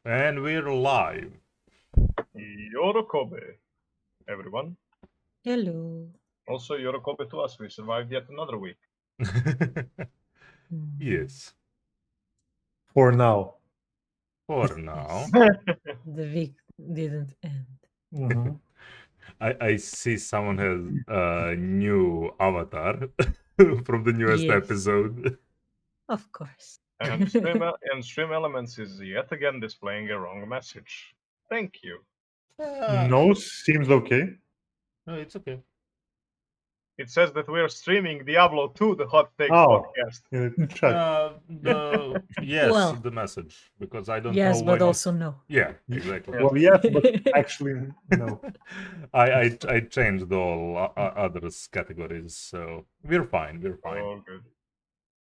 And we're live. Yorokobe, everyone. Hello. Also, Yorokobe to us. We survived yet another week. Yes, For now. for now. The week didn't end. Mhm. I see someone has a new avatar from the newest Yes. episode. Of course. and Stream Elements is yet again displaying a wrong message. Thank you. No, seems okay. No, it's okay. It says that we are streaming Diablo 2, the Hot Take Oh. podcast. In chat. Yes, Well, the message, because I don't yes, know but when. also no. Yeah, exactly. Well, yes, but actually, no. I changed all others categories, so we're fine. We're fine. Oh, good.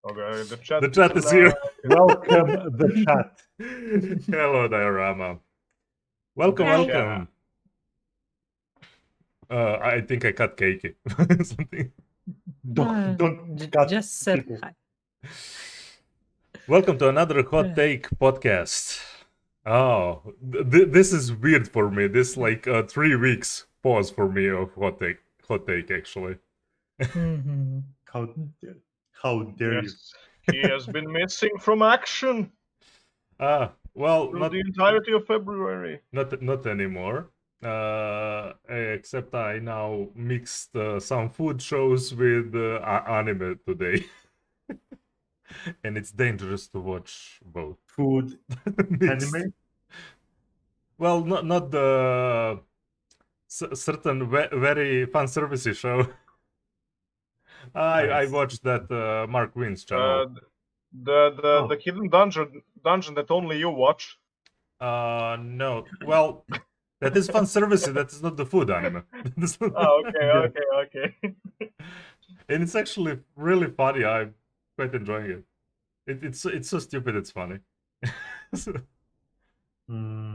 Okay, the chat. The chat is here. Welcome, the chat. Hello, Diorama. Welcome, Hi. welcome. I think I cut Keiki. Something. Don't cut just said people. hi. Welcome to another Hot Take podcast. Oh, this is weird for me. This like 3 weeks pause for me of Hot Take actually. Mhm. How dare you? Yes, he has been missing from action Well, through not the entirety of February. not anymore. Except I now mixed some food shows with anime today. And it's dangerous to watch both. Food, Mixed. anime? Well, not the certain very fan servicey show. I Nice. watched that Mark Winn's channel. The hidden dungeon that only you watch. No, well, that is fan servicey. That is not the food anime. Oh, okay, Yeah. okay. And it's actually really funny. I'm quite enjoying it. It's so stupid. It's funny. Mm,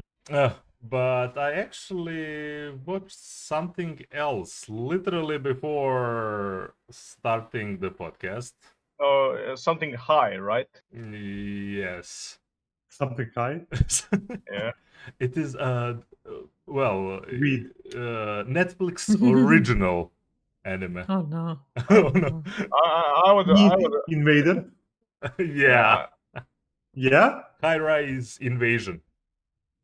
But I actually watched something else literally before starting the podcast. Oh, something high, right? Yes. something high? Yeah. It is well, Read. Netflix original anime. Oh no. Oh no. I would. Invader? Yeah. Yeah? High Rise Invasion.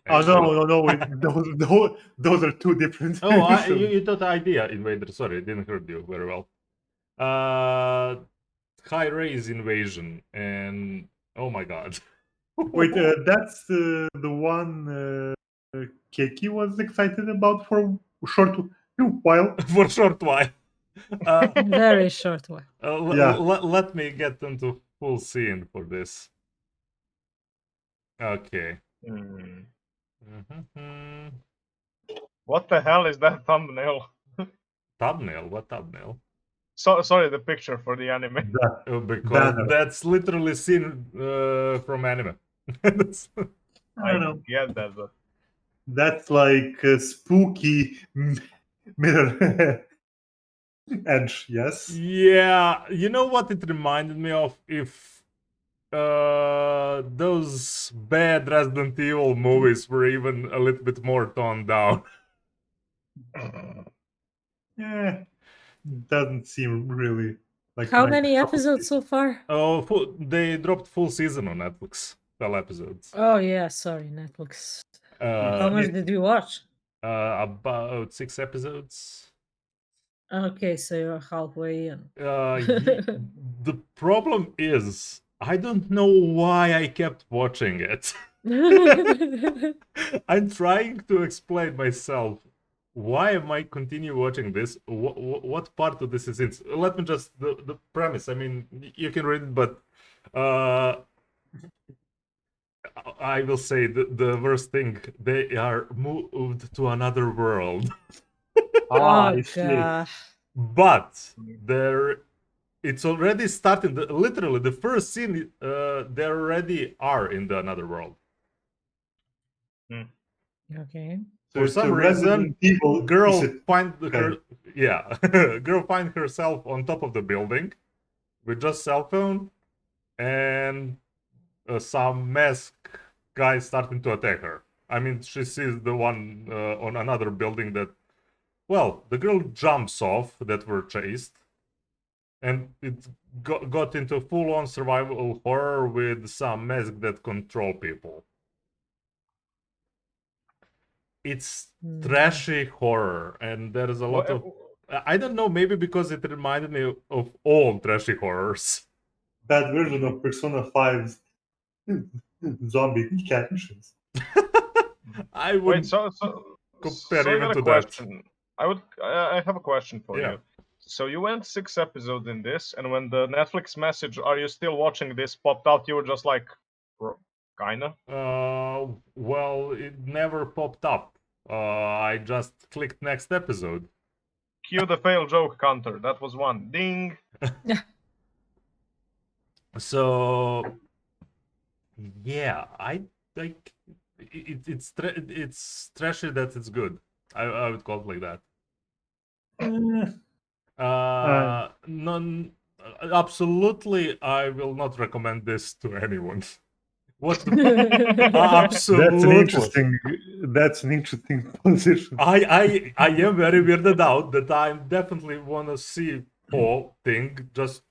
Oh, Actually. no. Those are two different Oh, shows. you thought Idea Invader. Sorry, didn't heard you very well. High Rise Invasion, and oh my god. Wait, that's the one Keki was excited about for a short while. For a short while. Very short one. Yeah. Let me get into full scene for this. Okay. Hmm. Mhm. What the hell is that thumbnail? Thumbnail? What thumbnail? Sorry, the picture for the anime. Oh, because Banner. that's literally scene from anime. That's- I don't know. get that, but That's like a spooky mirror edge, yes? Yeah, you know what it reminded me of? If those bad Resident Evil movies were even a little bit more toned down. Yeah, doesn't seem really like How my many cup of episodes tea. so far? Oh, they dropped full season on Netflix. 12 episodes. Oh yeah, sorry, Netflix. How much did you watch? About 6 episodes. Okay, so you're halfway in. The problem is, I don't know why I kept watching it. I'm trying to explain myself. Why am I continue watching this? What part of this is in? Let me just the premise. I mean, you can read it, but I will say the worst thing. They are moved to another world, I Oh see. gosh. but there. It's already starting. Literally, the first scene. They already are in the another world. Okay. So For it's some a Resident reason, Evil girl is it- find okay. her, yeah, girl find herself on top of the building with just cell phone and some mask guys starting to attack her. I mean, she sees the one on another building that, well, the girl jumps off that were chased, and it got into full-on survival horror with some masks that control people. It's trashy horror, and there's a lot of... I don't know, maybe because it reminded me of all trashy horrors. That version of Persona 5's zombie cat missions. I would Wait, so compare I even got a to that. question. I have a question for Yeah. you. So you went 6 episodes in this, and when the Netflix message, "Are you still watching this?" popped out, you were just like, kinda. Well, it never popped up. I just clicked next episode. Cue the fail joke counter. That was one. Ding. So, yeah, I like it's trashy that it's good. I would call it like that. Absolutely, I will not recommend this to anyone. What the absolutely. That's an interesting position. I am very weirded out that I definitely want to see whole thing. Just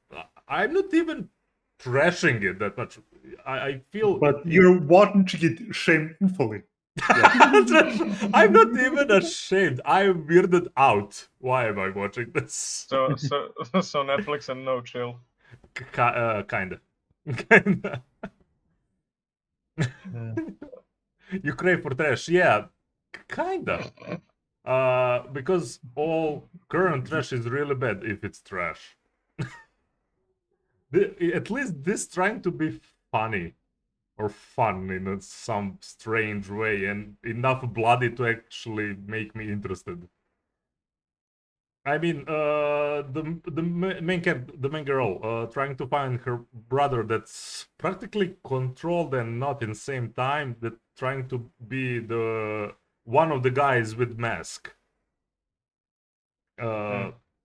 I'm not even trashing it that much. I feel, but you're watching it shamefully. I'm not even ashamed. I'm weirded out. Why am I watching this? So Netflix and no chill. Kinda. You crave for trash, yeah, kinda. Because all current trash is really bad if it's trash. At least this trying to be funny or fun in some strange way and enough bloody to actually make me interested. I mean, the main girl trying to find her brother that's practically controlled and not in the same time, that trying to be the one of the guys with mask.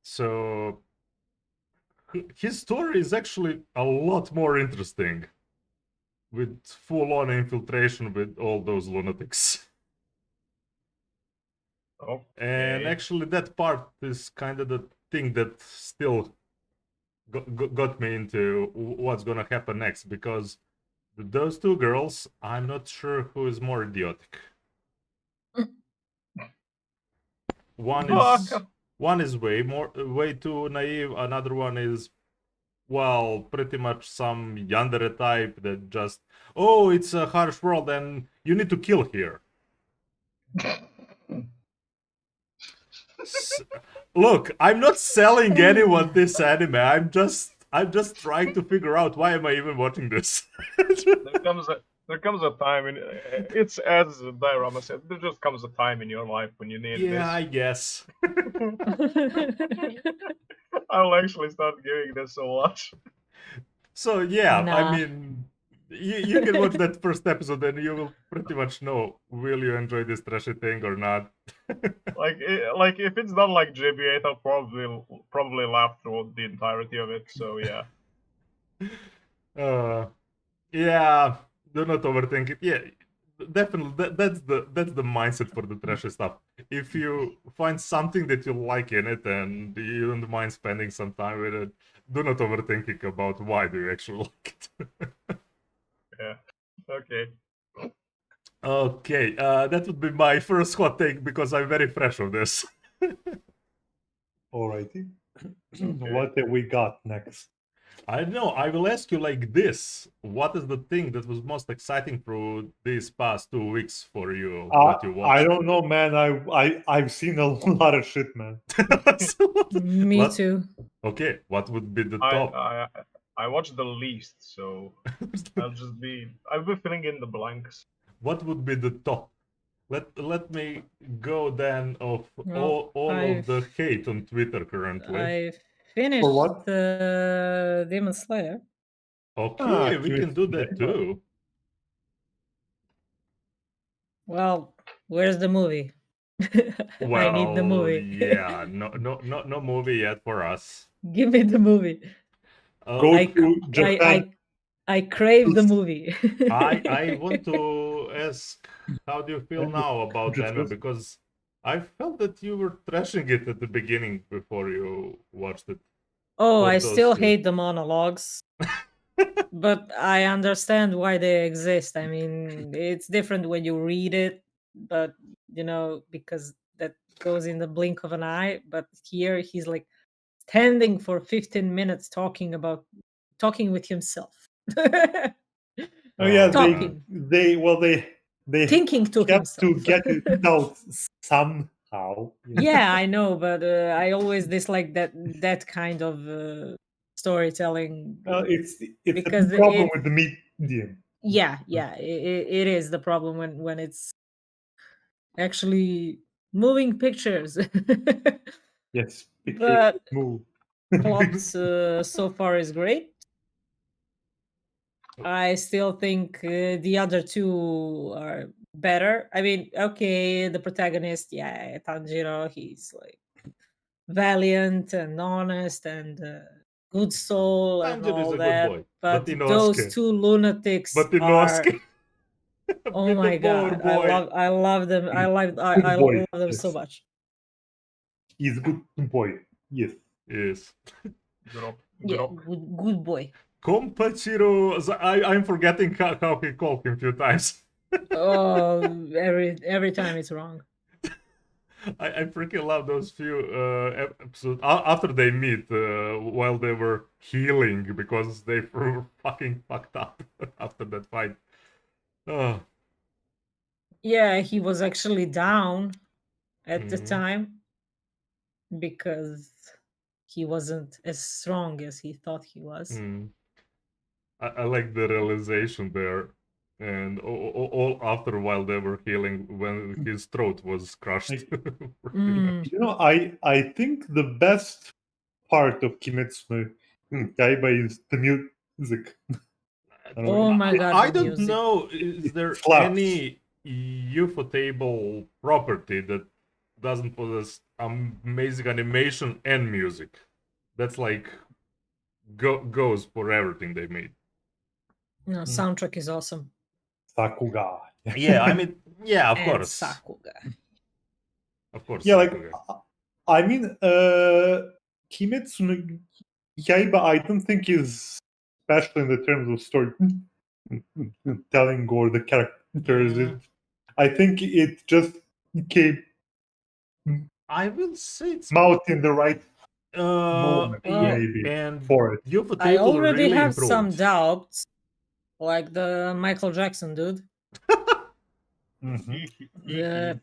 So his story is actually a lot more interesting, with full-on infiltration with all those lunatics. Okay. And actually, that part is kind of the thing that still got me into what's gonna happen next, because those two girls, I'm not sure who is more idiotic. One is way too naive. Another one is, well, pretty much some yandere type that just, oh, it's a harsh world and you need to kill here. Look, I'm not selling anyone this anime. I'm just trying to figure out why am I even watching this. There comes a time in it's as Diorama said. There just comes a time in your life when you need this. Yeah, I guess. I'll actually start giving this a watch. So yeah, Nah. I mean, you can watch that first episode and you will pretty much know will you enjoy this trashy thing or not. like if it's done like JB8, I'll probably laugh through the entirety of it. So yeah. Yeah, do not overthink it. Yeah, definitely that's the mindset for the trashy stuff. If you find something that you like in it and you don't mind spending some time with it, do not overthinking about why do you actually like it. Yeah. Okay. Okay, that would be my first hot take because I'm very fresh on this. Alrighty. What have we got next? I don't know. I will ask you like this: what is the thing that was most exciting through these past 2 weeks for you? What you watched? I don't know, man. I've seen a lot of shit, man. Me too. Okay, what would be the top? I watched the least, so I'll be filling in the blanks. What would be the top? Let me go then of all of the hate on Twitter currently. I finished For what? Demon Slayer. Okay, we can do that too. Well, where's the movie? Well, I need the movie. Yeah, no movie yet for us. Give me the movie. Go to Japan. I crave the movie. I want to to ask, how do you feel And now about just anime? was- Because I felt that you were trashing it at the beginning before you watched it. Oh, For I those still two. hate the monologues, but I understand why they exist. I mean, it's different when you read it, but because that goes in the blink of an eye. But here he's like standing for 15 minutes talking with himself. Oh yeah, Oh, Talking. they Thinking to have to himself. get it out somehow. Yeah, I know, but I always dislike that kind of storytelling. It's Because a problem it with the medium. yeah, it is the problem when it's actually moving pictures. Yes, But move. plot so far is great. I still think the other two are better. I mean, okay, the protagonist, yeah, Tanjiro, he's like valiant and honest and good soul and Tanjiro is all a good that. boy, But but those Inosuke. two lunatics But are. Inosuke. Oh With the my poor god, boy. I love them. Good I boy, love them so yes. much. He's a good boy. Yes. Yes. Good Yeah, up. good boy. Kompachiro. I'm forgetting how he called him a few times. Oh, every time it's wrong. I freaking love those few episodes after they meet while they were healing because they were fucking fucked up after that fight. Oh, Yeah, he was actually down at the Mhm. time because he wasn't as strong as he thought he was. mm. I like the realization there. And all after a while they were healing when his throat was crushed. Mm. I think the best part of Kimetsu no Yaiba is the music. Oh my god, I the don't music. know. Is there slaps. any ufotable property that doesn't possess amazing animation and music? That's like goes for everything they made. No, soundtrack is awesome. Sakuga. Yeah, I mean, yeah, of And course, Sakuga. of course. Yeah, like Sakuga. I mean, Kimetsu no Yaiba, I don't think is special in the terms of story telling or the characters. Yeah. I think it just came I will say it's out in the right moment, yeah, maybe and for it. I ufotable already really have some improved. doubts, like the Michael Jackson dude. Mhm.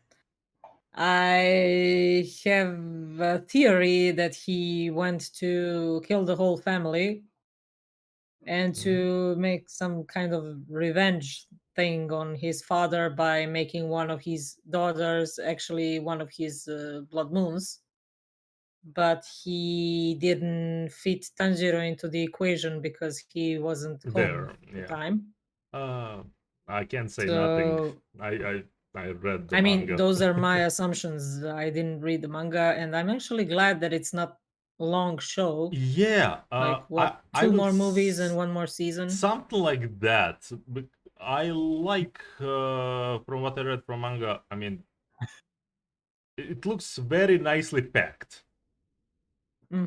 I have a theory that he went to kill the whole family and to make some kind of revenge thing on his father by making one of his daughters actually one of his blood moons. But he didn't fit Tanjiro into the equation because he wasn't home There, at the yeah. time. I can't say nothing. So I read the I mean, manga. those are my assumptions. I didn't read the manga, and I'm actually glad that it's not a long show. Yeah, Like what, I two will more movies and one more season? something like that. But I like from what I read from manga. I mean, it looks very nicely packed. Hmm.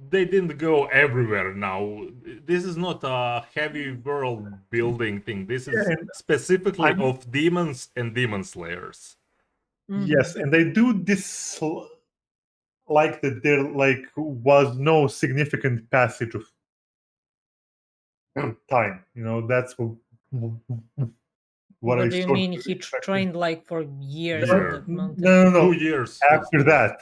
They didn't go everywhere now. This is not a heavy world building thing. This is And specifically I mean- of demons and demon slayers. Yes, and they do this like that there like was no significant passage of time. That's what What I do you sort mean of he expected. trained like for years Yeah. in that mountain? No. 2 years. After that,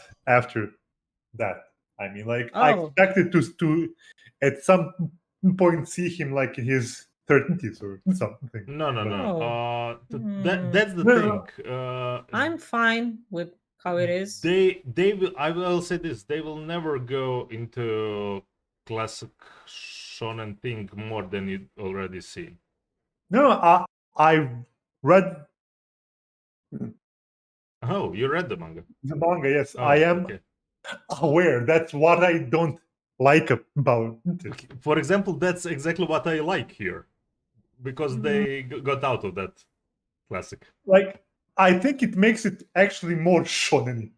I mean, like I Oh. expected to at some point see him like in his 30s or something. No. Oh. That's the No. thing. I'm fine with how it is. They will. I will say this. They will never go into classic shonen thing more than you already see. No, I read Oh, you read the manga. the manga. Yes, Oh, I am okay. aware. That's what I don't like about it. For example, that's exactly what I like here. because they got out of that classic. Like, I think it makes it actually more shonen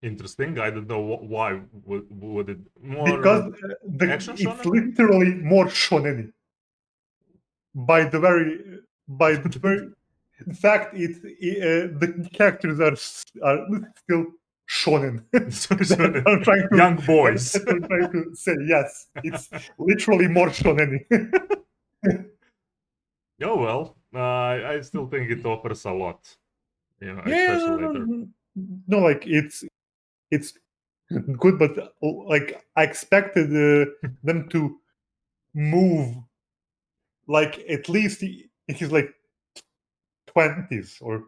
Interesting. I don't know why would it more because action it's shonen? literally more shonen by the very in fact the characters are still shonen. Shonen. I'm trying to Young boys. that's what I'm trying to say. Yes, it's literally more shonen. Oh well, I still think it offers a lot. You know, Yeah, especially later. no, like it's good, but like I expected them to move like at least in his like 20s or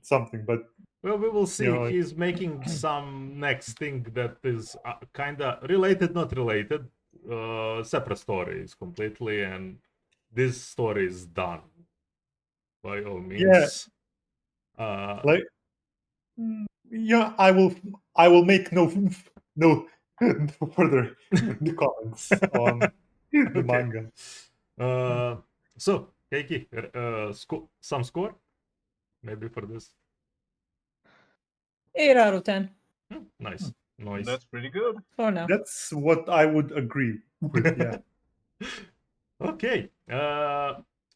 something, but Well, we will see. You know, like- He's making some next thing that is kind of related, not related, separate stories completely, and this story is done by all means. like yeah, I will make no further comments on the Okay. manga. So, Keiki, some score maybe for this. 8 out of 10 Nice. That's pretty good. for now. That's what I would agree with. Yeah. Okay.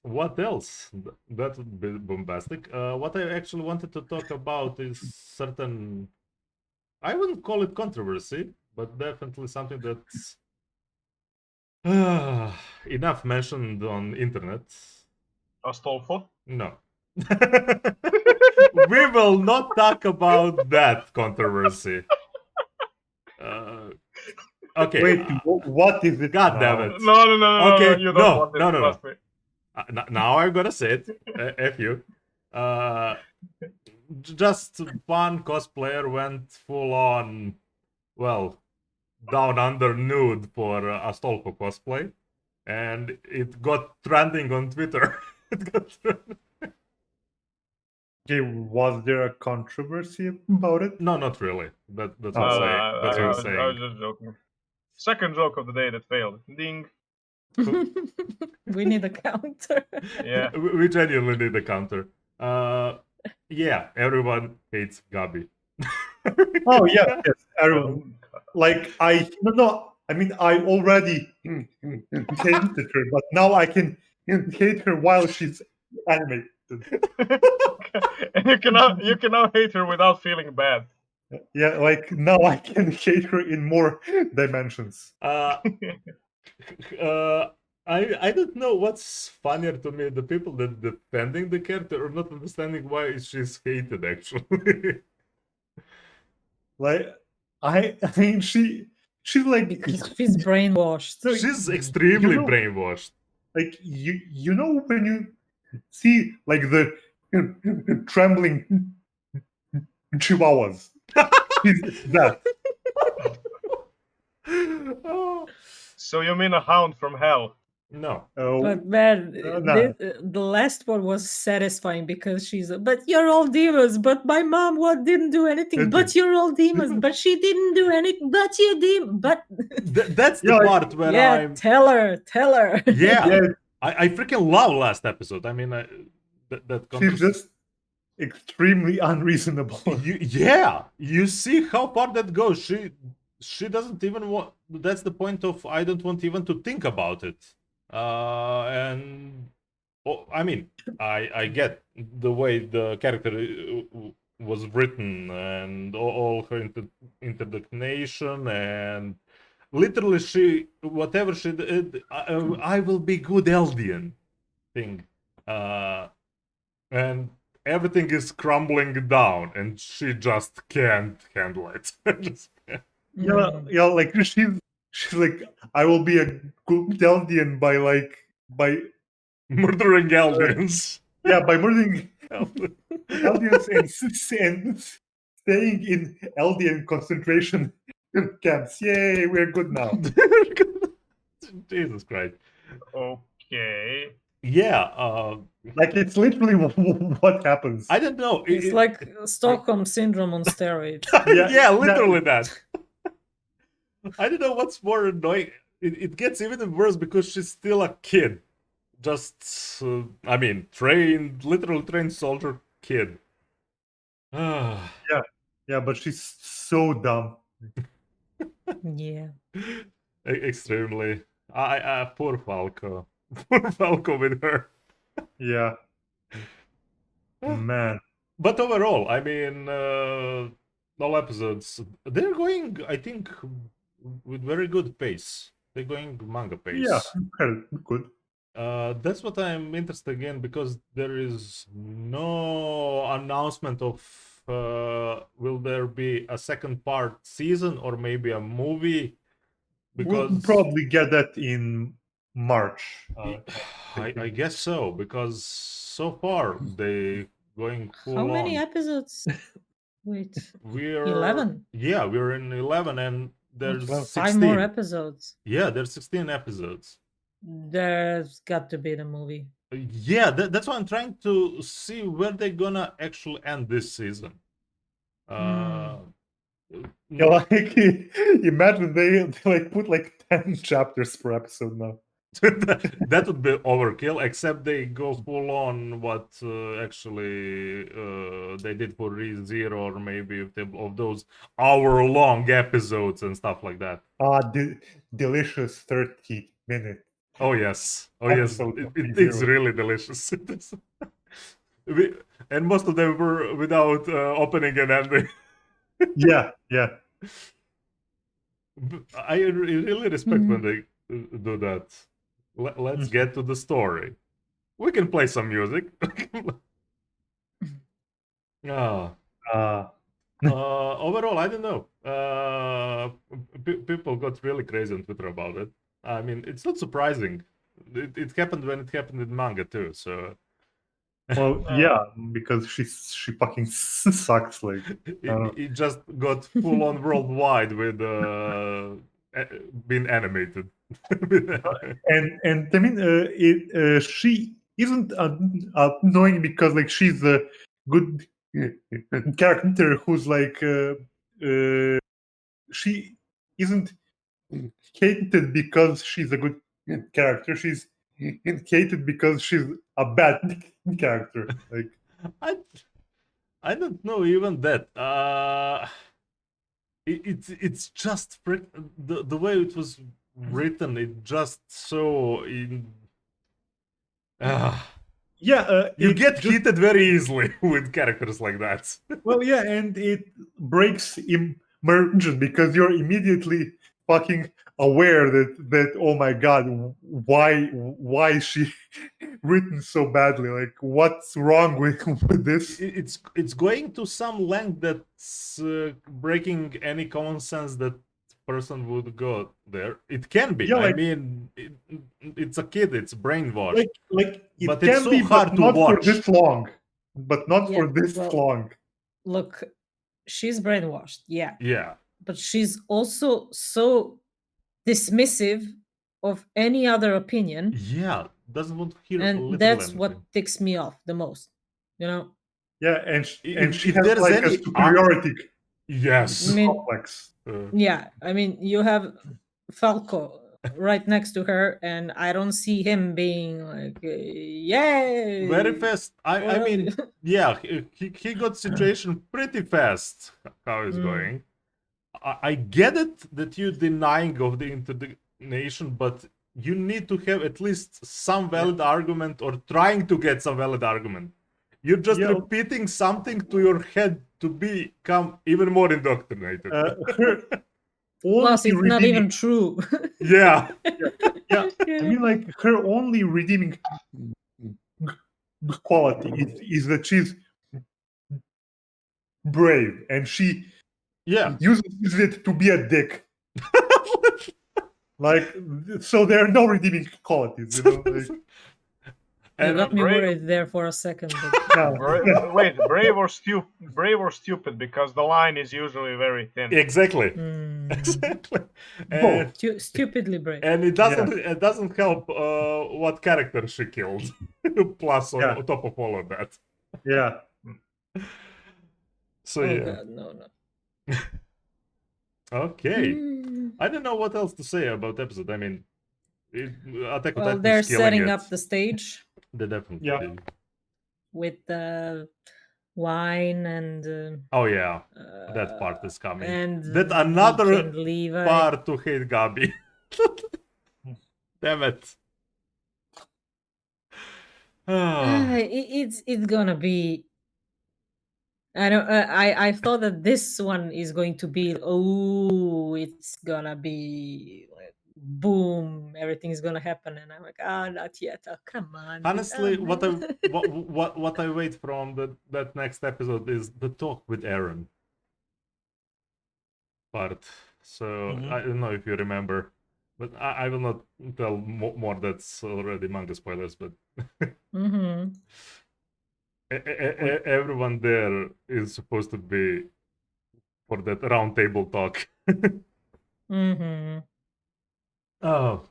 What else? That would be bombastic. What I actually wanted to talk about is certain. I wouldn't call it controversy, but definitely something that's enough mentioned on internet. Astolfo? No. We will not talk about that controversy. Okay. Wait, what is it? God now? damn it. No, Okay, you don't no, want it, no. trust me. Now I'm gonna say it. F you. Just one cosplayer went full on, well, down under nude for Astolfo cosplay, and it got trending on Twitter. It got trending. Okay, was there a controversy about it? No, not really. That's what No, I'm no, saying. That's what I'm I was saying. just joking. Second joke of the day that failed. Ding. We need a counter. Yeah. We genuinely need a counter. Yeah, everyone hates Gabi. Oh yeah, yes. Everyone, like no. I mean, I already hated her, but now I can hate her while she's animated. And you can now hate her without feeling bad. Yeah, like now I can hate her in more dimensions. I don't know what's funnier to me, the people that defending the character or not understanding why she's hated actually. Like I mean, she's like Because she's brainwashed. So, She's extremely you know- brainwashed. like you know when you see like the trembling chihuahuas. She's that. Oh, So you mean a hound from hell? no. But man, no. the last one was satisfying because she's. But you're all demons. But my mom what didn't do anything. But you're all demons. But she didn't do anything. But you did. But That's the Yeah, part where yeah, I'm. tell her. Yeah, Yeah, I freaking love last episode. I mean, that she's just extremely unreasonable. yeah, you see how far that goes. She doesn't even want. That's the point of I don't want even to think about it. And I mean, I get the way the character was written and all her interpretation and literally she whatever she did, I will be good Eldian thing, and everything is crumbling down and she just can't handle it. Just can't. Yeah, like she's like, I will be a good Eldian by Murdering Eldians. by murdering Eldians and staying in Eldian concentration camps. Yay, we're good now. Jesus Christ. Okay. Yeah, Like it's literally what happens. I don't know. It's like Stockholm syndrome on steroids. Yeah, Yeah, literally that. I don't know what's more annoying. It gets even worse because she's still a kid. just, I mean, literal trained soldier kid. Ah, Yeah, but she's so dumb. Yeah. extremely. Poor Falco. Poor Falco with her. Yeah, man. But overall, I mean, all episodes, they're going, I think, with very good pace. They're going manga Yeah, pace. good. That's what I'm interested in because there is no announcement of will there be a second part season or maybe a movie. We'll Because probably get that in March. I guess so, because so far they going How full many on. episodes? Wait, We're 11. Yeah, we're in 11 and there's Well, 16. 5 more episodes. Yeah, there's 16 episodes. There's got to be the movie. Yeah, that's why I'm trying to see where they're gonna actually end this season. Yeah, like imagine they like put like 10 chapters per episode now. That would be overkill, except they go full on what actually they did for ReZero, or maybe if of those hour-long episodes and stuff like that. Delicious 30-minute. Oh yes, oh yes, Episode of it's ReZero. really delicious. And most of them were without opening and ending. Yeah. I really respect when they do that. Let's get to the story. We can play some music. Ah. Overall, I don't know. People got really crazy on Twitter about it. I mean, it's not surprising. It happened when it happened in manga too. So Well, yeah, because she fucking sucks. Like it just got full on worldwide with being animated. and I mean, she isn't annoying because like she's a good character who's like she isn't hated because she's a good character. She's hated because she's a bad character. Like I don't know even that. It's just the way it was written. It just so in. You get heated very easily with characters like that. Well, yeah, and it breaks immersion because you're immediately fucking aware that oh my god, why is she written so badly? Like, what's wrong with this? It's going to some length that's breaking any common sense that person would go there. It can be. Yeah, I like- mean, it's a kid. It's brainwashed. Like it But can it's so be, hard but to not for watch. this long. But not Yeah, for this well- long. Look, she's brainwashed, yeah. Yeah. But she's also so dismissive of any other opinion. Yeah. Doesn't want to hear a And little that's anything. what ticks me off the most. You know? Yeah, and If she has there's like a any superiority Yes. I mean, complex. yeah, I mean, you have Falco right next to her, and I don't see him being like, yay! Very fast. I Well, mean, yeah, he got situation pretty fast. How it's Mm. going? I get it that you're denying of the indignation, but you need to have at least some valid argument or trying to get some valid argument. You're just Yeah. repeating something to your head to become even more indoctrinated. Her Plus, only it's not redeeming- even true. Yeah. Yeah, I mean, like her only redeeming quality is that she's brave and she Yeah. uses it to be a dick. Like, so there are no redeeming qualities, you know. Like, You And got me Brave- worried there for a second. But yeah. Wait, brave or stupid, because the line is usually very thin. exactly. Mm, Exactly. Both. And, stupidly brave. and it doesn't help what character she killed. Plus on, Yeah. on top of all of that. Yeah. So Oh yeah. god, no. Okay. Mm. I don't know what else to say about the episode. I mean, Attack on Well, Titan they're is killing setting it. up the stage They definitely Yeah. did. with the wine and Oh yeah, that part is coming. and That Zeke another and Levi. part to hate Gabi. Damn it. It's gonna be. I know. I thought that this one is going to be. Oh, it's gonna be like, boom! Everything's gonna happen, and I'm like, not yet. Oh, come on. Honestly, Oh, what man. I what I wait from that next episode is the talk with Aaron part. So Mhm. I don't know if you remember, but I will not tell more. That's already manga spoilers. But Mhm. everyone there is supposed to be for that round table talk. Mhm. Oh,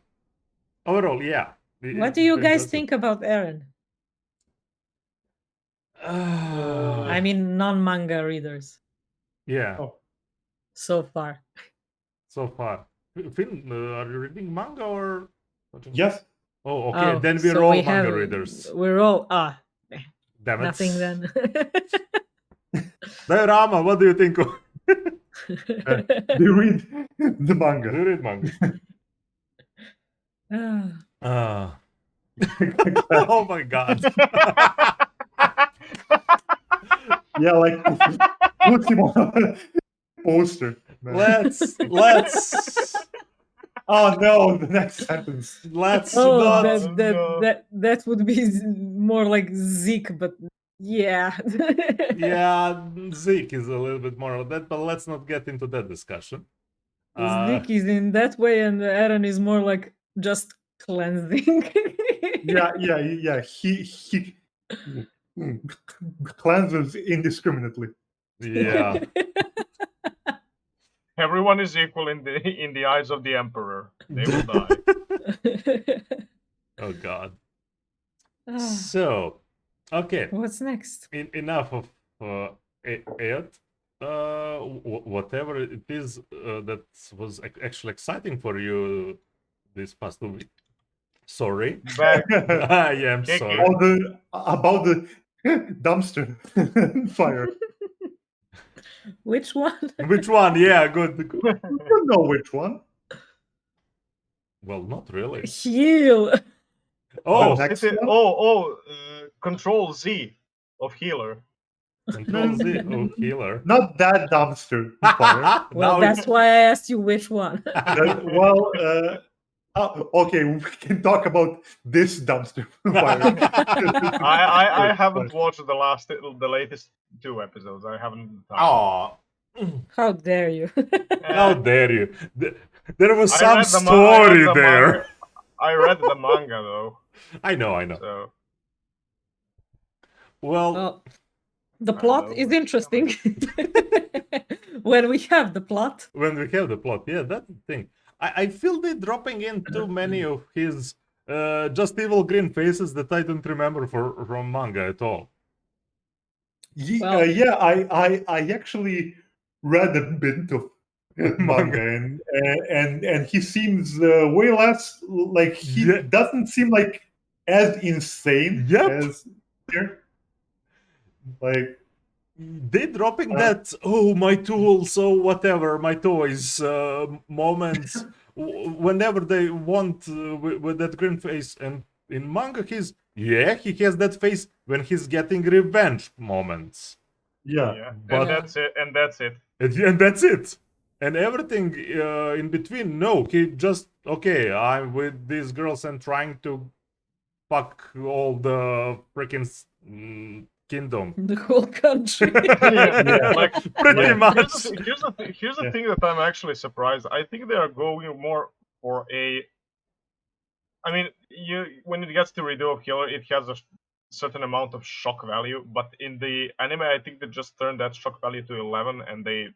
overall, yeah. What do you guys Impressive. think about Aaron? I mean, non-manga readers Yeah. Oh. so far. So far. Finn, are you reading manga or? Yes. Oh, okay. Oh, Then we're so all we manga have. readers. We're all Damn it. nothing then. Diorama, what do you think? Of... Do you read the manga? Do you read manga? Ah. Oh my god. Yeah, like put him on a poster. man. Let's Oh no, the next sentence. Oh, not. no. that would be more like Zeke, but yeah. Yeah, Zeke is a little bit more of that, but let's not get into that discussion. Zeke is in that way, and Aaron is more like just cleansing. Yeah. He cleanses indiscriminately. Yeah. Everyone is equal in the eyes of the Emperor. They will die. Oh god. Ah, So, okay. what's next? Enough of it. Whatever it is that was actually exciting for you this past week. Sorry. Back. I am Kick sorry. About the dumpster fire. Which one? Which one? Yeah, good. You don't know which one. Well, not really. Heal. Oh, The next It is- one? Control Z of healer. Control Z. Oh, healer. Not that dumpster fire. Well, Now that's why I asked you which one. Okay, we can talk about this dumpster fire. I haven't watched the latest 2 episodes. I haven't. Oh, How dare you? how dare you? There was I some read the story there. manga. I read the manga though. I know. So Well, Well, the I plot know. is interesting. When we have the plot. when we have the plot, yeah, that's the thing. I feel they're dropping in too many of his just evil green faces that I don't remember from manga at all. Well- Yeah, I actually read a bit of manga, and he seems way less like he Yeah. doesn't seem like as insane Yep. as here. Like They dropping that my tools, whatever, my toys moments whenever they want with that green face, and in manga he has that face when he's getting revenge moments, yeah. but and that's it. And that's it. and that's it, and everything in between. No, he just okay. I'm with these girls and trying to fuck all the freaking kingdom. The whole country. Yeah. Like Pretty much. Here's the thing that I'm actually surprised. I think they are going more for a. I mean, when it gets to redo of Healer, it has a certain amount of shock value, but in the anime, I think they just turned that shock value to 11, and they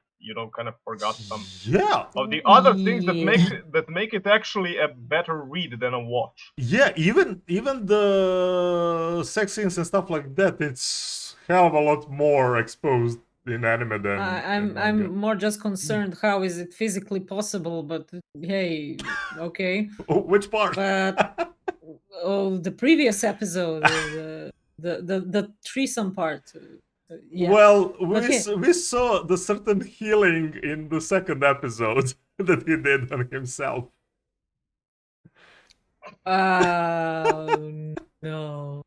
kind of forgot some Yeah, of the other things that Yeah. make it actually a better read than a watch. yeah. Even the sex scenes and stuff like that, it's hell of a lot more exposed in anime than in manga. I'm more just concerned how is it physically possible, but hey, okay. Which part? But the previous episode, the threesome part. Yeah. Well, But we saw the certain healing in the second episode that he did on himself. Oh no.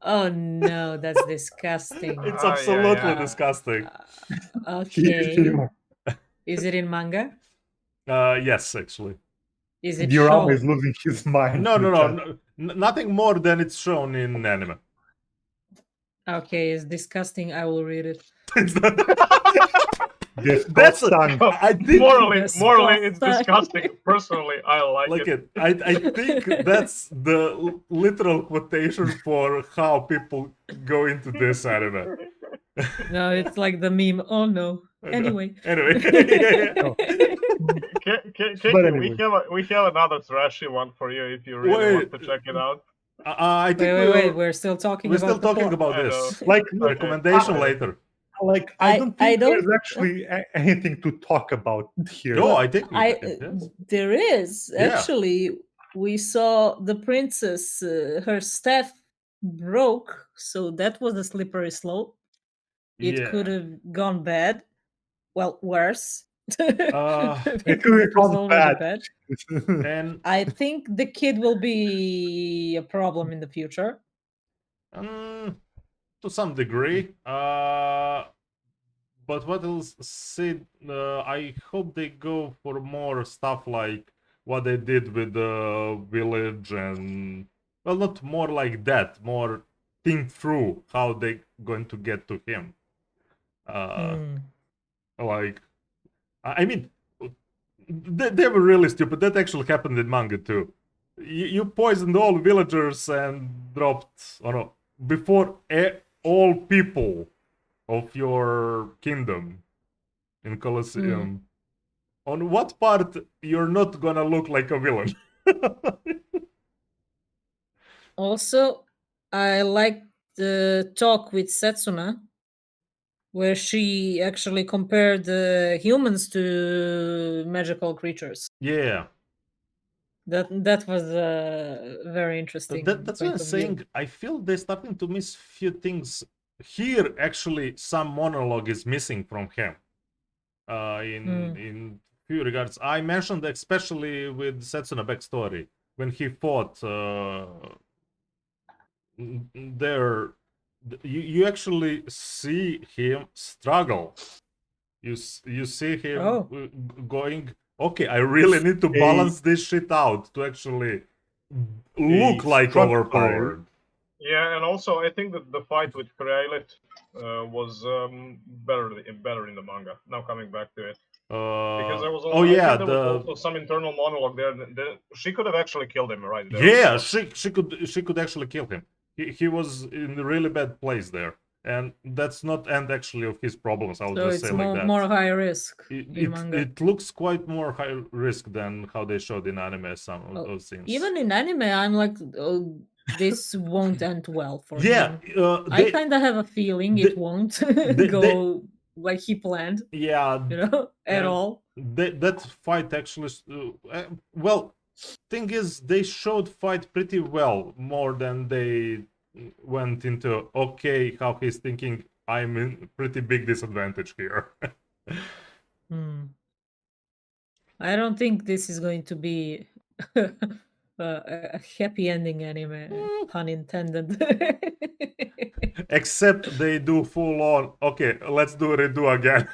Oh no, that's disgusting. It's Ah, absolutely yeah. disgusting. Okay. Is it in manga? Yes, actually. Is it Diorama shown? is losing his mind. No, in the chat. nothing more than it's shown in anime. Okay, it's disgusting. I will read it. It's not- That's I think morally, Yes, it's disgusting. disgusting. Personally, I like it. I think that's the literal quotation for how people go into this anime. No, it's like the meme. Oh no. Anyway. Anyway. Kiki, anyway. we have another trashy one for you if you really want to check it out. I think Wait. We're still talking we're about still the talking plot. about I this. know. Like, Recommendation later. like I don't think I there's don't- actually anything to talk about here. No, I think There is Yeah. actually. We saw the princess. Her staff broke, so that was a slippery slope. It Yeah. could have gone bad. Well, worse. It could have It was gone already bad. And I think the kid will be a problem in the future. to some degree. But what else said? I hope they go for more stuff like what they did with the village, and well, not more like that. More think through how they going to get to him. Like, I mean, they were really stupid. That actually happened in manga too. You poisoned all villagers and dropped, before all people of your kingdom in Colosseum. On what part you're not gonna look like a villain? Also, I like the talk with Setsuna, where she actually compared humans to magical creatures. Yeah. That was very interesting. That's what I'm point of view. saying. I feel they're starting to miss few things. Here, actually, some monologue is missing from him. In few regards, I mentioned especially with Setsuna backstory when he fought there. You actually see him struggle. You see him going. Okay, I really need to balance this shit out to actually look like overpowered. Yeah, and also I think that the fight with Krylit was better in the manga. Now coming back to it, because there was also, I think there was also some internal monologue there. She could have actually killed him right there. Yeah, she could actually kill him. He was in a really bad place there, and that's not end actually of his problems. I'll just say like that. It's more high risk in manga. It looks quite more high risk than how they showed in anime some of those scenes. Even in anime, I'm like, oh, this won't end well for him. I kind of have a feeling it won't go like he planned. Yeah, at all. That fight actually, well, thing is, they showed fight pretty well, more than they went into, okay, how he's thinking, I'm in pretty big disadvantage here. I don't think this is going to be a happy ending anime, pun intended. Except they do full on, okay, let's do redo again.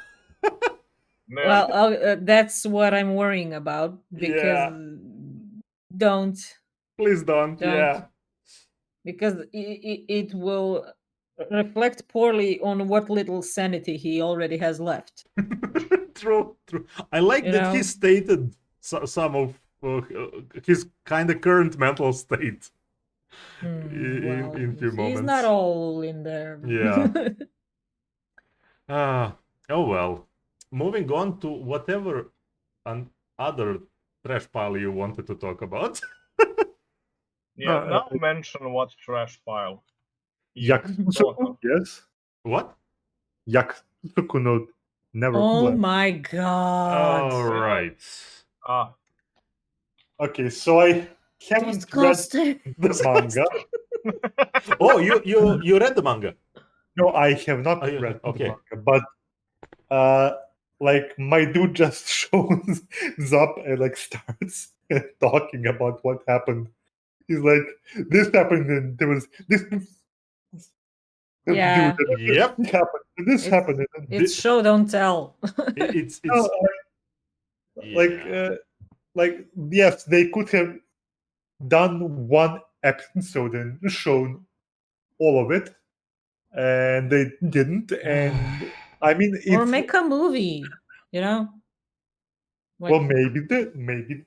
Well, that's what I'm worrying about, because don't. Please don't, yeah. Because it will reflect poorly on what little sanity he already has left. True. I like that he stated some of his kind of current mental state in few moments. He's not all in there. Yeah. Oh well. Moving on to whatever other trash pile you wanted to talk about. Yeah, now mention what trash pile. Yes. What? Yakusoku no Never Oh Blood. my god. All right. Ah, Okay, so I haven't read Disgusting. the manga. Oh, you read the manga? No, I have not Oh, you- read okay. the manga, but like my dude just shows up and like starts talking about what happened. He's like, this happened and there was this Yeah. dude and Yep. this happened and this It's- happened and It's show don't tell. It's no, like yeah. like yes, they could have done one episode and shown all of it, and they didn't. And I mean, Or it's make a movie, you know? Like, well, maybe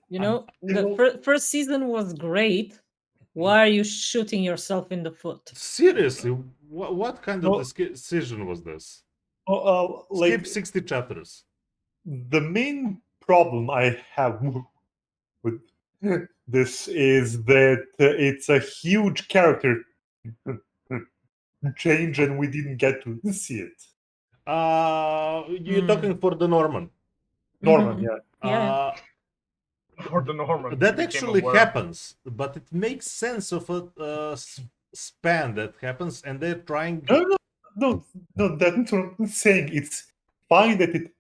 you know, they the will- first season was great. Why are you shooting yourself in the foot? Seriously, what kind of No. decision was this? like Skip 60 chapters. the main problem I have with this is that it's a huge character change, and we didn't get to see it. You're talking for the Norman. Norman, Mhm. yeah. Yeah. for the Norman. That he became actually aware. happens, but it makes sense of a span that happens, and they're trying. No, that's what I'm saying. It's fine that it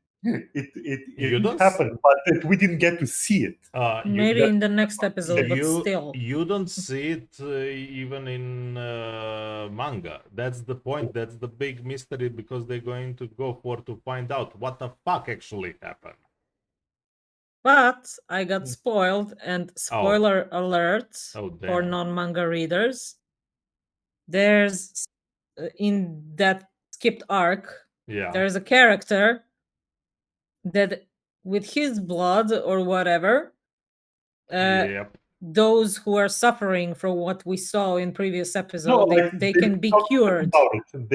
You don't happened, but that we didn't get to see it. Maybe that- in the next episode, but you still. you don't see it even in manga. That's the point. That's the big mystery, because they're going to go for to find out what the fuck actually happened. But I got spoiled, and spoiler alert Oh, for damn. non-manga readers. There's in that skipped arc, Yeah. there's a character that with his blood or whatever, Yep. those who are suffering from what we saw in previous episode, No, like they can be talked cured. about it.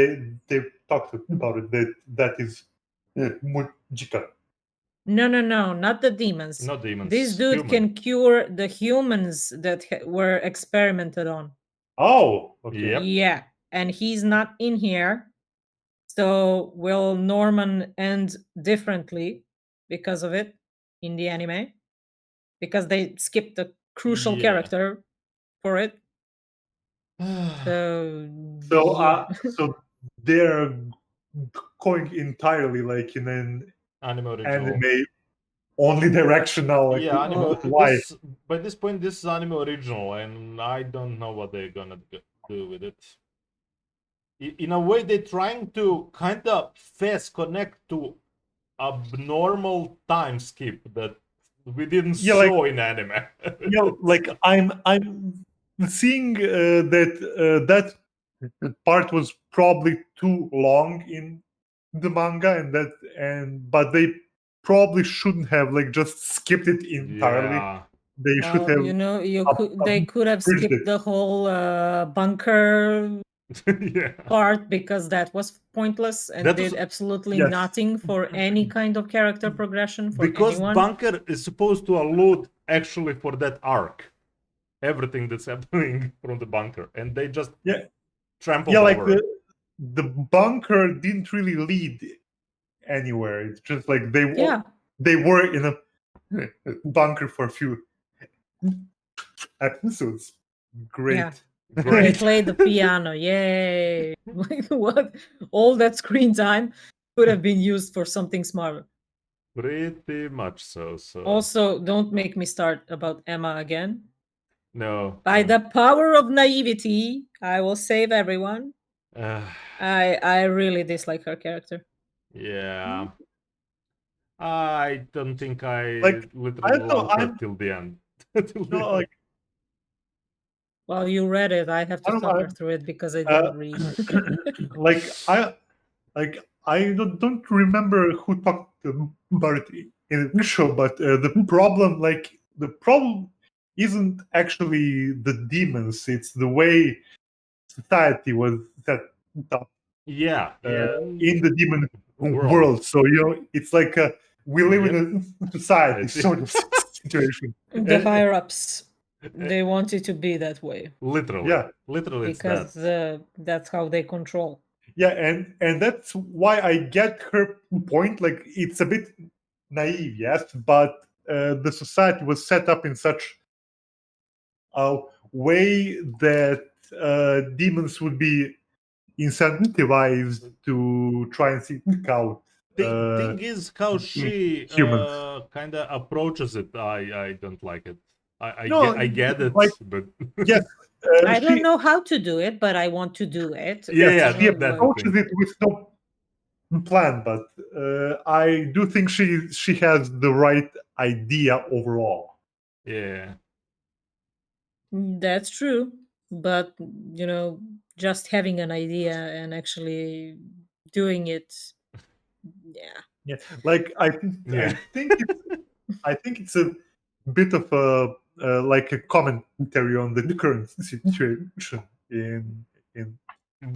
They talked about it. That is Mujika. No, not the demons. Not demons. This dude human. can cure the humans that were experimented on. Oh, okay. Yep. Yeah, and he's not in here. So will Norman end differently because of it in the anime? Because they skipped the crucial Yeah. character for it. So yeah. So they're going entirely like in an Anime original. anime only direction now. Like, Yeah, anime. why? By this point, this is anime original, and I don't know what they're gonna do with it. In a way, they're trying to kind of fast connect to abnormal time skip that we didn't Yeah, like- show in anime. Like I'm seeing that part was probably too long in the manga, but they probably shouldn't have like just skipped it entirely. Yeah. They should have. You know, up- they could have bridged skipped it. the whole bunker Yeah. part, because that was pointless and That did was- absolutely Yes. nothing for any kind of character progression for Because anyone. bunker is supposed to allude actually for that arc, everything that's happening from the bunker, and they just Yeah. trampled Yeah, like over it. the bunker didn't really lead anywhere. It's just like they were in a bunker for a few episodes. Great. Yeah. They Great. played the piano. Yay! Like what? All that screen time could have been used for something smarter. Pretty much so. Also, don't make me start about Emma again. No. By the power of naivety, I will save everyone. I really dislike her character. Yeah. I don't think I Like, literally I don't know, loved her I'm- till the end. Till the No, end. like Well, you read it. I have I to don't know, suffer I'm- through it because I didn't read. I don't remember who talked about it in the show, but the problem isn't actually the demons; it's the way society was set up Yeah. in the demon World. world. So it's like we live in a society sort of situation. The higher ups, they want it to be that way Literally. Yeah. Literally, it's because that. that's how they control. Yeah, and that's why I get her point. Like, it's a bit naive, yes, but the society was set up in such a way that demons would be incentivized to try and seek out Thing is how she humans. kind of approaches it. I don't like it. No, I get it, like, but yes, I she, don't know how to do it, but I want to do it. Yeah, yes, she So, that's approaches the it with no plan, but I do think she has the right idea overall. yeah. that's true. But, just having an idea and actually doing it, yeah. Yeah, like I Yeah. think it's a bit of a like a commentary on the current situation in In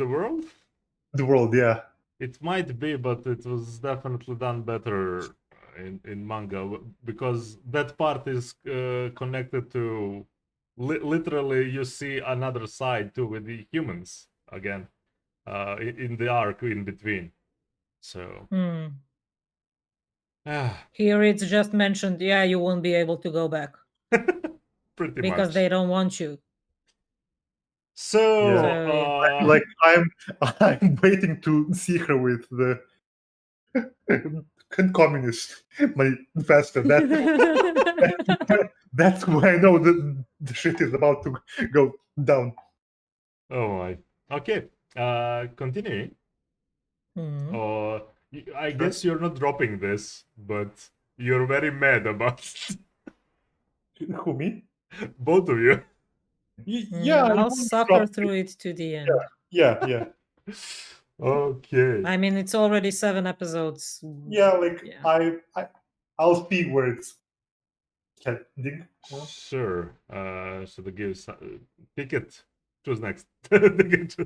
the world, the world. Yeah, it might be, but it was definitely done better in manga because that part is connected to literally you see another side too with the humans again in the arc in between. So Here it's just mentioned, yeah, you won't be able to go back pretty because much. they don't want you. So, So, yeah. like I'm waiting to see her with the communist manifesto. That's when I know that the shit is about to go down. oh my. Okay. Continuing. Mhm. I guess you're not dropping this, but you're very mad about Who, me? both of you. Yeah, I I'll won't suffer drop through it to the end. Yeah. Okay. I mean, it's already 7 episodes. Yeah, like Yeah. I'll see where it's heading. Sure. Should I give pick it? Choose next. Choose next.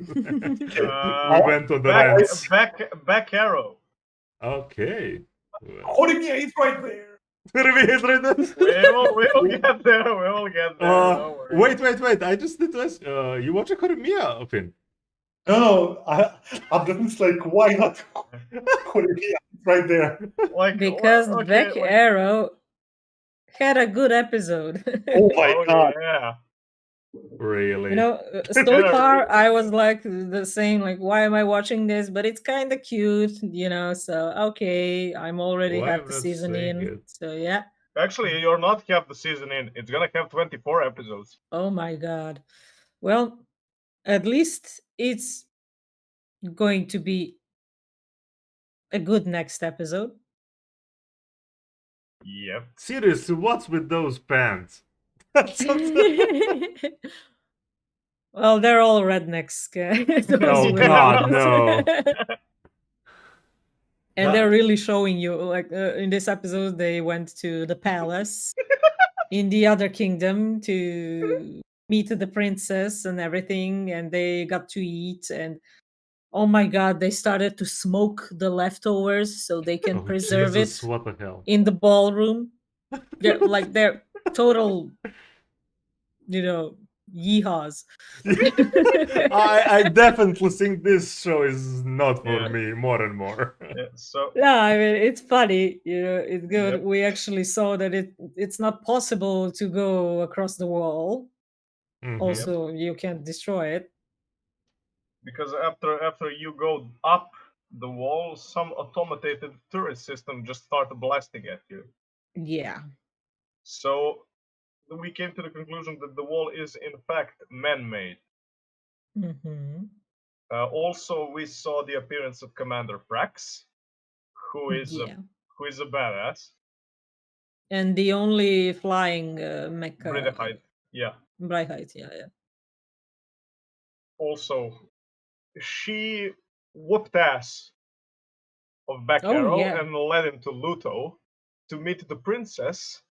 We went on the rants. Back arrow. Okay. Horimiya is right there. Is right there. We'll get there. We'll get there. Don't worry. Wait. I just need to ask. You watch a Horimiya, Opin? No, I'm just like, why not Horimiya right there? Like Because okay, Back like, Arrow had a good episode. Oh my god. yeah. Really? So far I was like the same, like, why am I watching this? But it's kind of cute, so okay, I'm already Why half I'm the not season saying in. it? So yeah. Actually, you're not half the season in. It's gonna have 24 episodes. Oh my god. Well, at least it's going to be a good next episode. Yep. Seriously, what's with those pants? Well, they're all rednecks. Those Oh with god, the no. And they're really showing you, like, in this episode, they went to the palace in the other kingdom to meet the princess and everything, and they got to eat. And oh my god, they started to smoke the leftovers so they can Oh, preserve Jesus, it what the hell? in the ballroom. They're total, yeehaws. I definitely think this show is not for Yeah. me more and more. Yeah, so Yeah, I mean, it's funny, it's good. Yep. We actually saw that it's not possible to go across the wall. Mhm. Also, you can't destroy it. because after you go up the wall, some automated turret system just started blasting at you. Yeah. So we came to the conclusion that the wall is in fact man-made. Hmm. Also, we saw the appearance of Commander Prax, who is Yeah. a badass. And the only flying mecha. Bride, yeah. Brightheit, yeah. Also, she whooped ass of Back Oh, Arrow yeah. and led him to Luto to meet the princess.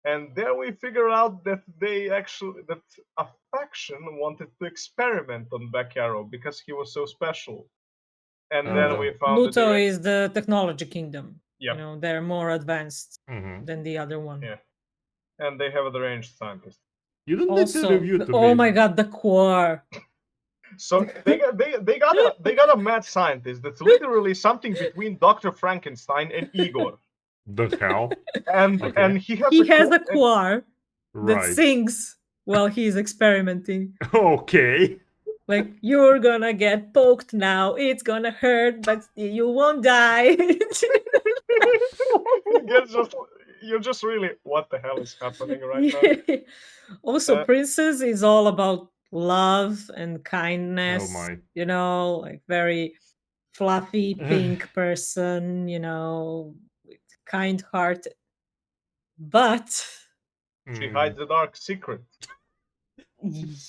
And there we figure out that that a faction wanted to experiment on Back Arrow because he was so special. And then we found Luto is the technology kingdom. Yeah. They're more advanced Mhm. than the other one. Yeah. And they have a deranged scientist. You don't need to Also, review to oh me. my god, the core. So they got a mad scientist that's literally something between Dr. Frankenstein and Igor, The hell? and Okay. he has He a has co- a choir that Right. sings while he's experimenting. Okay. Like, you're gonna get poked now, it's gonna hurt, but you won't die. you're just really, what the hell is happening right now? Also, Uh, Princess is all about love and Oh kindness, my. like very fluffy pink person, with kind heart. But She Mm. hides a dark secret.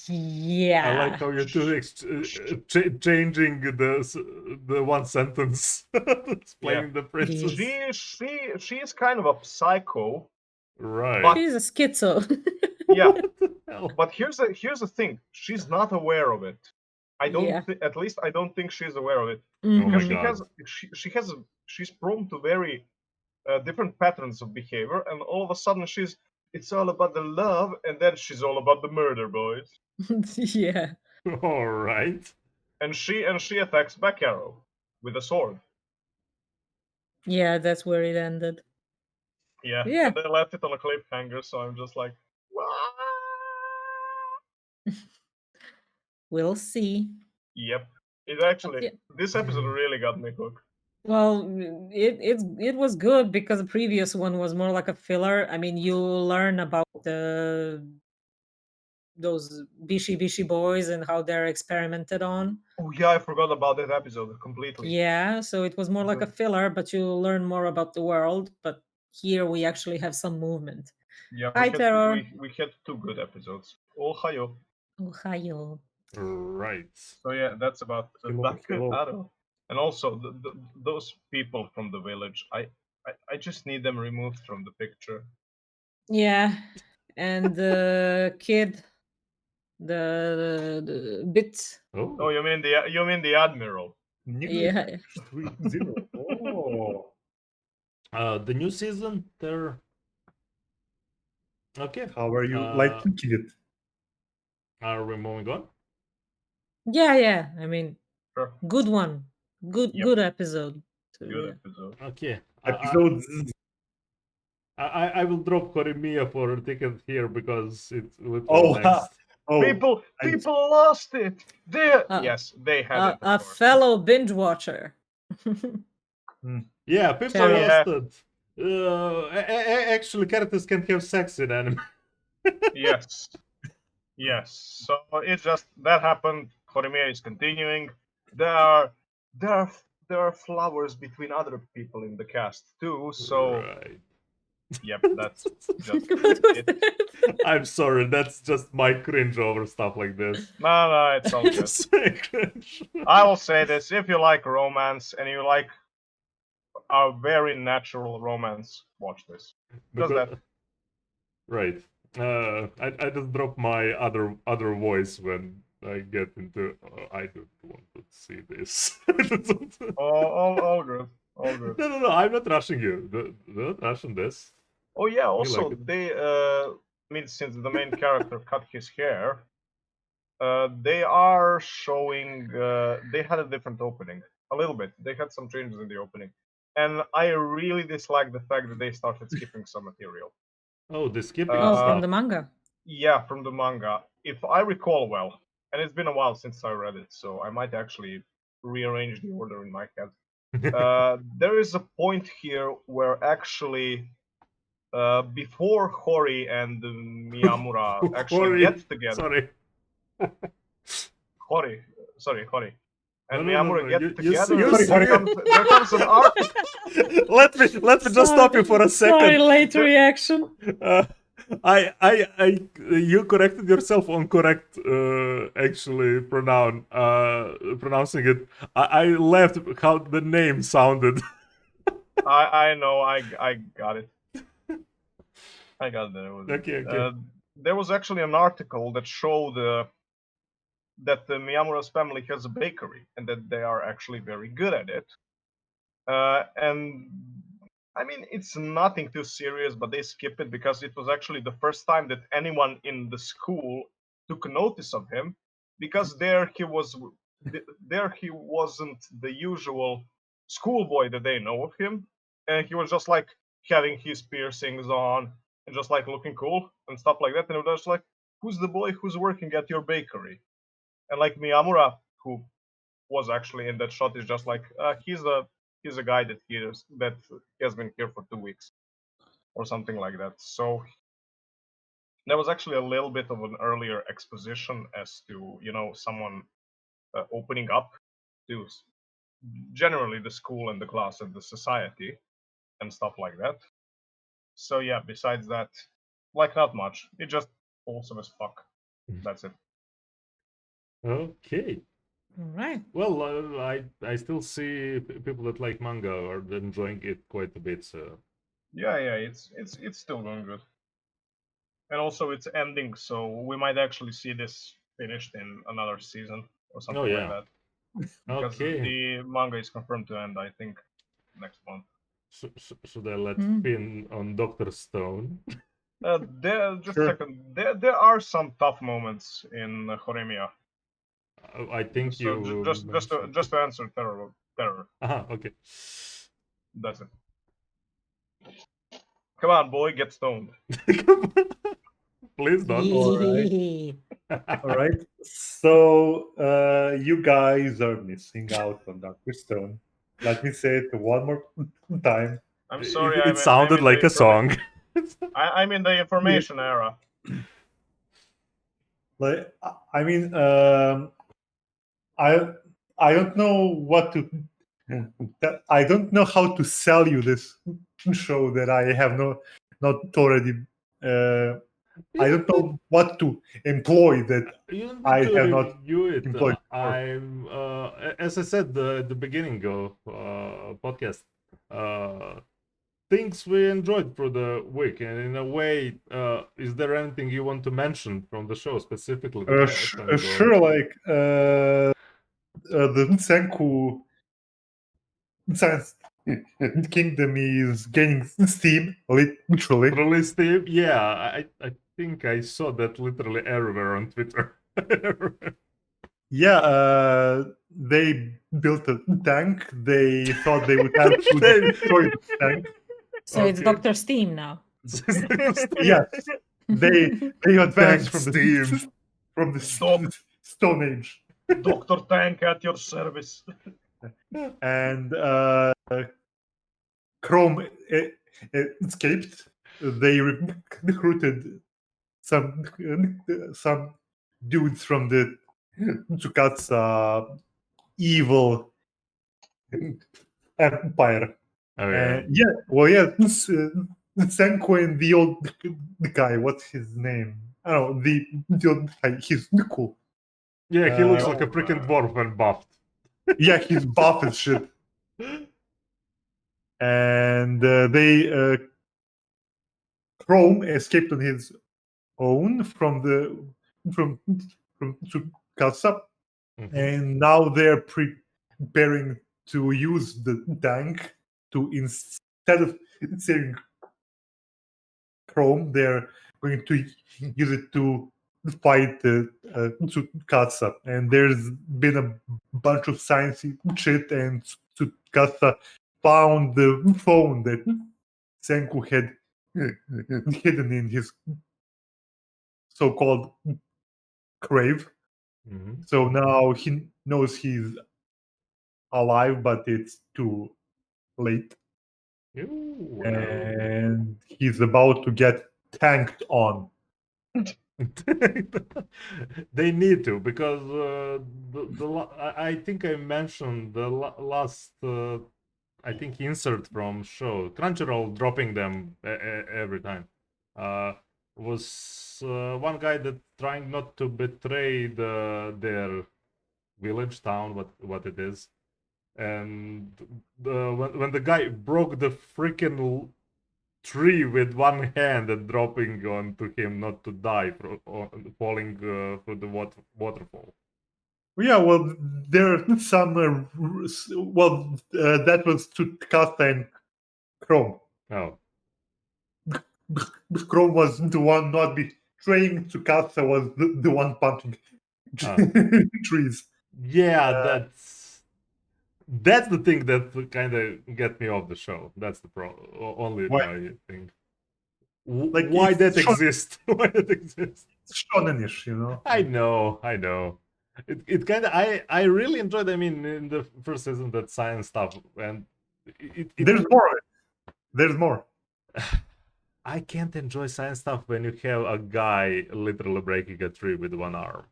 yeah. I like how you're changing the one sentence, explaining the princess. She is kind of a psycho. Right. She's a schizo. Yeah, What the hell? but here's the thing. She's not aware of it. I don't. Yeah. At least I don't think she's aware of it. Oh my Because god. she's prone to very different patterns of behavior, and all of a sudden it's all about the love, and then she's all about the murder, boys. Yeah. All right. And she attacks back arrow with a sword. Yeah, that's where it ended. Yeah, Yeah. and they left it on a cliffhanger, so I'm just like, We'll see. yep. It actually, Yeah. this episode really got me hooked. Well, it was good because the previous one was more like a filler. I mean, you learn about those Bishi boys and how they're experimented on. Oh yeah, I forgot about that episode completely. Yeah, so it was more like a filler, but you learn more about the world. But here we actually have some movement. Yeah, Hi, Terror. we had 2 good episodes. Ohio. Ohio. Right. So yeah, that's about Hello, Dr. hello. Taro. And also those people from the village. I just need them removed from the picture. Yeah, and the kid, the bit. Oh, Oh. you mean the admiral? Yeah. 3-0. Oh. The new season, they're okay. How are you Uh, liking it? Are we moving on? Yeah. I mean, Sure. good one. Yep. Good episode. So, Good yeah. episode. Okay. Episodes. I will drop Koremiya for a ticket here because it's literally Oh, next. Oh, People I- lost it. Uh, Yes, they had it. a Of course. fellow binge watcher. Yeah, people Terry. lost it. Actually, characters can have sex in anime. Yes. Yes. So it's just that happened. Horimiya is continuing. There are flowers between other people in the cast too. So Right. yep, that's just What was it. that? I'm sorry, that's just my cringe over stuff like this. No, it's all good. Just my cringe. I will say this: if you like romance and you like a very natural romance, watch this. Because that. Right. I just drop my other voice when I get into. I don't want to see this. All good. All good. No. I'm not rushing you. Don't rush on this. Oh yeah. like Also, it. they I mean, since the main character cut his hair, they are showing. They had a different opening, a little bit. They had some changes in the opening, and I really dislike the fact that they started skipping some material. Oh, the skipping Oh, stuff. from the manga. Yeah, from the manga. If I recall well, and it's been a while since I read it, so I might actually rearrange the order in my head. There is a point here where actually, before Hori and Miyamura actually Hori, get together, sorry. Hori, and No. Miyamura get You together, Sorry. there comes an arc. let me just stop you for a second. Sorry, late reaction. You corrected yourself on correct actually pronouncing it. I left how the name sounded. I know, I got it. I got that. It was Okay. there was actually an article that showed that the Miyamura's family has a bakery and that they are actually very good at it. And I mean, it's nothing too serious, but they skip it because it was actually the first time that anyone in the school took notice of him. because there he wasn't the usual schoolboy that they know of him, and he was just like having his piercings on and just like looking cool and stuff like that. And it was just like, who's the boy who's working at your bakery? And like Miyamura, who was actually in that shot, is just like he's a guy that has been here for 2 weeks or something like that. So there was actually a little bit of an earlier exposition as to someone opening up to generally the school and the class and the society and stuff like that. So yeah, besides that, like not much. It just wholesome as fuck. That's it. Okay. All right. Well, I still see people that like manga are enjoying it quite a bit. So Yeah, it's still going good. And also it's ending, so we might actually see this finished in another season or something like yeah. that. Because Okay. the manga is confirmed to end, I think, next month. Should I let Hmm. Finn on Doctor Stone? Just Sure. a second. There are some tough moments in Horimiya. I think So you mentioned. just to answer terror. Okay. That's it. Come on, boy, get stoned. Please don't. All right. So you guys are missing out on Dr. Stone. Let me say it one more time. I'm sorry. It sounded like a song. I'm in the information era. Like, I mean, I don't know what to. I don't know how to sell you this show that I have not already. I don't know what to employ that You don't I need to have not review it. employed before. I'm, as I said at the beginning of podcast, things we enjoyed for the week, and in a way, is there anything you want to mention from the show specifically? That happened, or- Sure, like the Senku Science Kingdom is gaining steam, literally. Release Steam? Yeah, I think I saw that literally everywhere on Twitter. Yeah, they built a tank. They thought they would have to destroy the tank. So it's Okay. Dr. Steam now. Yes, they advanced Tank from Steam. from the Stone Age, Dr. Tank at your service. and Chrome escaped. They recruited some dudes from the Tsukatsu evil empire. Oh yeah. Senko and the old guy. What's his name? I don't know. The old guy. He's cool. Yeah, he looks Uh, like a freaking dwarf when buffed. Yeah, he's buff as shit. And they Chrome escaped on his own from Tsukasa, Mhm. and now they're preparing to use the tank to, instead of saving Chrome, they're going to use it to fight Tsukasa. And there's been a bunch of science shit, and Tsukasa found the phone that Senku had hidden in his so-called grave. Mhm. So now he knows he's alive, but it's too late, Ooh, well. and he's about to get tanked on. They need to, because I think I mentioned the last I think insert from show Crunchyroll dropping them every time. Was one guy that trying not to betray their village town, what it is, and when the guy broke the freaking tree with one hand and dropping onto him not to die falling through the waterfall. Yeah, well, there are some. That was to Kasta and Chrome. Oh, Chrome was the one not betraying. Tsukasa was the one punching trees. Yeah, that's the thing that kind of get me off the show. That's the only Why? annoying thing. Like, Why it's that exists? Why that exists? shonen-ish, you know. I know. It kind of I really enjoyed. I mean, in the first season, that science stuff, and There's more of it. There's more. I can't enjoy science stuff when you have a guy literally breaking a tree with one arm.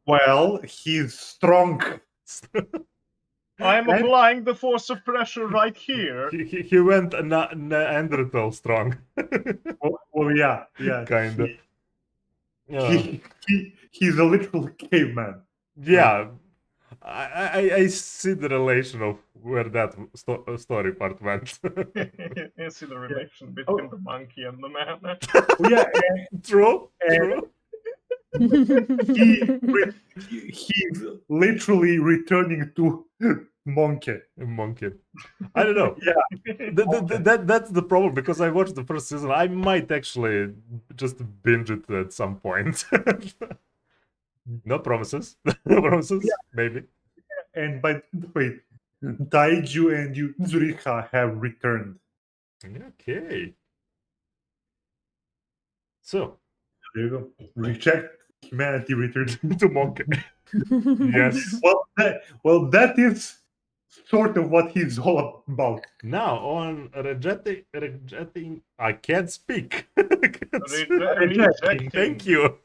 Well, he's strong. I'm And- applying the force of pressure right here. He went Neanderthal strong. Well, yeah. Kinda. He's a literal caveman. Yeah, I see the relation of where that story part went. You see the relation between the monkey and the man. Oh, yeah, True. he's literally returning to monkey. Monkey. I don't know. Yeah. That's the problem, because I watched the first season. I might actually just binge it at some point. No promises. No promises. Yeah. Maybe. And by the way, Taiju and Yuzuriha have returned. Okay. So There you go. Reject humanity returned. to monkey. Yes. Well, that is sort of what he's all about. Now on rejecting, I can't speak. I can't speak. Rejecting. Thank you.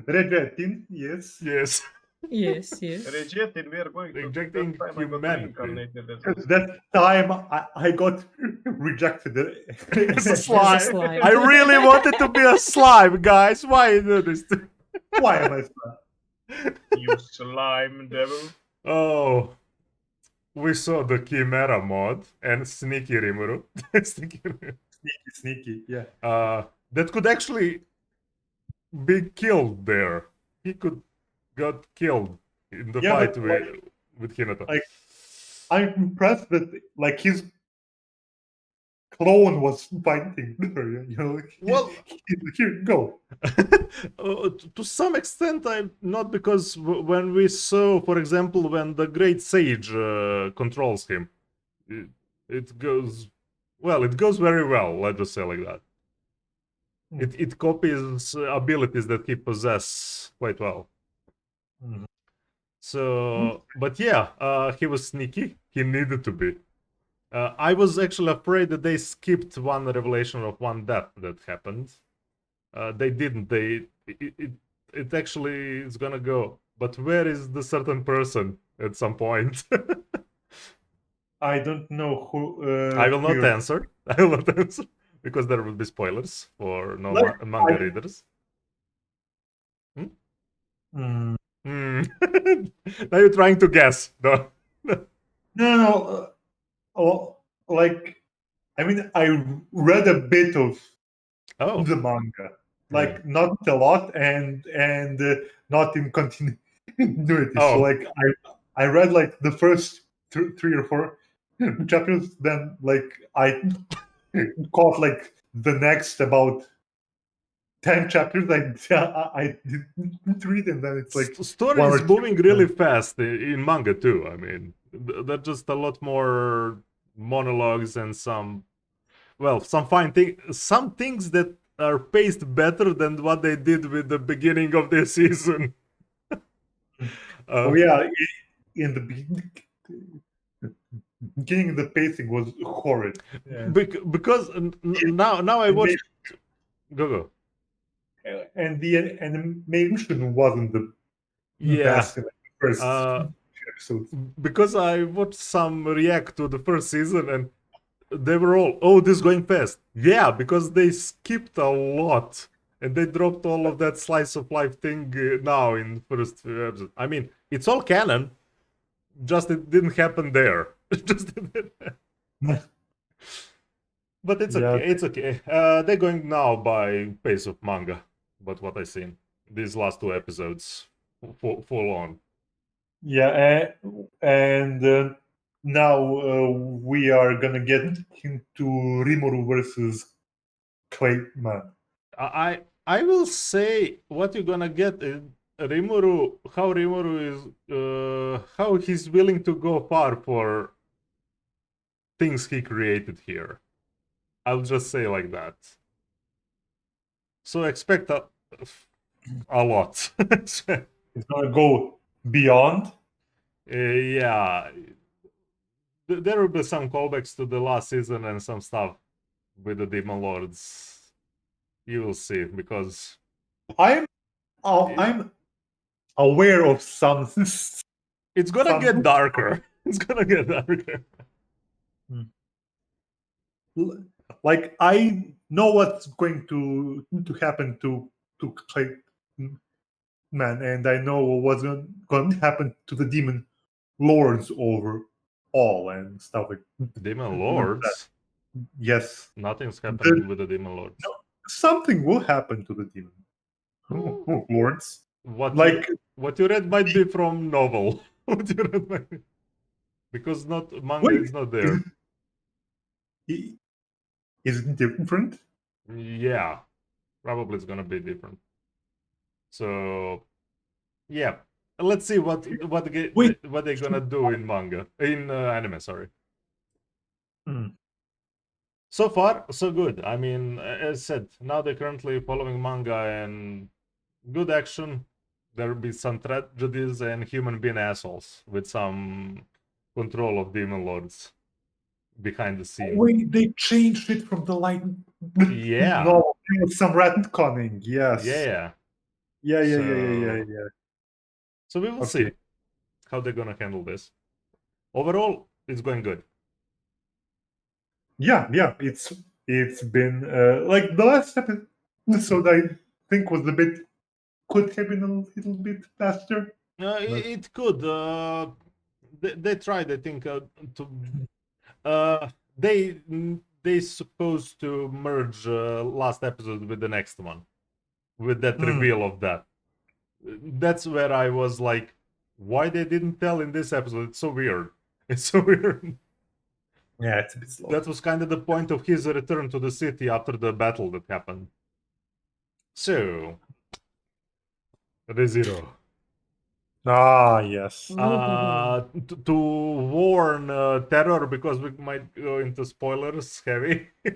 Rejecting, yes. Yes. yes. Rejected, we are going to Rejecting that time I got humanity. reincarnated as a- That time I got rejected. It's a As a slime. slime. I really wanted to be a slime, guys. Why you do this? Why am I sad? You slime devil. Oh, we saw the Chimera mod and Sneaky Rimuru. Sneaky Rimuru. Sneaky, yeah. That could actually be killed there. He could got killed in the Yeah, fight but, with Hinata. like, I'm impressed that his clone was fighting her. You know, Well- here go. To some extent, I'm not, because when we saw, for example, when the Great Sage controls him, it goes well. It goes very well. Let's just say like that. It copies abilities that he possesses quite well. Mhm. So, but yeah, he was sneaky. He needed to be. I was actually afraid that they skipped one revelation of one death that happened. They didn't. It actually is gonna go. But where is the certain person at some point? I don't know who. I will not who- answer. I will not answer because there will be spoilers for Like, manga I- readers. Mm. Hmm. Now you're trying to guess. No. No. Like, I mean, I read a bit of Oh. the manga, like not a lot, and not in continuity. Oh. So like I read like the first 3 or 4 chapters, then like I caught like the next about 10 chapters. I didn't read, and then it's like Story one or is two, moving really fast in manga too. I mean, there's just a lot more monologues and some fine some things that are paced better than what they did with the beginning of the season. oh yeah, in the beginning the pacing was horrid. Yeah. Because now I watched. Go. And the animation wasn't the Yeah. best in the first episodes. Because I watched some react to the first season and they were all, oh, this is going fast. Yeah, because they skipped a lot and they dropped all of that slice of life thing now in the first few episodes. I mean, it's all canon, just it didn't happen there. Just didn't happen. But it's Yeah. okay. It's okay. They're going now by pace of manga, but what I seen these last 2 episodes, full on. Yeah, and now we are gonna get into Rimuru versus Clayman. I I will say what you're gonna get in Rimuru, how Rimuru is, how he's willing to go far for things he created here. I'll just say like that. So expect a lot. It's gonna go beyond. Yeah, there will be some callbacks to the last season and some stuff with the Demon Lords. You will see, because I'm aware of some. it's gonna Some- get darker. It's gonna get darker. Like I know what's going to happen to Clay Man, and I know what's going to happen to the demon lords overall and stuff like. Demon Lords? Yes, Nothing's happening with the Demon Lords. something will happen to the demon lords. What Like what you read might be from novel. What you read might be... Because manga Wait, is not there. Is it different? Yeah, probably it's gonna be different. So, yeah, let's see what they're gonna do in manga, in anime. Sorry. So far, so good. I mean, as said, now they're currently following manga and good action. There will be some tragedies and human being assholes with some control of demon lords behind the scene. Wait, they changed it from the light. Yeah. No, some retconning. Yes. Yeah. Yeah. So we will see how they're gonna handle this. Overall, it's going good. Yeah. It's been like the last episode. I think was a bit could have been a little bit faster. It could. They tried, I think, to. They supposed to merge last episode with the next one, with that reveal of that. That's where I was like, why they didn't tell in this episode? It's so weird. It's so weird. Yeah, it's a bit slow. That was kind of the point of his return to the city after the battle that happened. So, ReZero. Ah, yes. To warn Terror, because we might go into spoilers heavy. Yeah,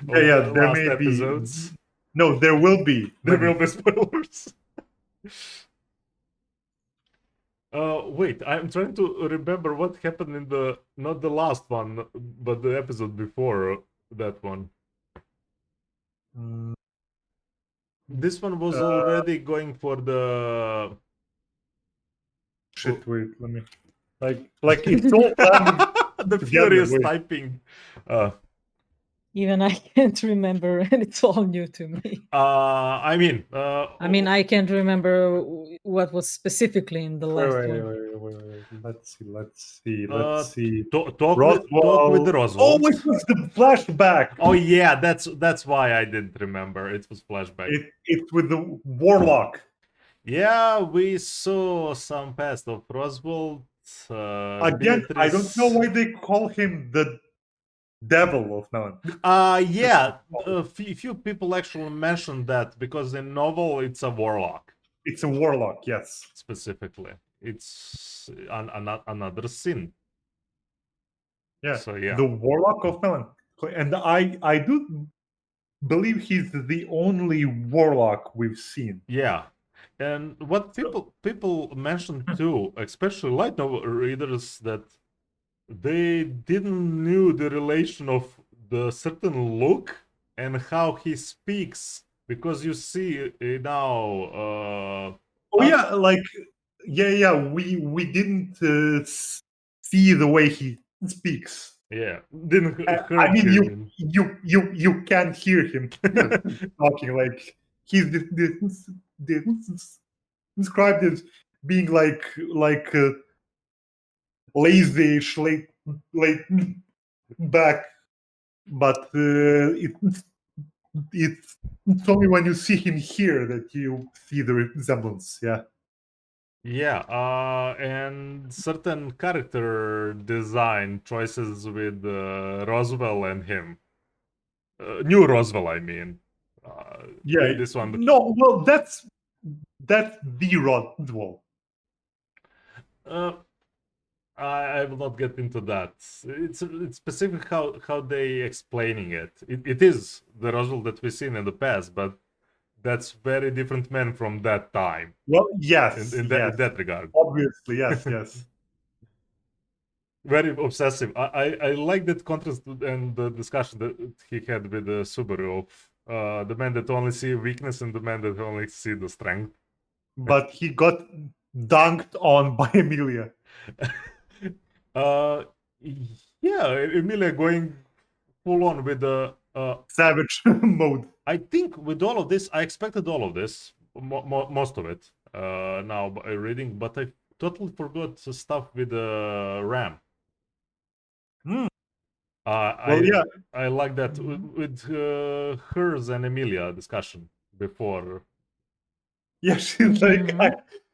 the there last may episodes. be. No, there will be. There will be spoilers. Wait, I'm trying to remember what happened in the not the last one, but the episode before that one. This one was already going for the. Shit, wait, let me. Like it's all the together, furious wait. typing. Even I can't remember, and it's all new to me. I mean, I can't remember what was specifically in the last one. Wait. Let's see. Talk with Roswell. Oh, it was the flashback. Oh yeah, that's why I didn't remember. It was flashback. It's with the warlock. Yeah, we saw some past of Roswell. Again, I don't know why they call him the devil of None. Yeah, a few people actually mentioned that because in novel it's a warlock. It's a warlock, yes. Specifically, it's another sin. Yeah. So yeah, the warlock of None, and I do believe he's the only warlock we've seen. Yeah. And what people mentioned too, especially light novel readers, that they didn't knew the relation of the certain look and how he speaks, because you see now. We didn't see the way he speaks. Yeah, didn't I mean, you can't hear him talking. Like he's described as being like lazy, late back, but it's only when you see him here that you see the resemblance. Yeah. Yeah, and certain character design choices with Roswell and him. New Roswell, I mean. Yeah. This one. No, well, that's the Roswell. I will not get into that. It's specific how they explaining it. It is the Roswell that we've seen in the past, but that's very different men from that time. Well, yes, In that regard. Obviously, yes, yes. Very obsessive. I like that contrast and the discussion that he had with Subaru of the man that only see weakness and the man that only see the strength. But he got dunked on by Emilia. Yeah, Emilia going full on with the Savage mode. I think with all of this, I expected all of this, most of it, now by reading, but I totally forgot the stuff with the RAM. Well, I like that with hers and Emilia discussion before. Yeah, she's like,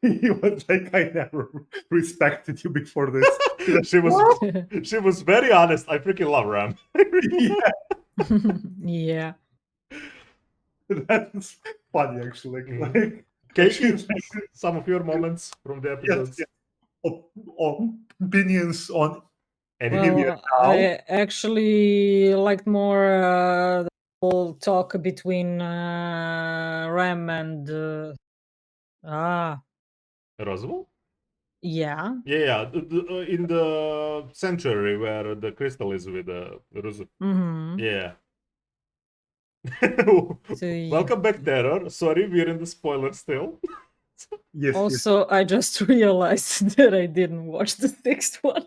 he was like, I never respected you before this. she was very honest. I freaking love Ram. Yeah. That's funny, actually. Like, Katie, some of your moments from the episodes. Yes. Opinions on Well, I actually liked more the whole talk between Ram and Roswell? yeah. Yeah. In the sanctuary where the crystal is with Roswell. Mm-hmm. Yeah. So, Welcome back, Terror. Sorry, we're in the spoiler still. Yes. also, I just realized that I didn't watch the sixth one.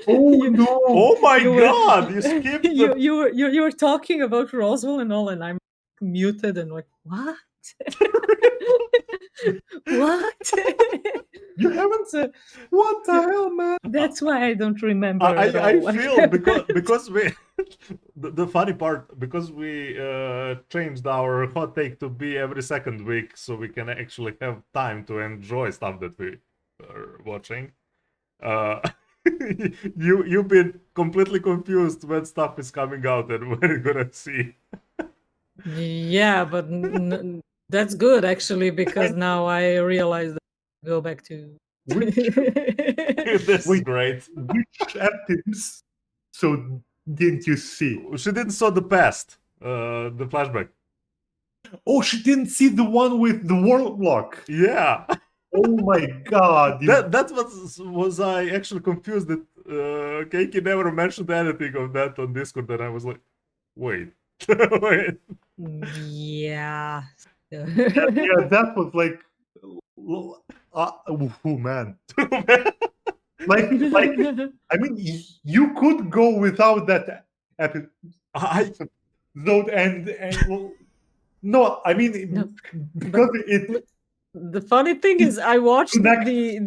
Oh no! Oh my you God! You skipped. You were talking about Roswell and all, and I'm muted and like, what? What? You haven't. What the hell, man? That's why I don't remember. I feel because we the funny part, because we changed our hot take to be every second week, so we can actually have time to enjoy stuff that we are watching. You've been completely confused when stuff is coming out and when you're gonna see. Yeah, but that's good actually, because now I realize that I go back to. This is great. Which episodes so didn't you see? She didn't saw the past, the flashback. Oh, she didn't see the one with the warlock. Yeah. Oh my God! That was I actually confused that Keiki never mentioned anything of that on Discord, and I was like, wait. Wait. Yeah. Yeah, that was like, oh man. Like, I mean, you could go without that episode, and no, I mean, No, because it. The funny thing is, I watched Next- the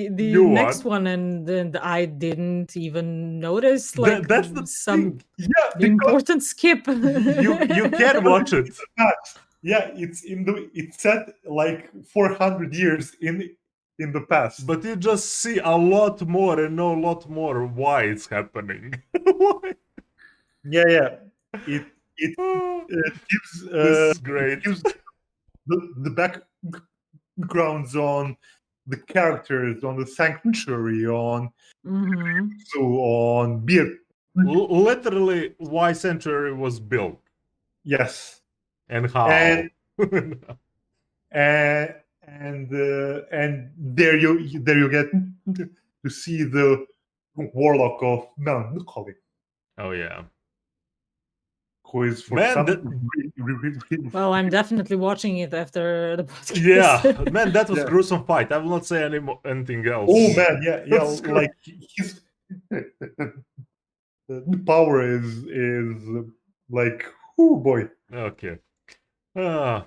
New next one. and I didn't even notice like That's the some thing. Yeah, because important skip. You can watch it. yeah, it's set like 400 years in the past. But you just see a lot more and know a lot more why it's happening. Why? Yeah. It gives This is great. It gives the backgrounds on the characters, on the sanctuary, on so on beer. Literally, why Sanctuary was built Yes, and how. and there you get to see the warlock of melancholy, Oh yeah. who is for Man, some that- Well, I'm definitely watching it after the podcast. Yeah, man, that was Yeah. gruesome fight. I will not say anything else. Oh man, yeah, That's great. like his the power is like, oh boy. Okay. Fun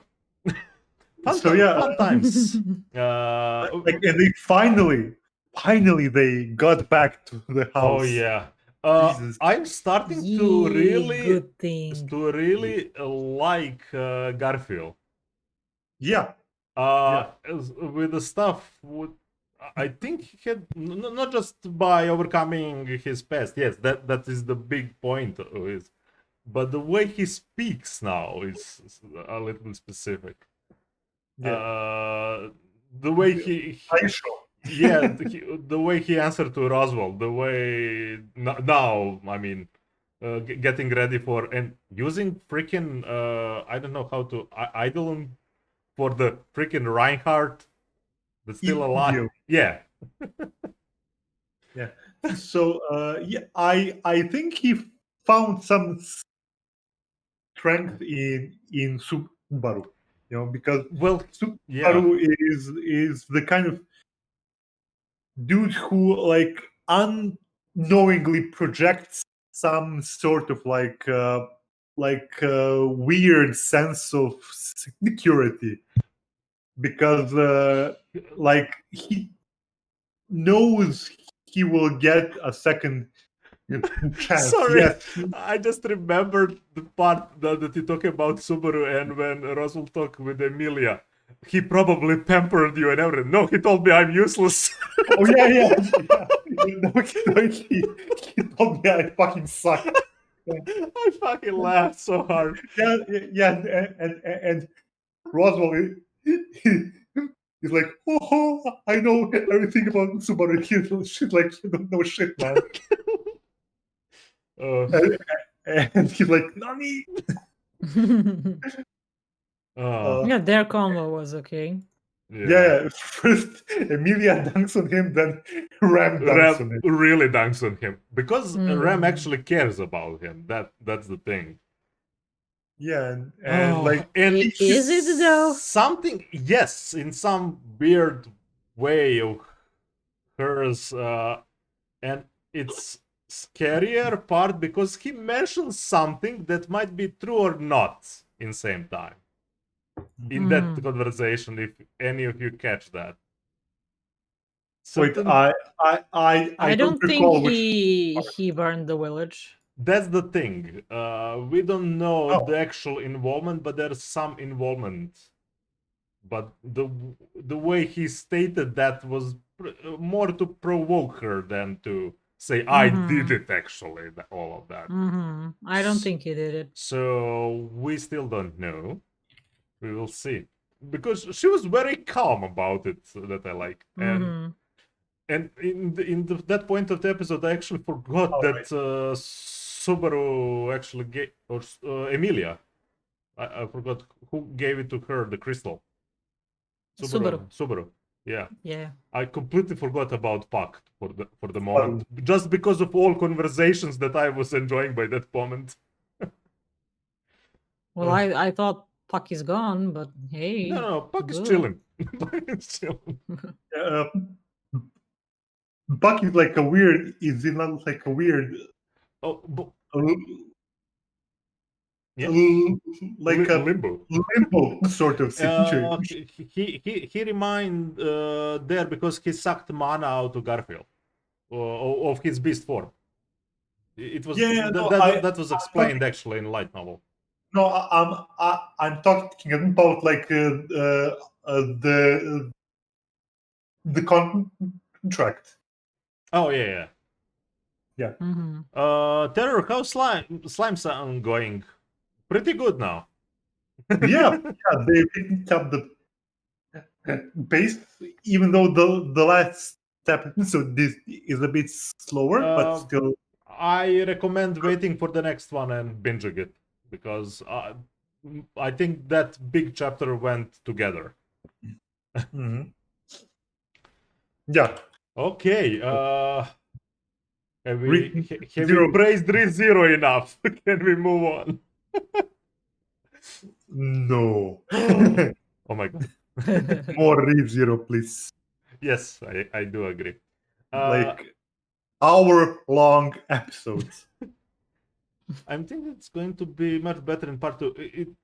So yeah, fun times. like, and they finally they got back to the house. Oh yeah. Jesus. I'm starting to really good thing. like Garfield. Yeah, With the stuff I think he had not just by overcoming his past. Yes, that is the big point of his. but the way he speaks now is a little specific. Yeah. The way he Are you sure? yeah, the way he answered to Roswell, the way now, I mean, getting ready for and using freaking I don't know how to idle him for the freaking Reinhardt that's still alive. Idiot. Yeah. Yeah. So yeah, I think he found some strength in Subaru, because Well, yeah. Subaru is the kind of dude who like unknowingly projects some sort of like weird sense of security, because like he knows he will get a second chance. Sorry, Yes. I just remembered the part that you talk about Subaru and when Roswell talked with Emilia. He probably pampered you and everything. No, he told me I'm useless. Oh yeah. He told me I fucking suck. I fucking laughed so hard. Yeah, and Roswell he's like, oh, I know everything about Subaru. He's like, you don't know shit, man. And he's like, Nani? Yeah, their combo was okay. Yeah. First Emilia dunks on him, then Ram dunks on him. Really dunks on him because Ram actually cares about him. That's the thing. Yeah, and like, and is it though? Something, yes, in some weird way of hers, and it's scarier part because he mentions something that might be true or not in same time. In that conversation, if any of you catch that. Wait, I don't think recall he burned the village. That's the thing. We don't know Oh. the actual involvement, but there's some involvement. But the way he stated that was more to provoke her than to say, I did it actually, all of that. I don't think he did it. So we still don't know. We will see. Because she was very calm about it, that I like. And in that point of the episode, I actually forgot that Subaru actually gave, or Emilia, I forgot who gave it to her, the crystal. Subaru. Yeah. I completely forgot about Puck for the moment, just because of all conversations that I was enjoying by that moment. Well, I thought Puck is gone, but hey. No, Puck is chilling. Buck is like a weird. Is it not like a weird? Like a limbo sort of situation. He remained there because he sucked mana out of Garfield of his beast form. It was that was explained actually in light novel. No, I'm talking about like the contract. Oh yeah. Terror, how's slime sound going? Pretty good now. yeah, they picked up the pace, even though the last episode this is a bit slower, but still. I recommend waiting for the next one and binging it because I think that big chapter went together. Yeah. Okay. Have we praised ReZero enough? Can we move on? No. Oh my god. More ReZero, please. Yes, I do agree. Like hour-long episodes. I think it's going to be much better in part 2.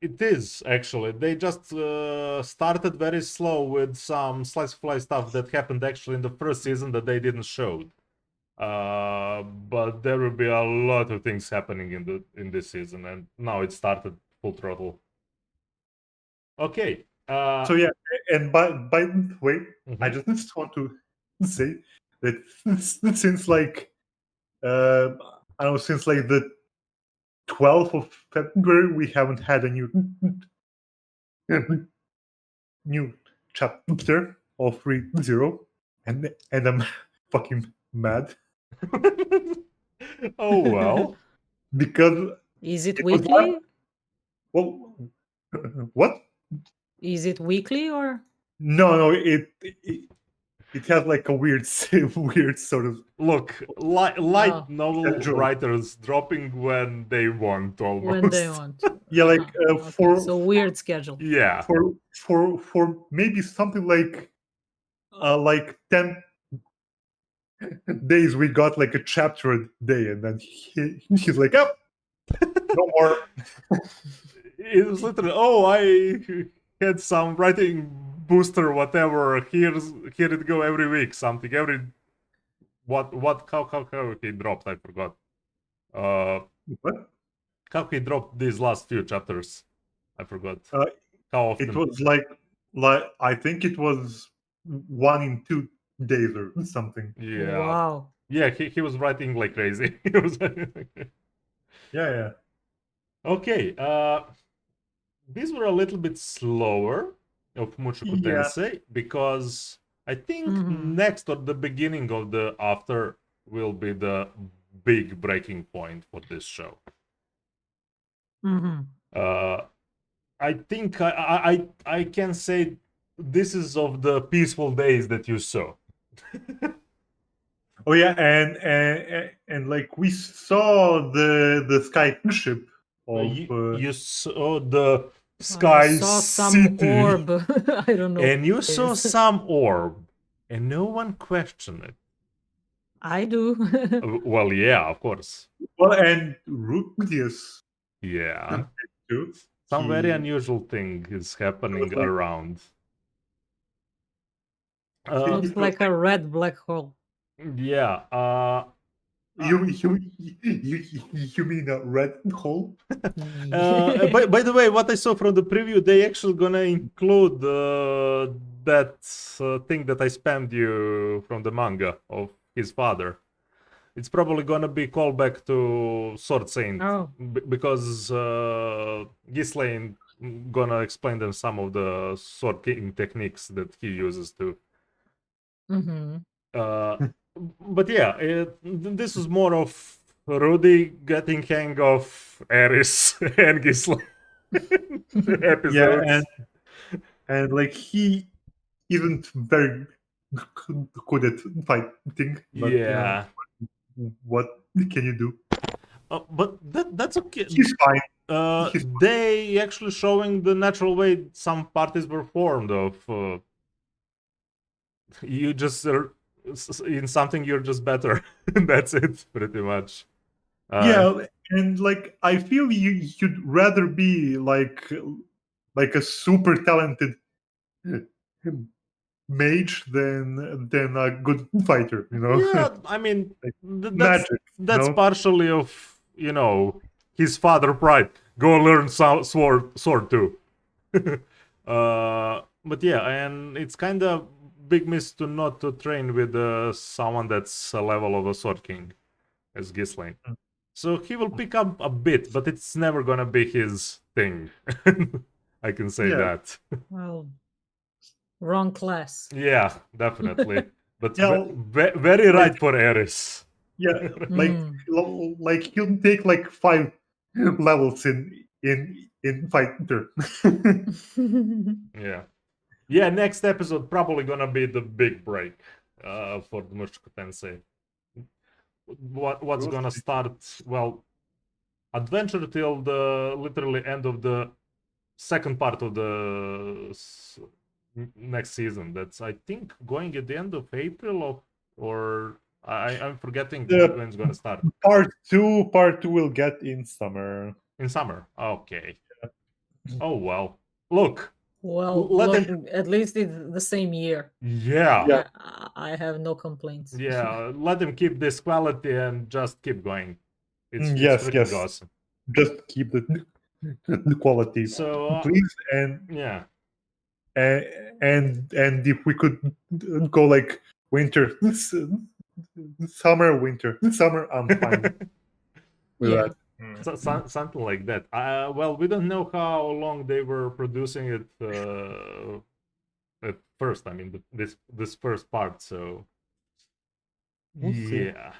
It is, actually. They just started very slow with some slice of life stuff that happened actually in the first season that they didn't show. But there will be a lot of things happening in this season, and now it started full throttle. Okay. So yeah, and by the way, I just want to say that since like I don't know, since like the 12th of February, we haven't had a new chapter of 3.0, and I'm fucking mad Oh well. because Is it it was weekly? well, what? Is it weekly or? No, it has like a weird weird sort of Look, light novel schedule. writers dropping when they want almost. When they want. Yeah, like Okay, for so weird schedule. Yeah. for maybe something like 10 days we got like a chapter a day, and then he's like, oh, no more. It was literally, oh, I had some writing booster, whatever. Here it go every week, something every how he dropped, I forgot. What? How he dropped these last few chapters, I forgot. Uh, How often? It was like I think it was 1 in 2 days or something. Yeah. Wow. Yeah, he was writing like crazy. He was Yeah. Okay, these were a little bit slower of Mushoku Yeah. Tensei because I think Mhm. next or the beginning of the after will be the big breaking point for this show. Hmm. I think I can say this is of the peaceful days that you saw. Oh yeah, and like we saw the sky ship of You saw the I sky saw some city, orb. I don't know. and you what it saw is. some orb, and no one questioned it. I do. Well, yeah, of course. well, and Rudius Yeah. too. Some very He- unusual thing is happening like- around. Looks like a red black hole. Yeah. you mean a red hole? By the way, what I saw from the preview, they actually gonna include that thing that I spammed you from the manga of his father. It's probably gonna be callback to Sword Saint Oh. because Ghislaine gonna explain them some of the sword king techniques that he uses too. Hmm. But yeah, this is more of Rudy getting hang of Eris and Ghislaine episodes. Yeah, and like he isn't very good at fighting, but Yeah. what can you do? But that's okay. He's fine. He's They actually showing the natural way some parties were formed of. You just in something you're just better. That's it, pretty much. Yeah, and like I feel you'd rather be like a super talented mage than a good fighter, you know? Yeah, I mean, Like, that's magic. that's no? partially of his father pride. Go learn some sword too. But yeah, and it's kind of big miss to not to train with someone that's a level of a sword king as Ghislaine. So he will pick up a bit, but it's never gonna be his thing. I can say Yeah. that. Well, wrong class. Yeah, definitely. But Yeah, very right for Eris. Yeah, like he'll take like 5 levels in fighter. Yeah. Yeah, next episode probably gonna be the big break for the Mushoku Tensei. What's We'll gonna see. start? Well, adventure till the literally end of the second part of the next season. That's I think going at the end of April or I'm forgetting when it's gonna start. Part two will get in summer. In summer. Okay. Oh well. Look. Well, Let look, them. at least it's the same year. Yeah. I have no complaints. Yeah. Let them keep this quality and just keep going. It's Yes, freaking yes. awesome. Just keep the quality, So please. And yeah. and if we could go like winter, summer, winter, summer, I'm fine with Yeah. that. Something like that. Well, we don't know how long they were producing it at first. I mean, this first part. So We'll see. yeah.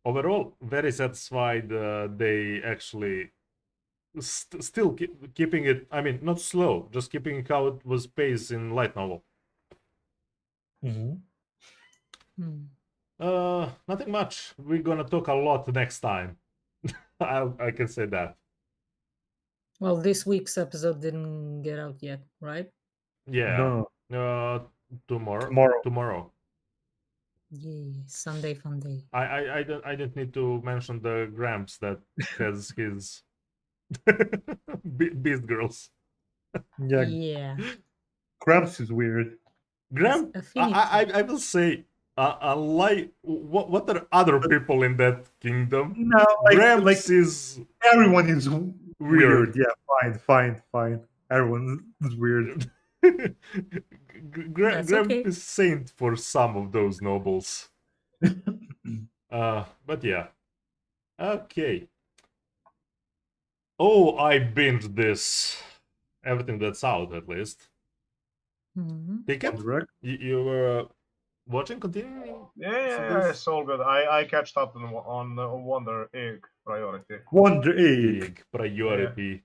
Overall, very satisfied. They actually still keeping it. I mean, not slow, just keeping it how it was paced in light novel. Mm-hmm. Nothing much. We're gonna talk a lot next time. I can say that. Well, this week's episode didn't get out yet, right? Yeah. No, Tomorrow. tomorrow. Yay, Sunday fun day. I didn't need to mention the Gramps that has his Beast Girls. Yeah, Yeah. Gramps is weird. Gramp, I will say, unlike what are other people in that kingdom? No, Gramps is everyone is weird. Yeah, fine. Everyone is weird. That's Gramp okay. is saint for some of those nobles. But yeah. Okay. Oh, I binged this. Everything that's out, at least. Mhm. Ticket? Correct. You were watching, continuing? Yeah, it's all good. I catched up on Wonder Egg Priority. Wonder Egg. Big priority.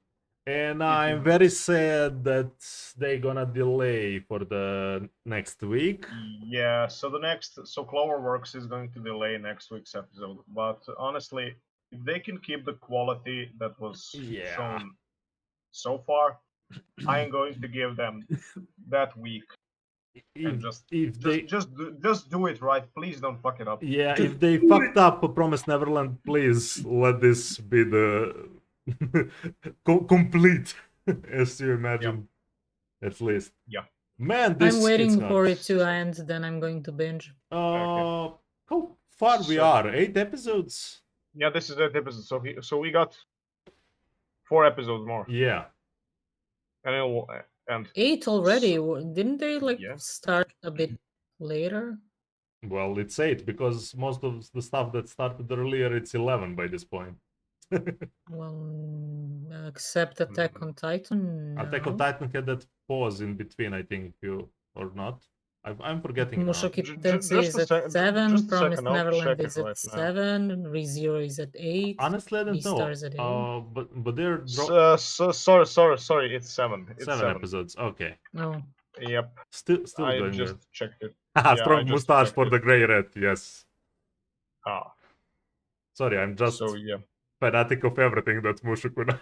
And It I'm is- very sad that they're gonna delay for the next week. Yeah, so Cloverworks is going to delay next week's episode, but honestly, if they can keep the quality that was Yeah. shown so far, I am going to give them that week and just do it right. Please don't fuck it up. Yeah, if they fucked up Promise Neverland, please let this be the complete, as you imagine, at least. Yeah. Man, this I'm waiting it's for hard. it to end, then I'm going to binge. How far we So- are? 8 episodes? Yeah, this is that episode. So we got 4 episodes more, Yeah. and it'll end. 8 already. Didn't they Yeah. start a bit later? Well, it's 8 because most of the stuff that started earlier, it's 11 by this point. Well, except Attack on Titan. Attack on no. Titan had that pause in between, I think, or not. I'm forgetting now. Mushoku Ju- ju- Tensei just is a at sec- 7, just a Promised second, I'll Neverland check is it at right now. 7, ReZero is at 8, Honestly, I don't know. Beastars at 8. But they're Sorry, it's 7. It's 7 7. episodes. Okay. No. Yep, Still I going just good. checked it. Strong I just mustache checked for it. the gray red. Yes. Ah, Sorry, I'm just so yeah, fanatic of everything that's Mushoku.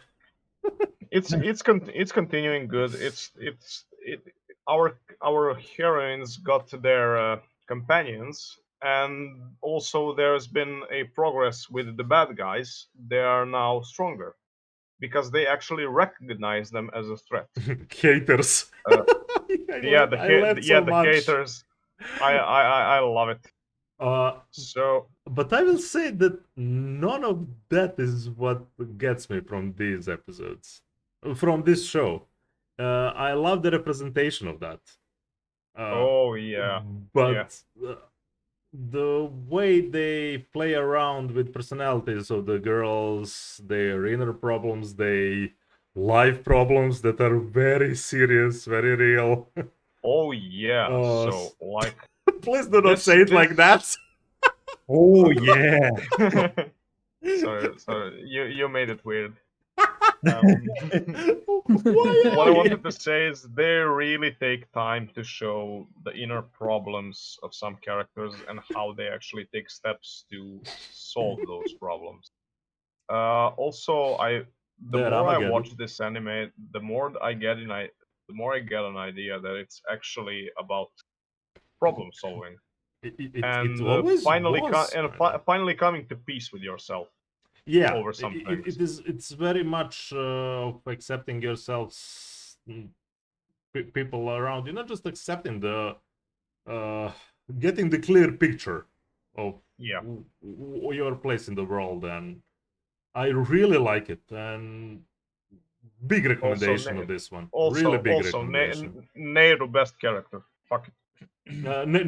it's continuing good. Our heroines got their companions, and also there's been a progress with the bad guys. They are now stronger because they actually recognize them as a threat. Haters. The haters. I love it. So But I will say that none of that is what gets me from these episodes, from this show. I love the representation of that. oh yeah, But the way they play around with personalities of the girls, their inner problems, their life problems that are very serious, very real. oh yeah. Oh, So like. Please do not This- say it like this- that. Oh yeah. sorry. You made it weird. Why? What I wanted to say is they really take time to show the inner problems of some characters and how they actually take steps to solve those problems. Also, the There, more I Armageddon. watch this anime, the more I get an idea that it's actually about problem solving It and always finally was, kinda. finally coming to peace with yourself. Yeah, over some things. it's very much of accepting yourselves, people around you, not just accepting the getting the clear picture of Yeah. your place in the world, and I really like it, and big recommendation of this one. Really big recommendation. Neiru best character. Fuck it.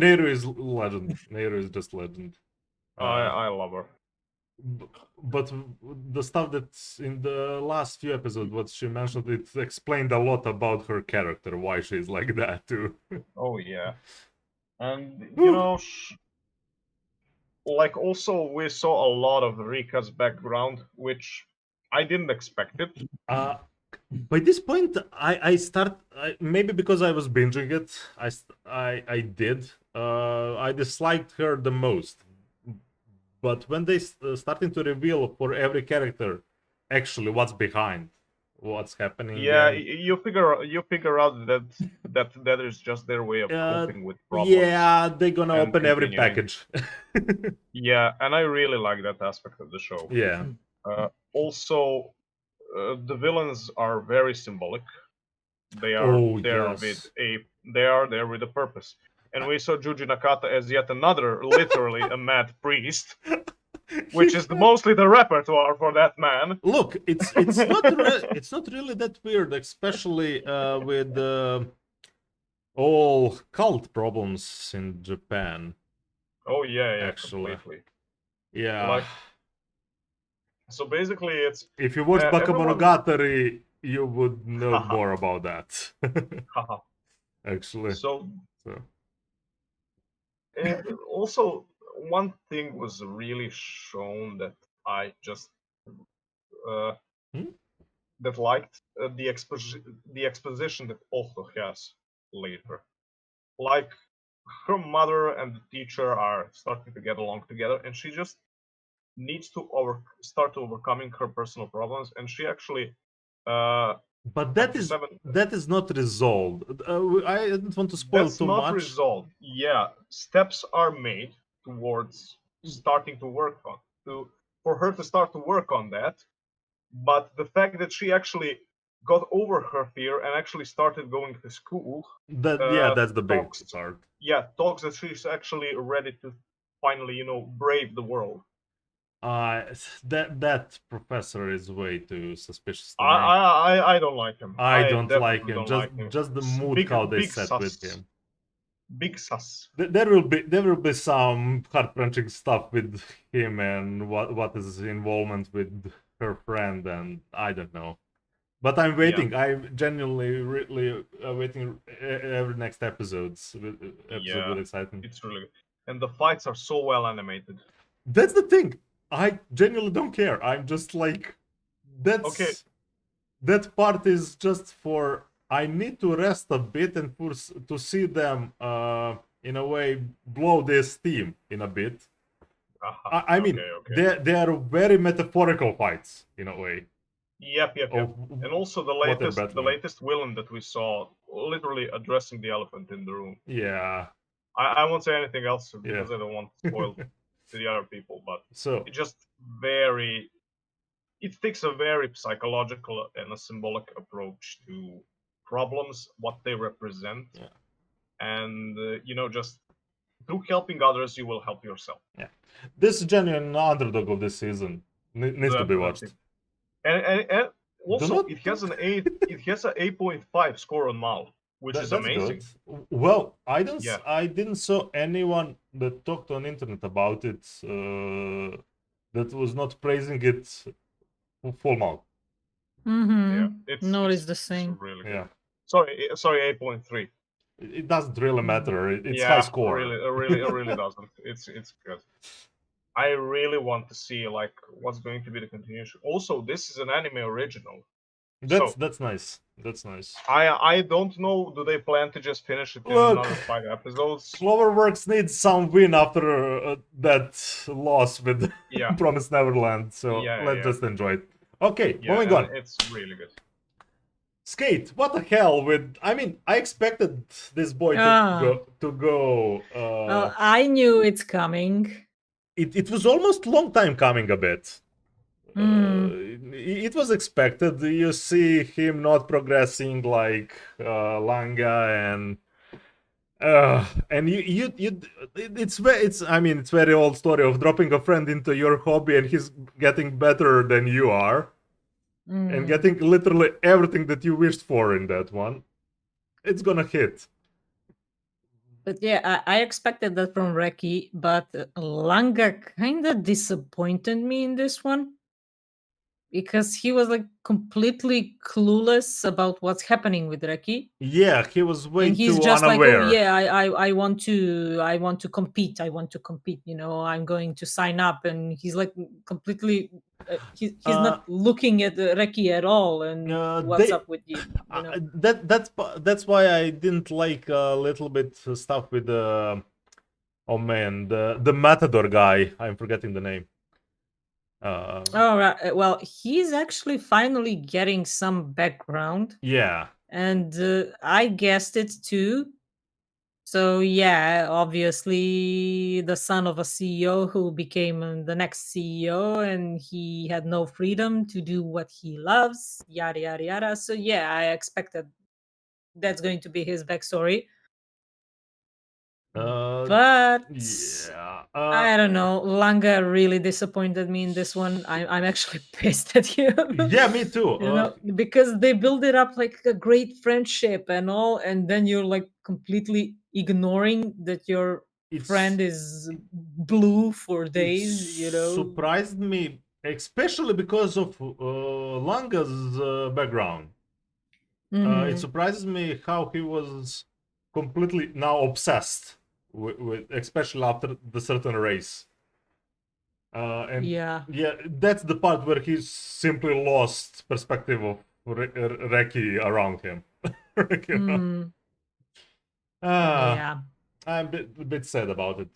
Neiru is legend. Neiru is just legend. I love her. But the stuff that's in the last few episodes, what she mentioned, it explained a lot about her character, why she's like that too. Oh yeah, and Whew. like also we saw a lot of Rika's background, which I didn't expect it. By this point, maybe because I was binging it, I did. I disliked her the most. But when they starting to reveal for every character, actually what's behind, what's happening, Yeah, and you figure out that is just their way of coping with problems yeah, they're gonna and open every continuing. package. Yeah, and I really like that aspect of the show. Yeah. Also, the villains are very symbolic. They are Oh there with yes. they are there with a purpose. And we saw Juji Nakata as yet another, literally a mad priest, which is mostly the repertoire for that man. Look, it's not really that weird, especially with all cult problems in Japan. Oh yeah, Actually, completely. yeah. Like, so basically, it's If you watch everyone. Bakemonogatari, you would know Haha, more about that. haha. Actually, So so also one thing was really shown that I just uh, hmm? that liked the exposition that Otto has later. Like her mother and the teacher are starting to get along together, and she just needs to start overcoming her personal problems, and she actually But after 7 that is not resolved. I didn't want to spoil that's too not much. resolved. Yeah, steps are made towards starting to work on to for her to start to work on that. But the fact that she actually got over her fear and actually started going to school Yeah, that's the big talks, part. yeah, talks that she's actually ready to finally, brave the world. That professor is way too suspicious to I me. I don't like him. I I don't like definitely him. don't like him. Just the mood Big how they big set with sus. him. Big sus. There will be some heart wrenching stuff with him and what is his involvement with her friend, and I don't know. But I'm Yeah, waiting. I'm genuinely really waiting every next episode yeah. with excitement. It's really good. And the fights are so well animated. That's the thing. I genuinely don't care. I'm just like, Okay, that part is just for I need to rest a bit and to see them in a way blow their steam in a bit. I mean, okay. they are very metaphorical fights in a way Yep. of And also what they're the battling. latest villain that we saw, literally addressing the elephant in the room. Yeah, I won't say anything else yeah. because I don't want to spoil to the other people, but So it just very it takes a very psychological and a symbolic approach to problems, what they represent, yeah, and just through helping others, you will help yourself. yeah. This genuine underdog of this season needs to be Definitely. watched. And Do also not. it has an 8.5 score on Mal, which is That's good. amazing. Well, Yeah. I didn't saw anyone that talked on internet about it that was not praising it full mouth. Yeah, Notice the it's same. really good. Yeah, Sorry, 8.3. it doesn't really matter. It's high Yeah, score. it really doesn't. It's good. I really want to see like what's going to be the continuation. Also, this is an anime original, so That's nice. That's nice. I don't know. Do they plan to just finish it in Look, another 5 episodes? Cloverworks needs some win after that loss with Yeah, Promised Neverland. So yeah, let's yeah, just enjoy it. Okay, yeah, moving and on. it's really good. Skate, what the hell with I mean, I expected this boy Ah. to go Well, I knew it's coming. it was almost long time coming a bit. It was expected. You see him not progressing like Langa and it's I mean it's very old story of dropping a friend into your hobby and he's getting better than you are and getting literally everything that you wished for in that one. It's gonna hit. But yeah, I expected that from Reki, but Langa kind of disappointed me in this one because he was like completely clueless about what's happening with Reki. Yeah, he was way And he's too just like, oh unaware. yeah, I want to compete. I want to compete. I'm going to sign up, and he's like completely. He's Uh, not looking at Reki at all, and what's they up with you? that's why I didn't like a little bit stuff with oh man, the Matador guy. I'm forgetting the name. Oh, right. Well, he's actually finally getting some background, Yeah, and I guessed it too. So yeah, obviously the son of a CEO who became the next CEO, and he had no freedom to do what he loves, yada yada yada. So yeah, I expected that's going to be his backstory. uh, But yeah. I don't know. Langa really disappointed me in this one. I'm actually pissed at him. Yeah, me too. Because they build it up like a great friendship and all, and then you're like completely ignoring that your It's friend is blue for it days. surprised me, especially because of Langa's background. It Hmm. surprises me how he was completely now obsessed with especially after the certain race. And Yeah. yeah, that's the part where he simply lost perspective of Reki around him. You know? Mm, Ah, yeah. I'm a bit sad about it,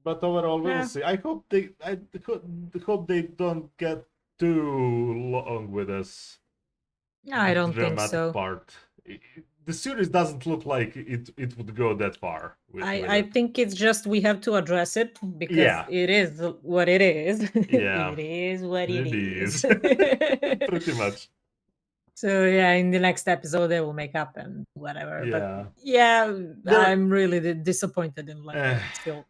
but overall we'll Yeah. see. I hope they don't get too long with this I don't think dramatic so. part. The series doesn't look like it would go that far with I it. think it's just we have to address it because Yeah, it is what it is. yeah, It is what it it is. is. Pretty much. So yeah, in the next episode they will make up and whatever. But Yeah. yeah, There. I'm really disappointed in eh. Langa still.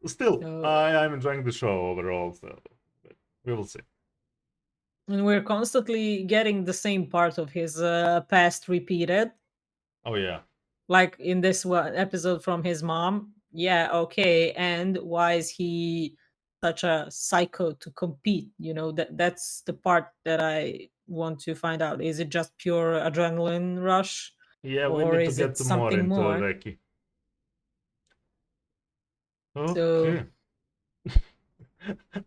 Still, So I'm enjoying the show overall, so we will see. and we're constantly getting the same part of his past repeated. Oh yeah. Like in this one episode from his mom. Yeah, okay. And why is he such a psycho to compete? That's the part that I want to find out. Is it just pure adrenaline rush, Yeah, we or need to is it get more something into more? Reki. So Okay.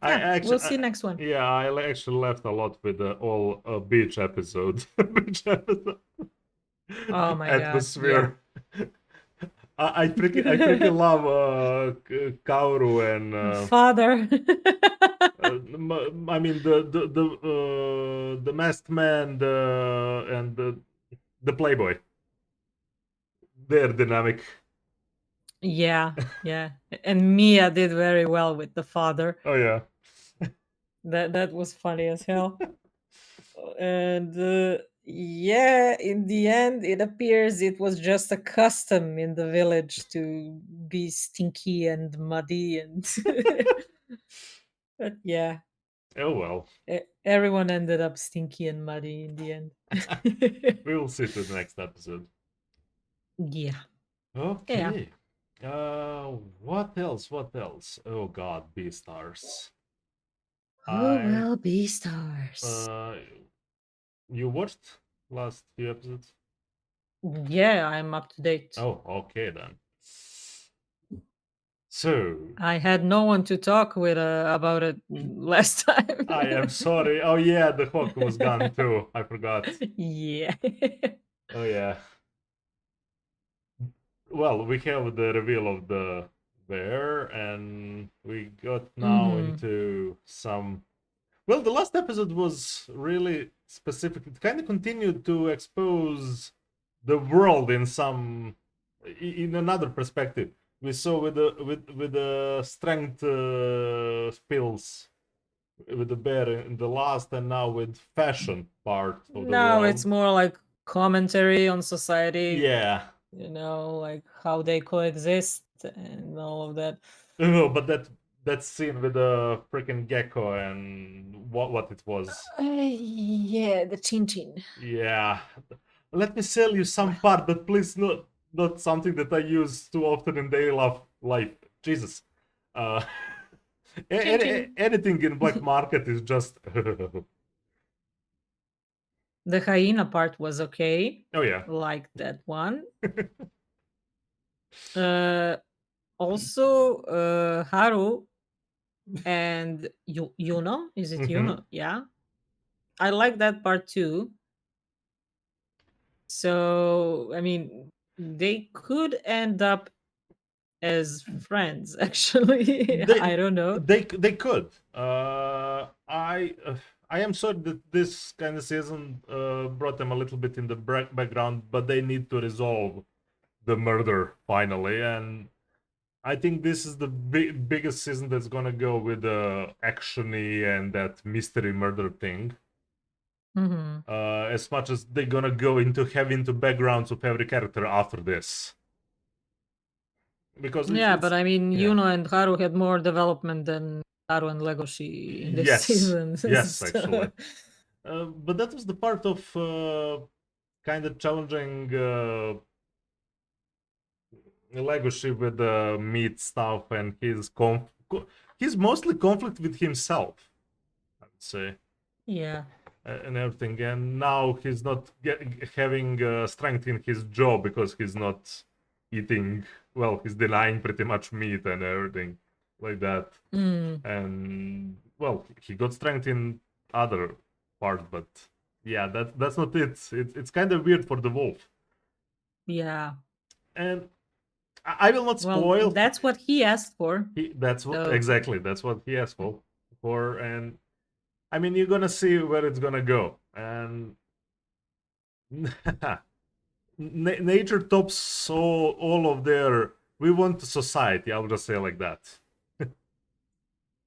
I yeah, we'll actually, see next one. yeah, actually left a lot with the all beach episode, beach episode Oh my god, yeah. atmosphere. I freaking love Kaoru and Father. I mean the masked man and the playboy. They're dynamic. Yeah, yeah. And Mia did very well with the father. Oh yeah. That was funny as hell. And yeah, in the end it appears it was just a custom in the village to be stinky and muddy and but yeah, Oh well. everyone ended up stinky and muddy in the end. We will see to the next episode. Yeah. Yeah. Okay. What else? What else? Oh God, Beastars. Oh I well, B stars. You watched last few episodes? Yeah, I'm up to date. Oh, okay then. So I had no one to talk with about it last time. I am sorry. Oh yeah, the hawk was gone too. I forgot. Yeah. Oh yeah. Well, we have the reveal of the bear, and we got now Mhm. into some. Well, the last episode was really specific. It kind of continued to expose the world in in another perspective. We saw with the strength spills with the bear in the last, and now with fashion part of the Now it's world. more like commentary on society, Yeah. like how they coexist and all of that. No, but that scene with the freaking gecko and what it was. Yeah, the chin chin. Yeah. Let me sell you some part, but please not something that I use too often in daily life. Jesus. Ching. Anything in black market is just. The hyena part was okay. Oh yeah. Like that one. Also, Haru and Yuno. Is it Yuno? Yeah. I like that part too. So, I mean, they could end up as friends, actually. I don't know. They could. I am sorry that this kind of season brought them a little bit in the background, but they need to resolve the murder finally, and I think this is the biggest season that's gonna go with the actiony and that mystery murder thing. Mm-hmm. As much as they're gonna go into backgrounds of every character after this. Because Yeah, but I mean, yeah. Yuno and Haru had more development than Haru and Legoshi in this Yes. season. Yes, So- actually. But that was the part of kind of challenging Legoshi with the meat stuff and his mostly conflict with himself, I'd say. Yeah. And everything, and now he's not having strength in his jaw because he's not eating. Well, he's denying pretty much meat and everything like that. Mm. And well, he got strength in other parts, but yeah, that's not it. It's kind of weird for the wolf. Yeah. And I will not spoil. Well, that's what he asked for. That's what So- exactly. That's what he asked for, and I mean, you're gonna see where it's gonna go, and nature tops all of their. We want society. I'll just say like that.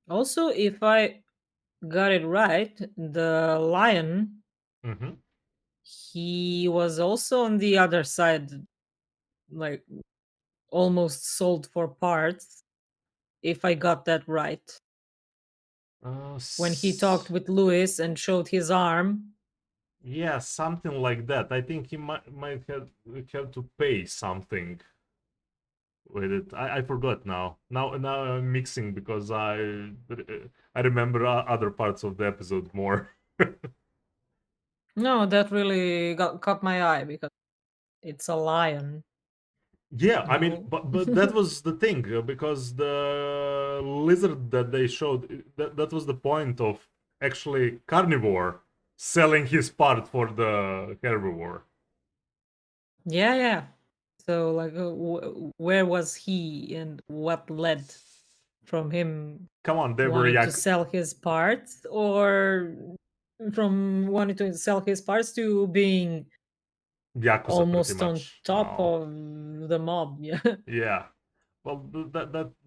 Also, if I got it right, the lion, Mm-hmm. he was also on the other side, like almost sold for parts. If I got that right. When he talked with Louis and showed his arm. Yeah, something like that. I think he might have to pay something with it. I forgot now. Now I'm mixing because I remember other parts of the episode more. No, that really caught my eye because it's a lion. Yeah, I mean, No. but that was the thing because the lizard that they showed that was the point of actually carnivore selling his part for the herbivore. Yeah. So, like, where was he and what led from him Come on, they were wanting to sell his parts, or from wanting to sell his parts to being Yakuza almost pretty on much. top now. of the mob? Yeah. Yeah, well,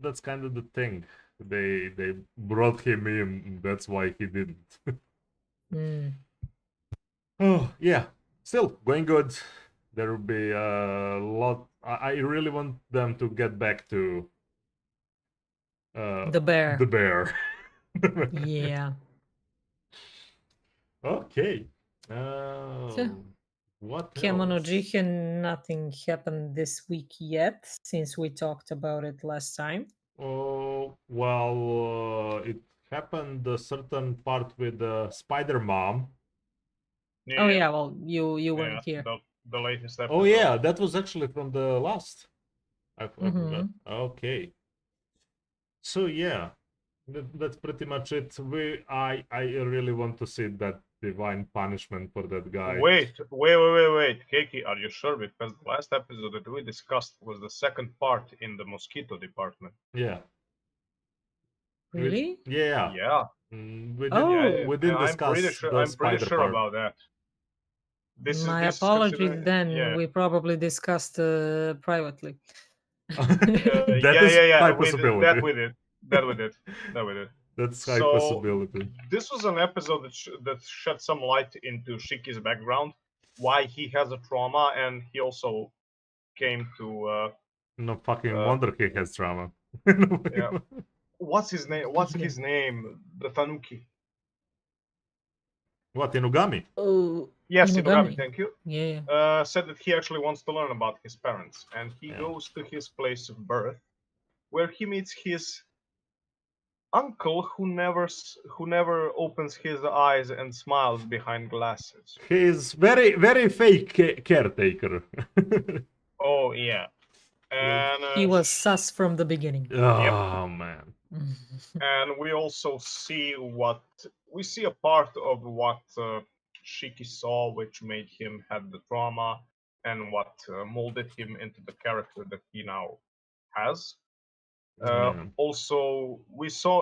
that's kind of the thing. They brought him in. That's why he didn't. Mm. Oh yeah, still going good. There will be a lot. I really want them to get back to The bear. The bear. Yeah. Okay. So, What else? Kemonojiken, nothing happened this week yet since we talked about it last time. Oh well, it happened a certain part with the Spider Mom. Oh yeah, well you weren't here. The latest episode. Oh yeah, that was actually from the last. I forgot. Mhm. Okay. So yeah, that's pretty much it. I really want to see that divine punishment for that guy. Wait, Keiki, are you sure? Because the last episode that we discussed was the second part in the mosquito department. Yeah. Really? Yeah. Yeah. We didn't I'm discuss pretty sure. the I'm pretty spider sure part. about that. My This apologies then. Yeah. We probably discussed privately. That is high possibility. That we did. That's high So, possibility. This was an episode that shed some light into Shiki's background, why he has a trauma, and he also came to. No fucking wonder he has trauma. Yeah. What's his name? What's his name? The Tanuki. What, Inugami? Oh, Yes, Inugami. Inugami, thank you. Yeah. Said that he actually wants to learn about his parents, and he Yeah. goes to his place of birth, where he meets his uncle, who never opens his eyes and smiles behind glasses. He's very fake caretaker. Oh yeah, and He was sus from the beginning. Oh man. and we also see a part of what Shiki saw, which made him have the trauma, and what molded him into the character that he now has. Yeah. Also, we saw.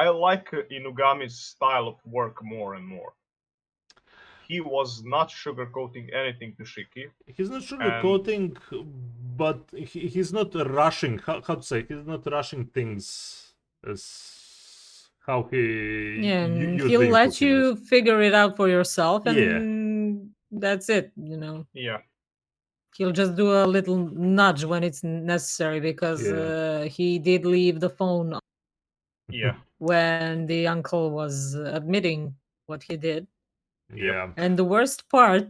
I like Inugami's style of work more and more. He was not sugarcoating anything to Shiki. He's not sugarcoating, but he's not rushing. How to say? He's not rushing things as how he Yeah, used he'll the let input he you knows. figure it out for yourself, Yeah. and that's it. Yeah, He'll just do a little nudge when it's necessary, because Yeah. he did leave the phone yeah, when the uncle was admitting what he did. Yeah. And the worst part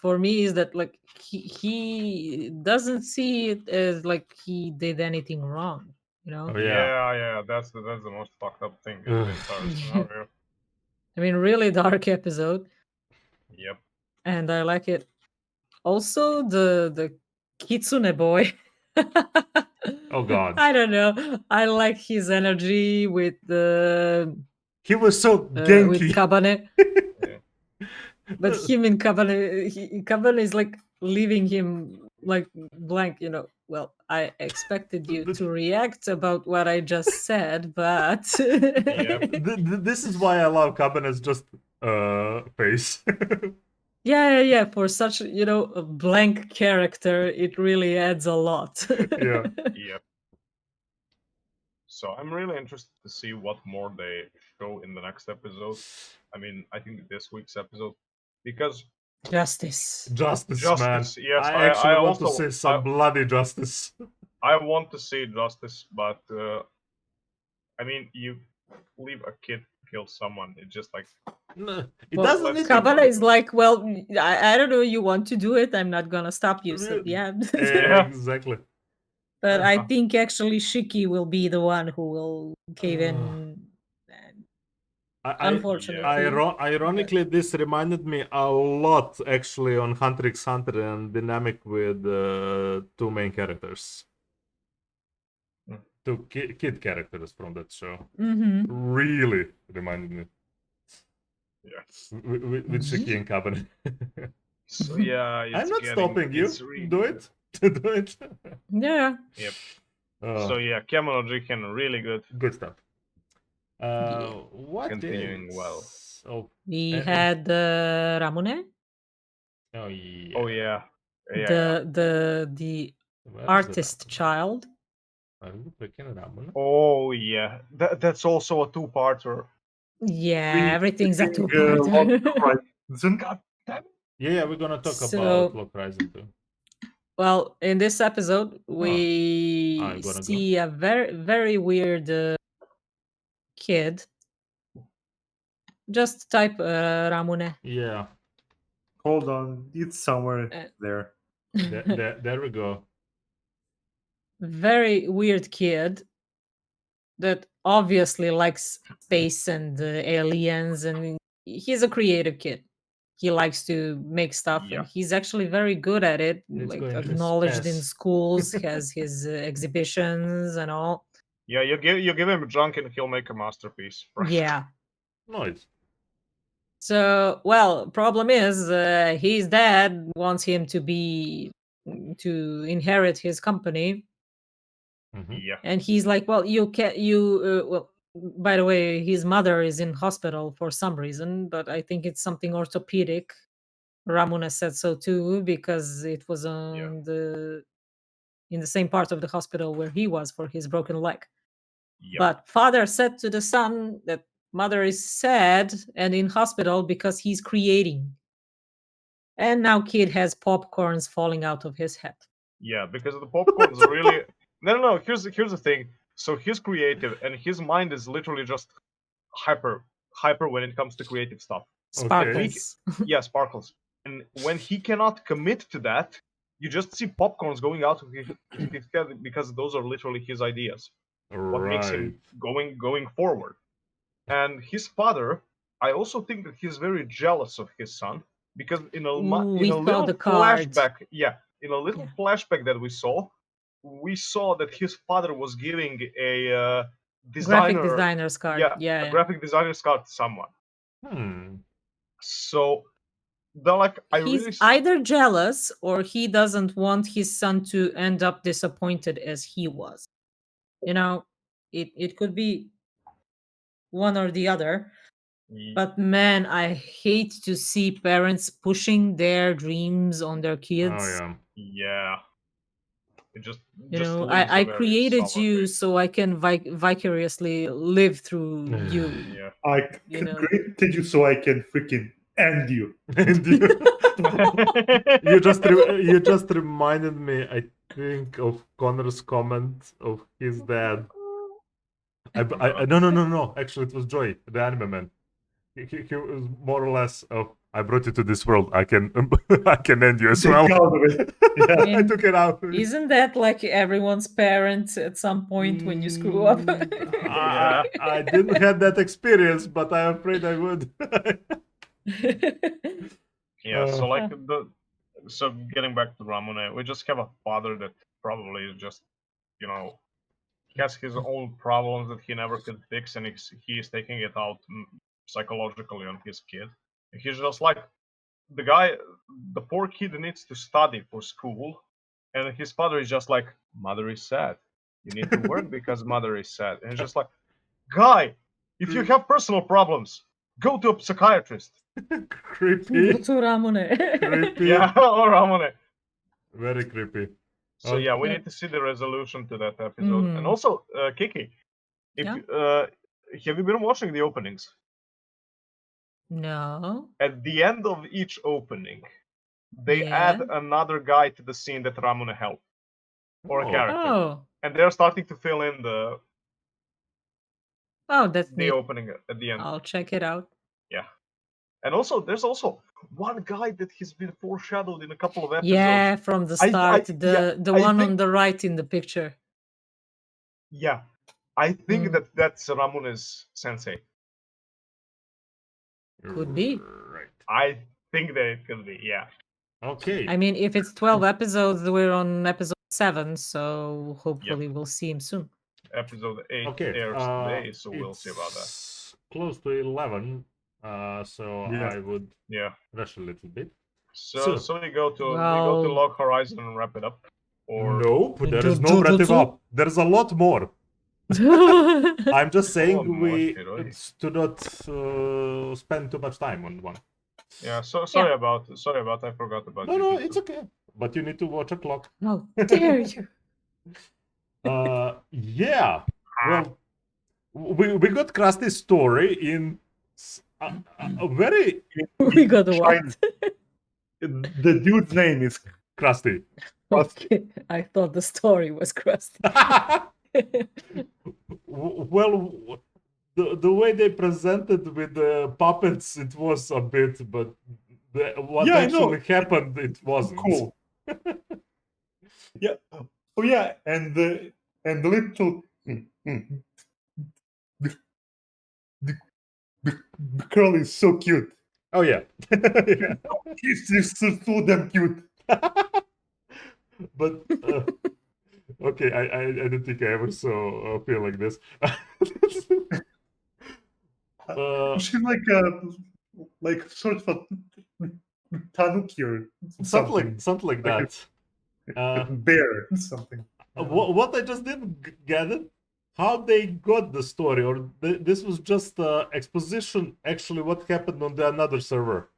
for me is that, like, he doesn't see it as like he did anything wrong. Oh yeah. yeah. That's the most fucked up thing in the entire scenario. I mean, really dark episode, Yep. and I like it. Also, the Kitsune boy. Oh god. I don't know. I like his energy with the He was so with genki. Kabane. Yeah. But him in Kabane, Kabane is like leaving him like blank. Well, I expected you to react about what I just said, but This is why I love Cabanet's just face. yeah. For such a blank character, it really adds a lot. Yeah. Yep. So I'm really interested to see what more they show in the next episode. I mean, I think this week's episode, because Justice. Justice, man. justice. Yes, I actually want to also see some bloody justice. I want to see justice, but I mean, you leave a kid kill someone. It's just like No, it Well, doesn't need Kabbalah to. is like, well, I don't know, you want to do it, I'm not gonna stop you. So yeah. Yeah. Exactly. But I think actually Shiki will be the one who will cave in. Unfortunately. Ironically, this reminded me a lot actually on Hunter x Hunter and dynamic with two main characters. Two kid characters from that show. Mm-hmm. Really reminded me. Yeah. With Shiki and Cabinet. So yeah, I'm not stopping you. Really Do it. Do it. Yeah. Yep. Oh, So yeah, Kemono Jiken, really good. good stuff. Yeah. What Continuing is... well. Oh, We had Ramune, oh yeah. Oh yeah. Yeah. the Where is artist Ramune? child. Are you freaking Ramune? Oh yeah. That's also a two-parter. Yeah, everything's a Speaking, two-parter. God damn. Yeah, we're gonna talk So- about Lock Rising too. Well, in this episode, we I'm gonna see a very, very weird kid. Just type Ramune. Yeah, Hold on, it's somewhere there. there we go. Very weird kid that obviously likes space and aliens, and he's a creative kid. He likes to make stuff, Yeah. and he's actually very good at it. It's Like going to acknowledged in space. schools, has his exhibitions and all. Yeah, you give him junk and he'll make a masterpiece. Yeah. Nice. So, well, problem is his dad wants him to inherit his company, Yeah. and he's like, well, you can't. Well, by the way, his mother is in hospital for some reason, but I think it's something orthopedic. Ramona said so too, because it was in the same part of the hospital where he was for his broken leg. Yep. But father said to the son that mother is sad and in hospital because he's creating. And now kid has popcorns falling out of his head. Yeah, because the popcorn's really no. Here's the thing. So he's creative, and his mind is literally just hyper when it comes to creative stuff. Sparkles. Yeah, sparkles. And when he cannot commit to that, you just see popcorns going out of his head because those are literally his ideas. What makes Right. him going forward. And his father, I also think that he's very jealous of his son because in a We saw little the card. flashback, in a little flashback that we saw that his father was giving a Graphic designer's card. a graphic designer's card to someone. Hmm. So they're like, He's either jealous or he doesn't want his son to end up disappointed as he was. You know, it could be one or the other. But man, I hate to see parents pushing their dreams on their kids. Oh yeah. Yeah. It just You know, leaves a I very created sour you taste. so I can vicariously live through you. Yeah. I You know. created you so I can freaking end you. And you just reminded me, I think, of Connor's comment of his dad. No. Actually, it was Joy, the anime man. He was more or less of, I brought you to this world. I can I can end you as well. Take out of it. Yeah. I took it out. Isn't that like everyone's parent at some point when you screw up? I didn't have that experience, but I'm afraid I would. Yeah, so getting back to Ramune, we just have a father that probably is just, he has his own problems that he never could fix, and he is taking it out psychologically on his kid. And he's just like, the poor kid needs to study for school, and his father is just like, mother is sad. You need to work because mother is sad. And it's just like, guy, if you have personal problems, go to a psychiatrist. Creepy. To Ramune. Creepy. Yeah, or Ramune. Very creepy. So yeah, we need to see the resolution to that episode. And also, Kiki, have you been watching the openings? No. At the end of each opening, they add another guy to the scene that Ramune helped, or a character, and they're starting to fill in the that's neat. opening at the end. I'll check it out. Yeah, and also there's also one guy that has been foreshadowed in a couple of episodes. Yeah, from the start, the one on the right in the picture. Yeah, I think that's Ramune's sensei. Could be. Right. I think that it could be, yeah. Okay. I mean, if it's 12 episodes, we're on episode 7, so hopefully we'll see him soon. Episode 8 airs today, so we'll see about that. Close to 11, so I would rush a little bit. So we go to Log Horizon and wrap it up. Or nope, there is no wrapping up. There's a lot more. I'm just saying we do not spend too much time on one. Yeah, sorry about I forgot about it. No, it's okay. But you need to watch a clock. How dare you? Yeah. Well, we got Krusty's story in a very. We got what? The dude's name is Krusty. Okay, I thought the story was Krusty. Well, the way they presented with the puppets, it was a bit, but what actually happened, it wasn't. Cool. Yeah. Oh yeah, and the little the girl is so cute. Oh yeah. Yeah. She's so damn cute. But okay, I don't think I ever saw feel like this. She's like sort of a tanuki or something like that. Bear something. What I just didn't get it, how they got the story, or this was just exposition. Actually, what happened on the another server?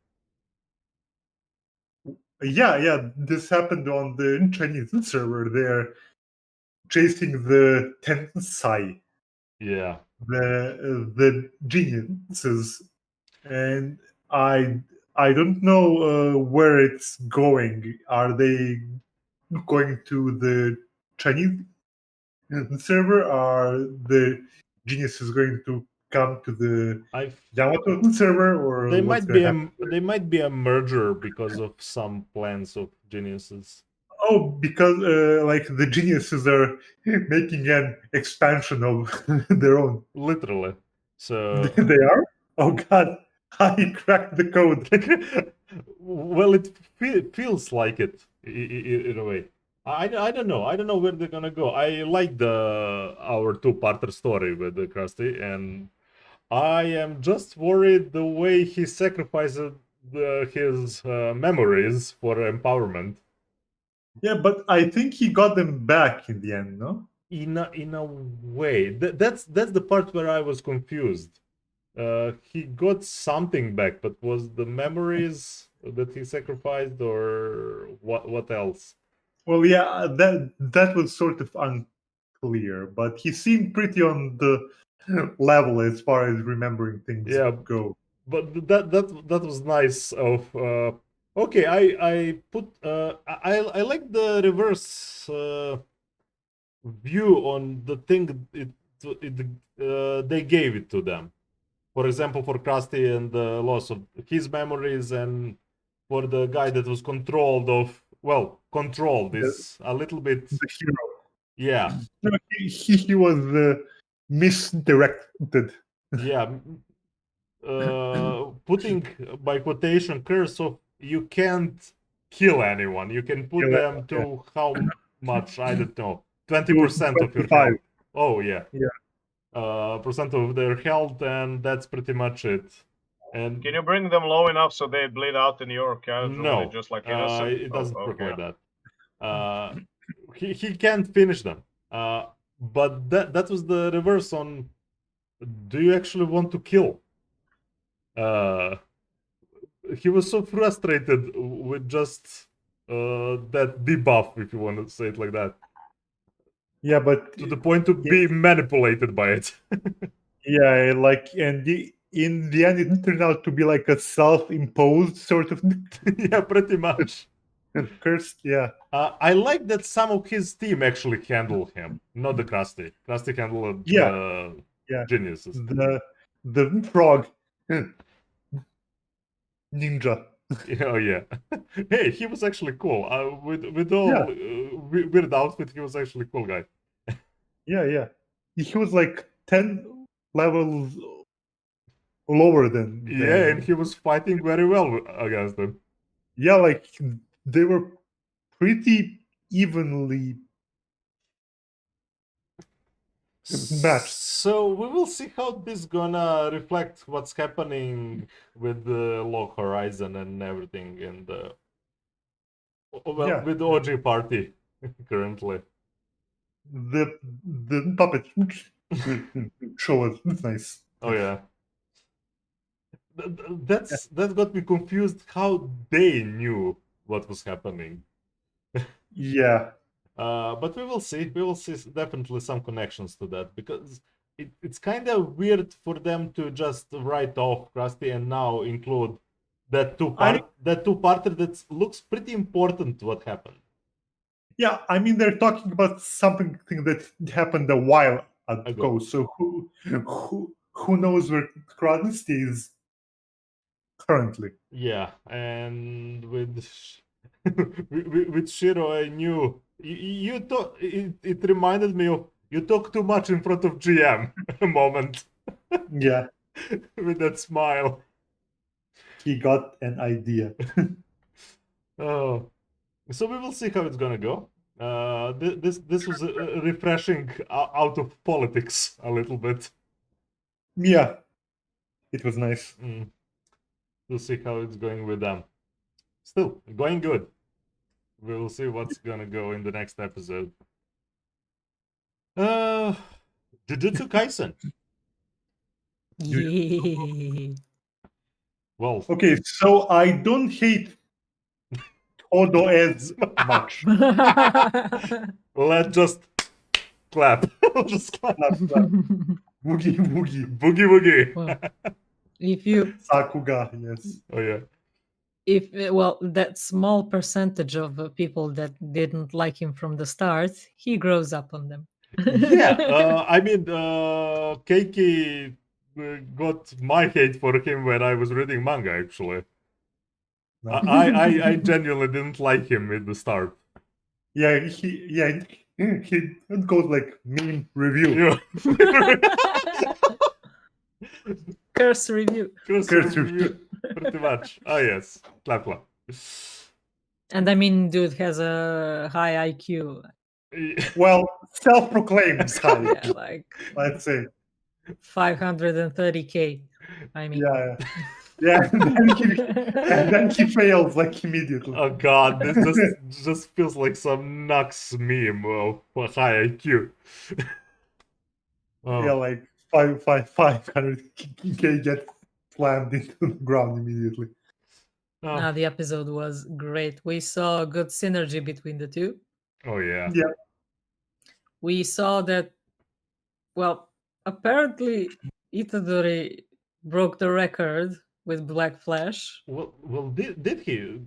Yeah. This happened on the Chinese server. They're chasing the Tensai. Yeah. The geniuses, and I don't know where it's going. Are they going to the Chinese server? Are the geniuses going to come to the I Yamato server, or they what's might be gonna happen? they might be a merger because of some plans of geniuses. Oh, because like the geniuses are making an expansion of their own. Literally. So They are? Oh god, I cracked the code. well, it feels like it in a way. I don't know. I don't know where they're gonna go. I like our two-parter story with the Krusty, and I am just worried the way he sacrificed his memories for empowerment. Yeah, but I think he got them back in the end, no? In a way, that's the part where I was confused. He got something back, but was the memories that he sacrificed, or what else? Well, yeah, that was sort of unclear, but he seemed pretty on the level as far as remembering things Yeah, go. but that was nice. Okay, I put I like the reverse view on the thing they gave it to them. For example, for Krusty and the loss of his memories, and for the guy that was controlled The, is a little bit, the hero. yeah, No, he was misdirected. yeah. Putting by quotation curse of you can't kill anyone. You can put them Yeah, to how much, I don't know, 20% of your 25. health. Oh yeah. Yeah. Percent of their health, and that's pretty much it. And Can you bring them low enough so they bleed out in your casually, no, just like innocent? it doesn't work Okay. like that. He can't finish them. But that was the reverse on. Do you actually want to kill? He was so frustrated with just that debuff, if you want to say it like that, Yeah, but to the point to be manipulated by it. yeah, like, and in the end, it turned out to be like a self-imposed sort of Yeah, pretty much. curse. Yeah, I like that some of his team actually handle him, not the Krusty. Krusty handled Yeah. the Yeah. geniuses. The frog ninja. Oh yeah. Hey, he was actually cool. With all weird outfit, he was actually a cool guy. Yeah. He was like 10 levels lower than. Yeah, and he was fighting very well against them. Yeah, like they were pretty evenly matched. So we will see how this gonna reflect what's happening with the Log Horizon and everything, and Yeah. with the OG party currently. The puppet show was nice. Oh yeah. That got me confused how they knew what was happening. Yeah. But we will see. We will see definitely some connections to that, because it's kind of weird for them to just write off Krusty and now include that two-parter that looks pretty important to what happened. Yeah, I mean they're talking about something that happened a while ago. So who knows where Krusty is currently? Yeah, and with with Shiro, I knew you talk. It reminded me of you talk too much in front of GM moment. Yeah, With that smile. he got an idea. Oh, so we will see how it's gonna go. This was refreshing out of politics a little bit. Yeah, it was nice. We'll see how it's going with them. Still going good. We will see what's gonna go in the next episode. Jujutsu Kaisen. Yeah. Well, Okay, so I don't hate Odo as much. let's just clap. Just clap. Woogie woogie. Boogie woogie. Well, if you Sakuga, yes. Oh yeah. if well that small percentage of people that didn't like him from the start, he grows up on them. Yeah, I mean, Keiki got my hate for him when I was reading manga. Actually, No. I genuinely didn't like him at the start. He goes like meme review. Yeah. Curse review. Curse Curse review, pretty much. Ah yes, clap clap. And I mean, dude has a high IQ. Well, self-proclaimed high, Yeah, like let's say. 530k. I mean, Yeah. And then he fails like immediately. Oh god, this just feels like some Nux meme of a high IQ. Oh. Yeah, like 500k get slammed into the ground immediately. Oh. the episode was great. We saw a good synergy between the two. Oh yeah. Yeah. We saw that, well, apparently Itadori broke the record with Black Flash. Well, did he?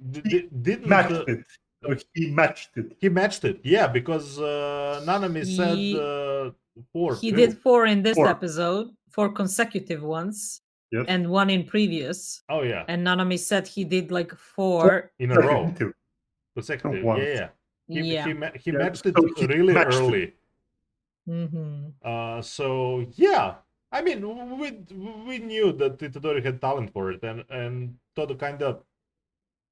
Didn't Matched it. So he matched it. he matched it? Yeah, because Nanami He- said 4. He too. did 4 in this 4. episode, 4 consecutive ones, Yes. and 1 in previous. Oh yeah, And Nanami said he did like 4. in a row, Consecutive. consecutive. Once. Yeah. He Yeah. he Yeah, matched it so he really matched it. early. Mm-hmm. So yeah, I mean, we knew that Itadori had talent for it, and Todo kind of,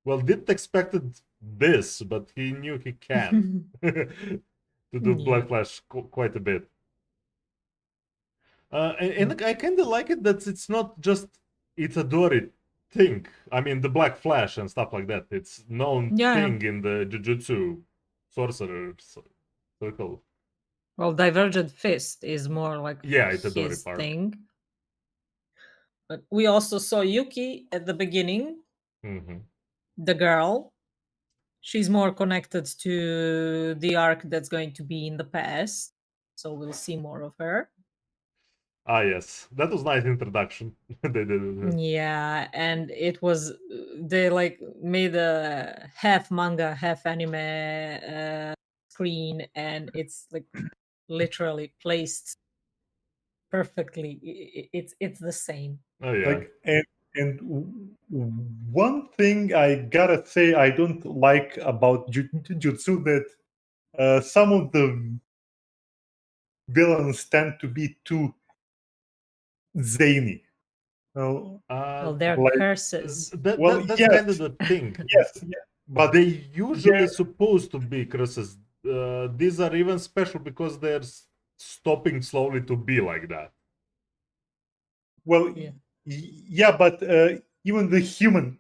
well, didn't expected this, but he knew he can to do Yeah. Black Flash quite a bit. And I kind of like it that it's not just Itadori thing. I mean, the Black Flash and stuff like that. It's known Yeah. thing in the Jujutsu sorcerer circle. Well, Divergent Fist is more like Yeah, Itadori his part. thing. But we also saw Yuki at the beginning, Mm-hmm. the girl. She's more connected to the arc that's going to be in the past, so we'll see more of her. Ah, yes, that was nice introduction. They did it. Yeah, and it was they like made a half manga, half anime screen, and it's like literally placed perfectly. It's the same. Oh yeah. Like and one thing I gotta say I don't like about Jujutsu that some of the villains tend to be too zany. Well, Well, they're like, curses. that's yes. kind of the thing. yes, yeah, But but they usually yeah. supposed to be curses. These are even special because they're stopping slowly to be like that. well, Yeah. yeah, but even the human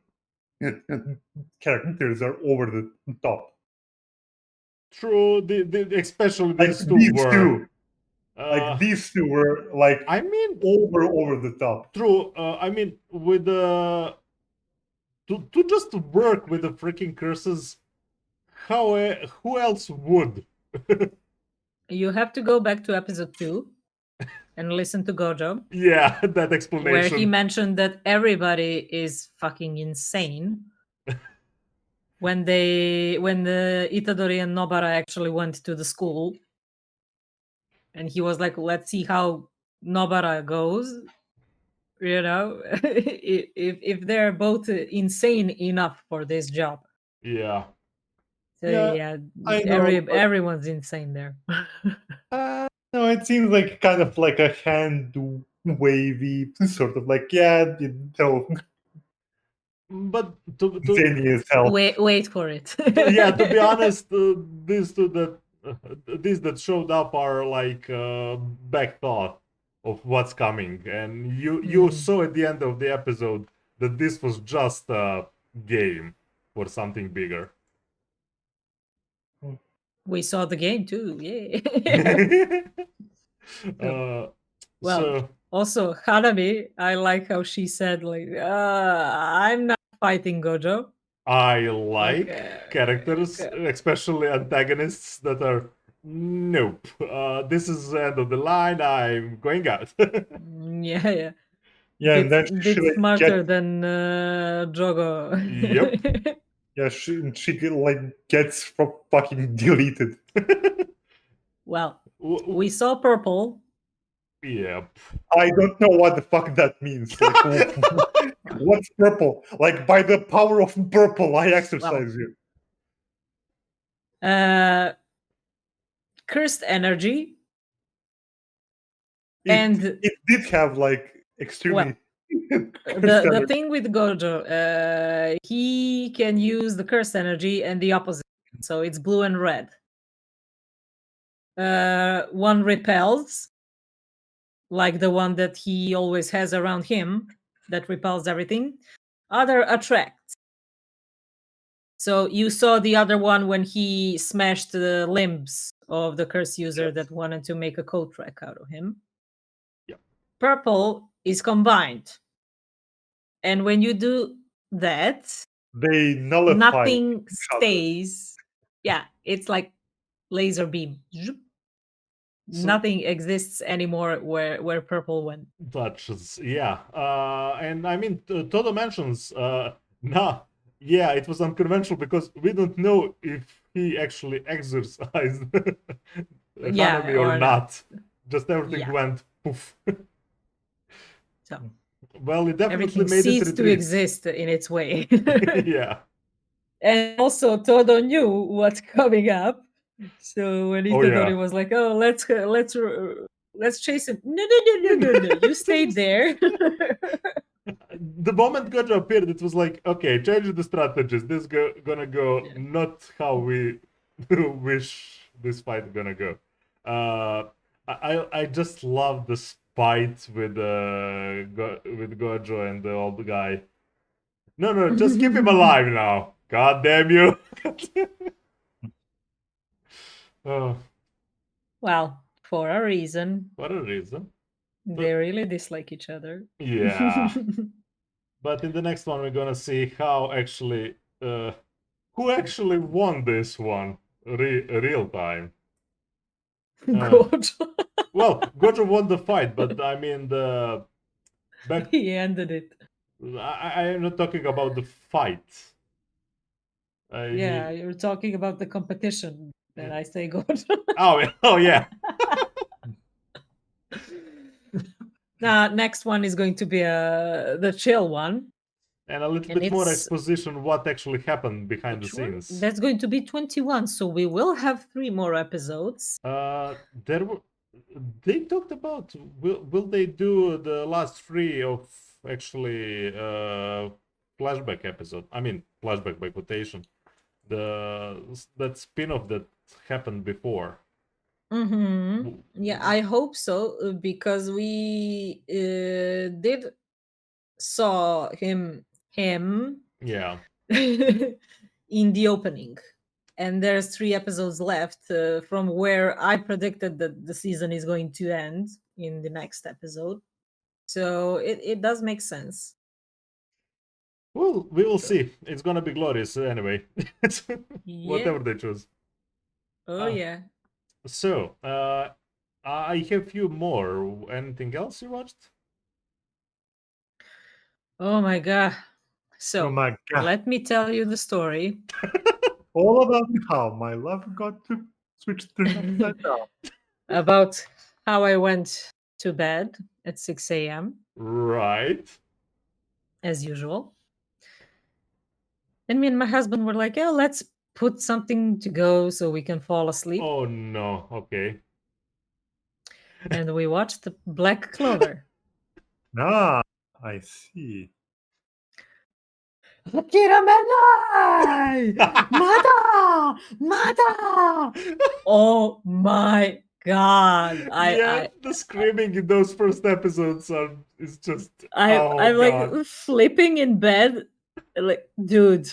characters are over the top. True, especially Like these two these were. two, like these two were like I mean, over the top. true. I mean, with to just work with the freaking curses, how who else would? You have to go back to episode 2 and listen to Gojo, Yeah, that where explanation. he mentioned that everybody is fucking insane. when the Itadori and Nobara actually went to the school, and he was like, let's see how Nobara goes, you know, if they're both insane enough for this job. Yeah. So Yeah, I know, but- everyone's insane there. No, it seems like kind of like a hand wavy sort of like But to zany as hell. wait for it. yeah, to be honest, these two that showed up are like back thought of what's coming, and you saw at the end of the episode that this was just a game for something bigger. We saw the game too. Yeah. Well, so also Hanami, I like how she said like, I'm not fighting Gojo. I like Okay, characters, okay. especially antagonists that are nope. This is the end of the line. I'm going out. Yeah. Yeah, and then Bit she like smarter than Jogo. Yep. yeah, she like gets fucking deleted. Well, we saw Purple. Yep. I don't know what the fuck that means. Like, what's purple? Like, by the power of purple, I exercise you. Cursed energy. It did have like extremely. The thing with Gojo, he can use the cursed energy and the opposite, so it's blue and red. One repels, like the one that he always has around him, that repels everything. Other attracts. So you saw the other one when he smashed the limbs of the curse user that wanted to make a code track out of him. Yep. Purple is combined. And when you do that, they nullify. Nothing stays. Yeah, it's like laser beam. Nothing exists anymore where purple went. Touches, yeah. And I mean, Todo mentions, yeah, it was unconventional because we don't know if he actually exercised Hanami or not. Just everything went poof. So, well, it definitely everything made ceased it to exist in its way. Yeah. And also, Todo knew what's coming up. So when Itadori was like, "Oh, let's chase him," no, you stayed there. The moment Gojo appeared, it was like, okay, change the strategies. This gonna go not how we wish this fight gonna go. I just love the fight with Gojo and the old guy. No, just keep him alive now. God damn you. Oh. Well, for a reason. For a reason. They really dislike each other. Yeah. But in the next one, we're gonna see how actually, who actually won this one real time. Gojo. Well, Gojo won the fight, but I mean he ended it. I am not talking about the fight. You're talking about the competition, and I say Gojo. Oh yeah. Now, next one is going to be the chill one. And a little bit more exposition what actually happened behind the scenes. That's going to be 21, so we will have 3 more episodes. They talked about will they do the last 3 of actually flashback episode? I mean flashback by quotation. That spin-off that happened before. Yeah, I hope so, because we did saw him yeah in the opening, and there's 3 episodes left from where I predicted that the season is going to end in the next episode, so it does make sense. Well, we will see. It's gonna be glorious anyway. Whatever they choose. Yeah. So I have a few more. Anything else you watched? Oh my god. So, let me tell you the story. All about how my love got to switch upside down. About how I went to bed at 6 a.m. Right. As usual. And me and my husband were like, "Oh, let's put something to go so we can fall asleep." Oh no, okay. And we watched Black Clover. Ah, I see. Akira Menai! Mada! Oh my god. The screaming in those first episodes is just I'm like flipping in bed, like, dude.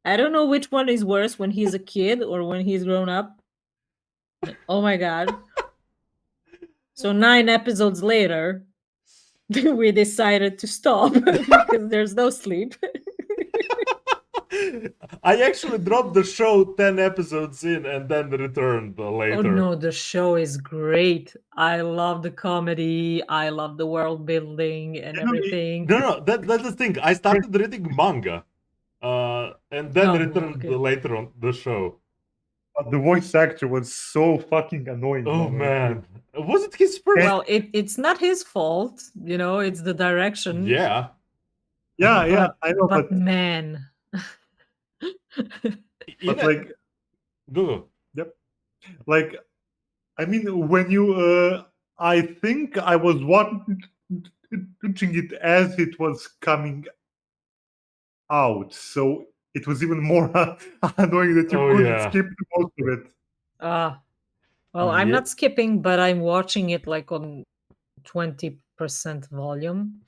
I don't know which one is worse, when he's a kid or when he's grown up. Oh my god. So 9 episodes later, we decided to stop because there's no sleep. I actually dropped the show 10 episodes in and then returned later. Oh no, the show is great. I love the comedy. I love the world building and everything. No, that's the thing. I started reading manga and then returned later on the show. But the voice actor was so fucking annoying. Oh man. man, was it his first? Well, it's not his fault, it's the direction. Yeah. Yeah, I know, But but man. but like Google. like I mean, when you I think I was watching it as it was coming out, so it was even more annoying that you Oh, couldn't yeah. skip most of it. Well, I'm Yeah. not skipping, but I'm watching it like on 20% volume.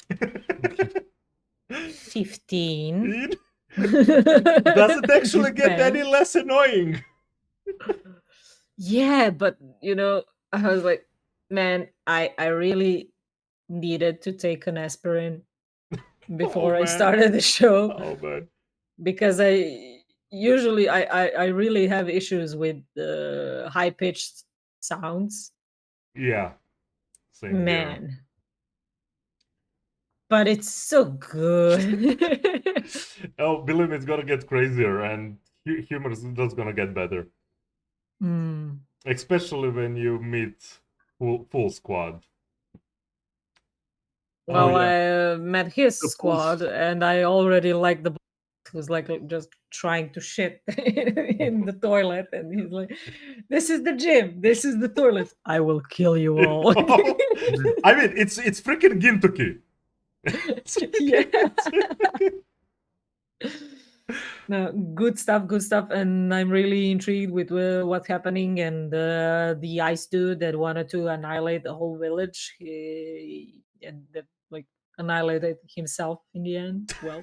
15. Does it actually get any Depends. less annoying? Yeah, but I was like, man, I really needed to take an aspirin before I man. started the show Oh man. because I usually I really have issues with high pitched sounds. Yeah. Same here. Man. But it's so good. Oh, believe me, it's gonna get crazier, and humor is just gonna get better. Mm. Especially when you meet full squad. Well, yeah. I met his The squad, and I already like the who's like just trying to shit in the toilet, and he's like, "This is the gym. This is the toilet. I will kill you all." I mean, it's freaking Gintoki. Yeah. No, good stuff, and I'm really intrigued with what's happening. And the ice dude that wanted to annihilate the whole village, and that like annihilated himself in the end. Well,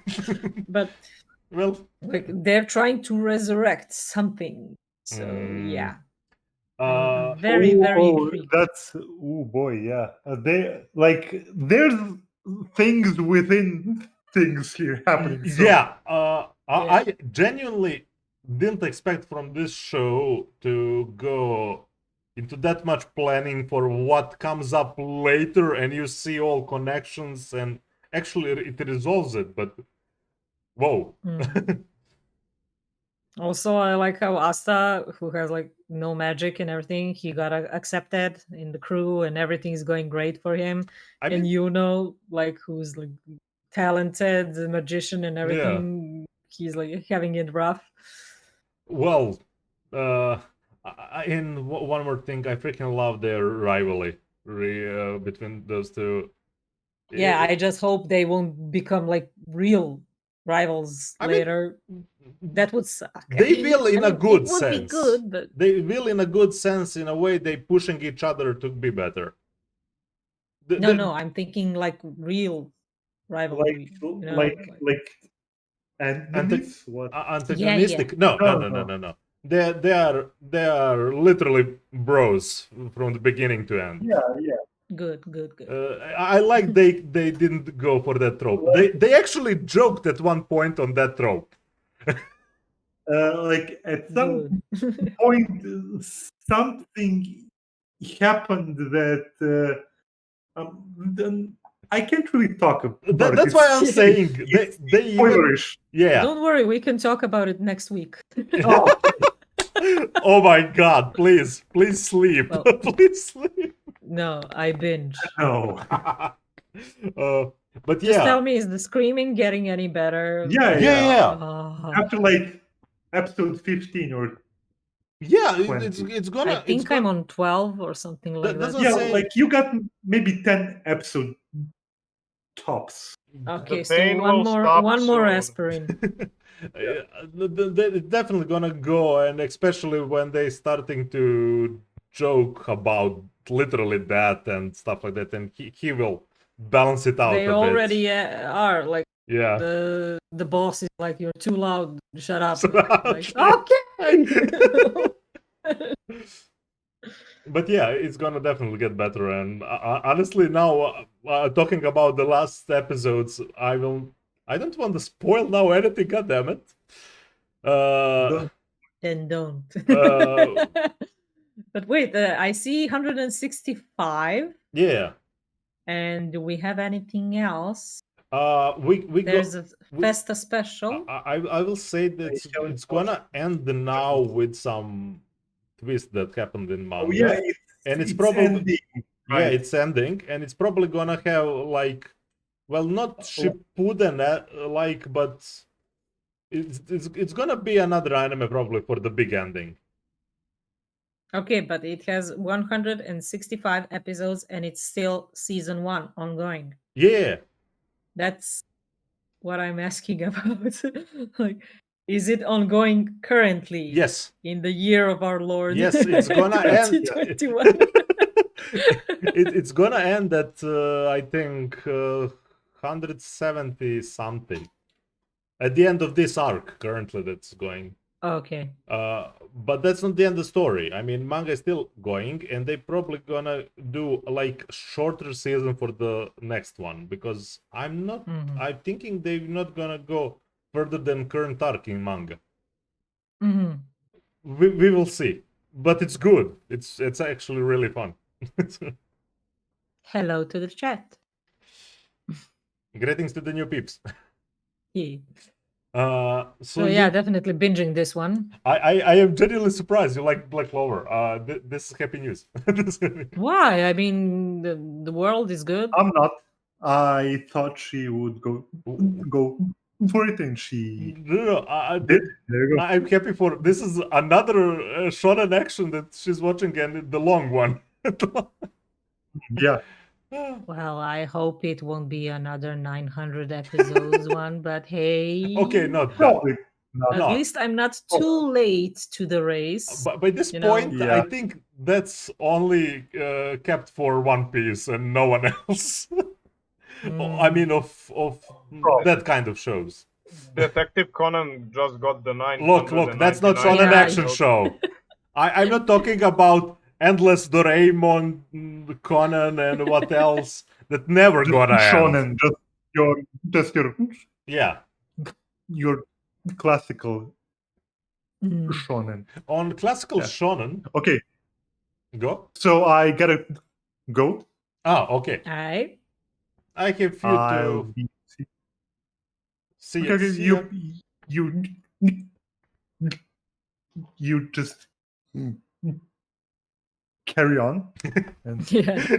but Well, like they're trying to resurrect something. So yeah, I'm very intrigued. That's boy, yeah. There's things within things here happening. So. yeah. I genuinely didn't expect from this show to go into that much planning for what comes up later, and you see all connections, and actually it resolves it. But whoa. Also, I like how Asta, who has like no magic and everything, he got accepted in the crew, and everything's going great for him. I And mean, like who's like talented, the magician and everything, he's like having it rough. well, and one more thing, I freaking love their rivalry between those two. Yeah, I just hope they won't become like real rivals I mean, later. That would suck. They will in a good it would sense. be good, but They will in a good sense, in a way they pushing each other to be better. no, I'm thinking like real rivalry. Like enemies? What? Antagonistic? Yeah. No. They are literally bros from the beginning to end. Yeah. Good. I like they didn't go for that trope. They actually joked at one point on that trope. Like at some point, something happened that I can't really talk about it. That's why I'm saying they even, spoilerish. yeah. Don't worry, we can talk about it next week. Oh my god, please sleep. Well, please sleep. No, I binge. No. But Just yeah. tell me, is the screaming getting any better? Yeah. Oh. After like episode 15 or yeah, 20. it's gonna. I think I'm on 12 or something like that. Yeah, like you got maybe 10 episode tops. Okay, The so pain one will more stop soon. aspirin. It's definitely gonna go, and especially when they starting to joke about literally that and stuff like that, and he will balance it out. They a already bit. are like. Yeah. The boss is like, you're too loud. Shut up. Like, Shut okay. But yeah, it's gonna definitely get better. And honestly, now talking about the last episodes, I don't want to spoil now anything. God damn it. Then don't. Uh, But wait, I see 165. Yeah. And do we have anything else? There's a Festa special. I will say that it's gonna end now with some twist that happened in manga. Oh yeah, and it's it's probably ending. yeah, Right. it's ending, and it's probably gonna have like, well, not Shippuden like, but it's gonna be another anime probably for the big ending. Okay, but it has 165 episodes and it's still season 1 ongoing. Yeah, That's what I'm asking about. Like, is it ongoing currently? yes, In the year of our Lord. yes, it's gonna end. 2021. It's gonna end at I think 170 something at the end of this arc currently that's going. Okay. But that's not the end of the story. I mean, manga is still going, and they probably gonna do like shorter season for the next one, because I'm thinking they're not gonna go further than current arc in manga. Mhm. We will see, but it's good. It's actually really fun. Hello to the chat. Greetings to the new peeps. Yeah. So yeah, definitely binging this one. I am genuinely surprised you like Black Clover. This is happy news. Why? I mean, the world is good. I'm not. I thought she would go for it, and she No, did. There you go. I'm happy for this. Is another shonen action that she's watching, and the long one. Yeah. Well, I hope it won't be another 900 episodes one, but hey. Okay, not that. Probably not. At least I'm not too late to the race. But by this you point, know? I Yeah. think that's only kept for One Piece and no one else. I mean, of that kind of shows. Detective Conan just got the 9. Look, that's not shonen Yeah, action show. I'm not talking about endless Doraemon, Conan, and what else that never gonna end. Shonen, just your Yeah. your classical Mm. shonen. On classical Yeah. shonen, Okay, go. so I gotta go. Ah, okay. Alright. I have few I'll to be see. okay, see ya. you just carry on, and Yeah.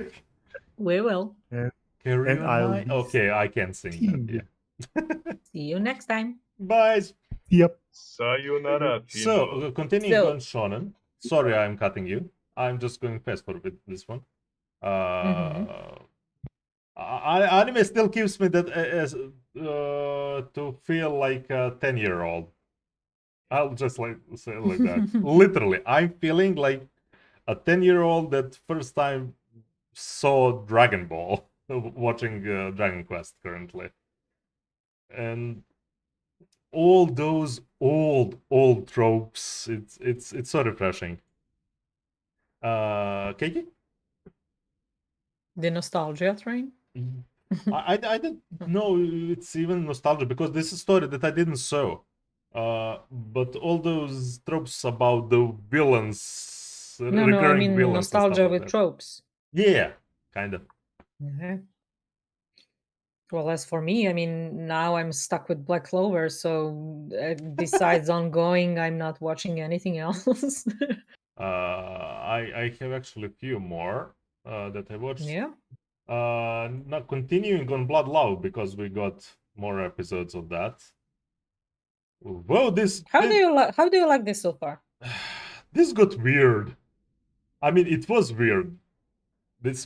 We will. Carry And on I'll my- be Okay, I can sing seeing that. you. Yeah. See you next time. Bye. Yep. Sayonara. So, Timo. continuing So- on shonen. Sorry, I'm cutting you. I'm just going fast for this one. Anime still gives me that as to feel like a 10-year-old. I'll just like say it like that. Literally, I'm feeling like a 10-year-old that first time saw Dragon Ball, watching Dragon Quest currently, and all those old tropes. It's so refreshing. Keiki? The nostalgia train. I didn't know it's even nostalgia, because this is a story that I didn't saw. But all those tropes about the villains, No, I recurring mean villains, and stuff nostalgia like with that. tropes. Yeah, kind of. Well, as for me, I mean, now I'm stuck with Black Clover, so besides ongoing, I'm not watching anything else. I have actually a few more that I watched. Yeah. Not continuing on Blood Love, because we got more episodes of that. Whoa, How do you like this so far? this got weird. I mean, it was weird.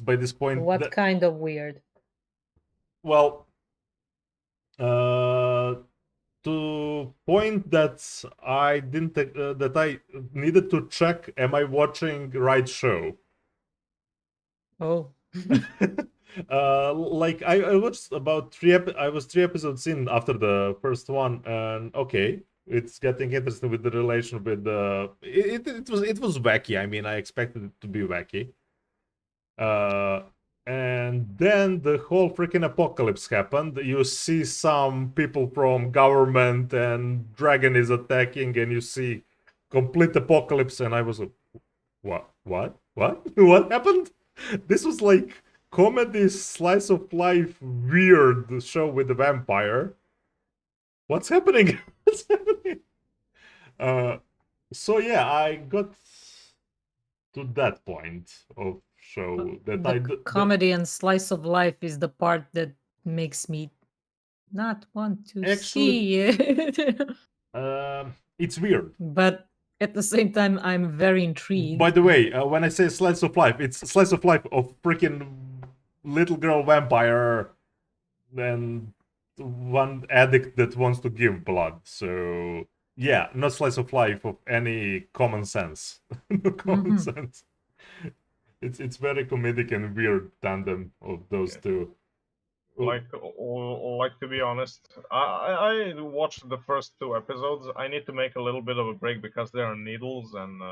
By this point. What kind of weird? Well, to point that I didn't that I needed to check, am I watching right show? Oh. Like I watched about 3 I was 3 episodes in after the first one, and okay, it's getting interesting with the relation with the it was wacky. I mean, I expected it to be wacky. And then the whole freaking apocalypse happened. You see some people from government, and dragon is attacking, and you see complete apocalypse, and I was like, what happened? This was like comedy slice of life weird show with the vampire. What's happening? What's happening? So yeah, I got to that point of show that The comedy and slice of life is the part that makes me not want to Actually- see it. it's weird. But at the same time, I'm very intrigued. By the way, when I say slice of life, it's slice of life of freaking little girl vampire and one addict that wants to give blood. So yeah, not slice of life of any common sense. No common sense. It's very comedic and weird tandem of those two. Like to be honest, I watched the first 2 episodes. I need to make a little bit of a break because there are needles and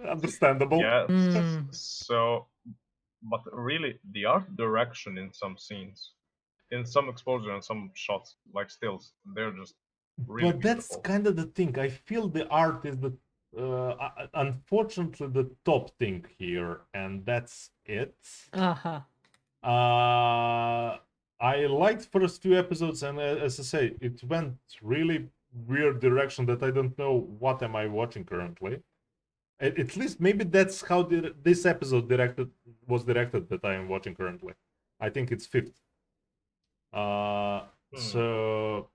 Understandable. yeah. Mm. So, but really, the art direction in some scenes, in some exposure and some shots, like stills, they're just really But that's beautiful. kind of the thing. I feel the art is the unfortunately the top thing here, and that's it. Uh-huh. I liked first few episodes, and as I say, it went really weird direction that I don't know what am I watching currently. At least maybe that's how this episode was directed that I am watching currently. I think it's fifth. So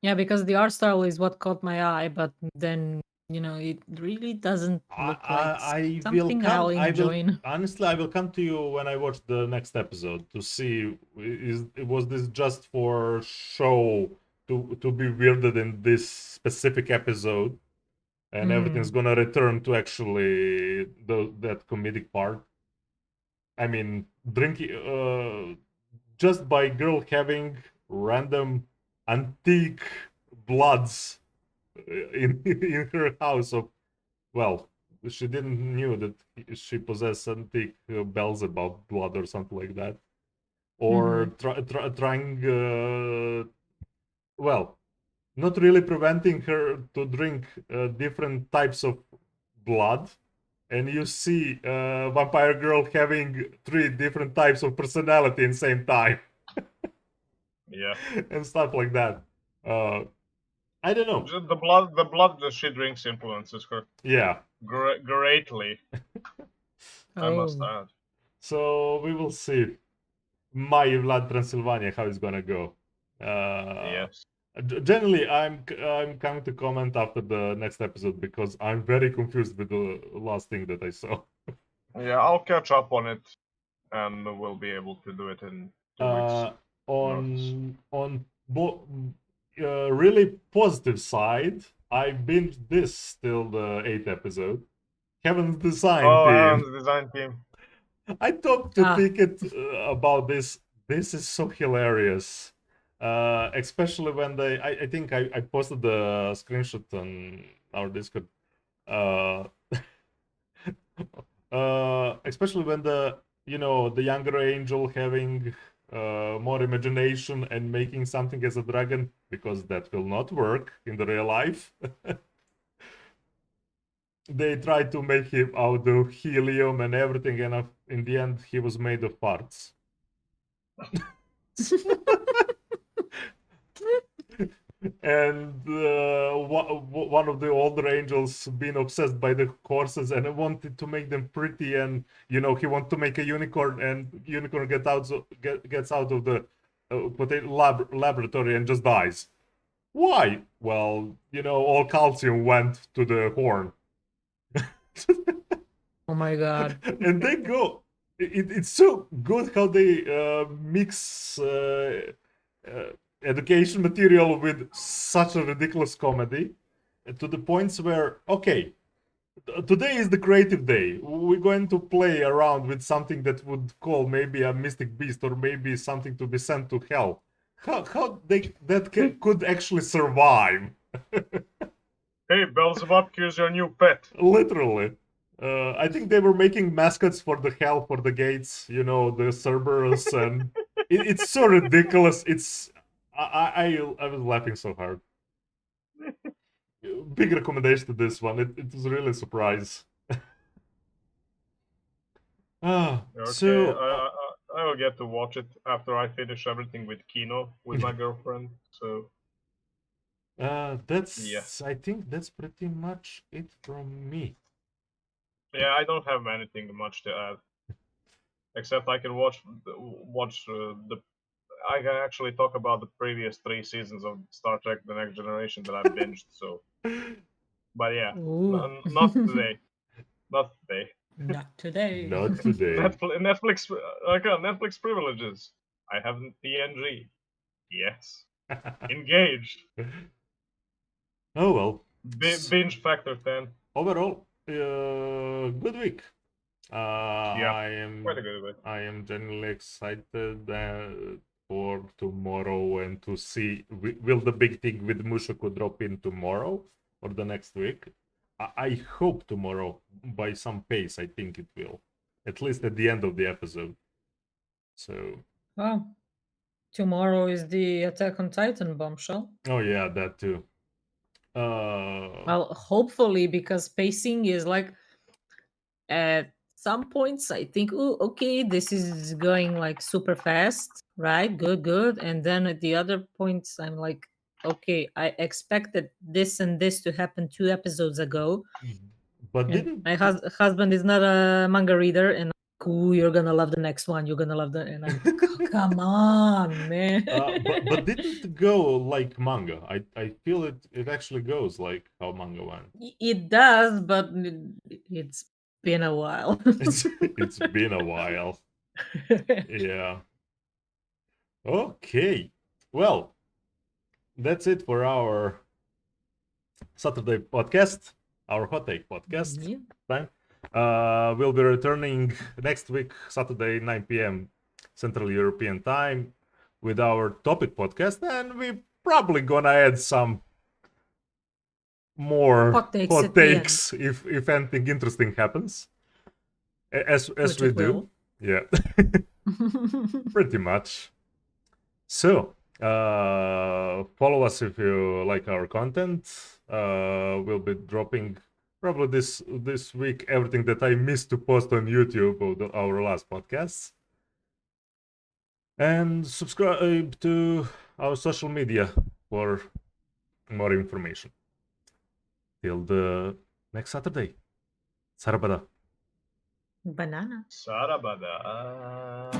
Yeah, because the art style is what caught my eye, but then it really doesn't look like I will something I'll come. I enjoy. will honestly. I will come to you when I watch the next episode to see was this just for show to be weirded in this specific episode, and everything's gonna return to actually that comedic part. I mean, drinking just by girl having random antique bloods in her house of, well, she didn't knew that she possessed antique Beelzebub blood or something like that, or trying, well, not really preventing her to drink different types of blood, and you see vampire girl having 3 different types of personality in same time. Yeah. And stuff like that. I don't know. The blood that she drinks influences her. Yeah. Greatly. I must add. So we will see. My Vlad Transylvania, how it's gonna go. Yes. Generally, I'm coming to comment after the next episode because I'm very confused with the last thing that I saw. Yeah, I'll catch up on it, and we'll be able to do it in 2 weeks. On really positive side, I binged this till the 8th episode. Heaven's Design Team. And the design team. I talked to Ticket about this. This is so hilarious. Especially when I think I posted the screenshot on our Discord. Especially when the younger angel having more imagination and making something as a dragon, because that will not work in the real life. They tried to make him out of helium and everything, and in the end, he was made of parts. And one of the older angels being obsessed by the horses and wanted to make them pretty, and he wanted to make a unicorn, and unicorn gets out of the laboratory and just dies. Why? Well, all calcium went to the horn. Oh my god. And they go. It's so good how they mix education material with such a ridiculous comedy, to the points where, okay, today is the creative day. We're going to play around with something that would call maybe a mystic beast or maybe something to be sent to hell. How could actually survive? Hey, Beelzebub, here's your new pet. Literally. I think they were making mascots for the hell, for the gates, the Cerberus, and it's so ridiculous. I was laughing so hard. Big recommendation to this one. It was really a surprise. Okay, I will get to watch it after I finish everything with Kino with my girlfriend. So I think that's pretty much it from me. Yeah, I don't have anything much to add, except I can watch the. I can actually talk about the previous 3 seasons of Star Trek: The Next Generation that I binged. So, but yeah, Ooh. not today. Not today. Not today. Not today. Netflix, Netflix privileges. I have TNG. Yes, engaged. Oh well. Binge factor 10. Overall, good week. Yeah, I am quite a good way. I am genuinely excited for tomorrow and to see will the big thing with Mushoku drop in tomorrow or the next week. I hope tomorrow by some pace. I think it will, at least at the end of the episode. So. Oh, tomorrow is the Attack on Titan bombshell. Oh yeah, that too. Well, hopefully, because pacing is like at some points I think, oh, okay, this is going like super fast, right? Good, good. And then at the other points, I'm like, okay, I expected this and this to happen 2 episodes ago. But And didn't my husband is not a manga reader, and ooh, you're gonna love the next one. You're gonna love the, and I'm come on, man. but didn't go like manga. I feel it actually goes like how manga went. It does, but it's been a while. It's been a while. Yeah. Okay. Well, that's it for our Saturday podcast, our hot take podcast Yeah. time. We'll be returning next week, Saturday, 9 p.m. Central European time, with our topic podcast, and we probably gonna add some more Hot takes hot at the end. takes if anything interesting happens, as Which we it do. will. Yeah, pretty much. So follow us if you like our content. We'll be dropping probably this week everything that I missed to post on YouTube of our last podcasts. And subscribe to our social media for more information. Till the next Saturday. Sarabada. Banana. Sarabada.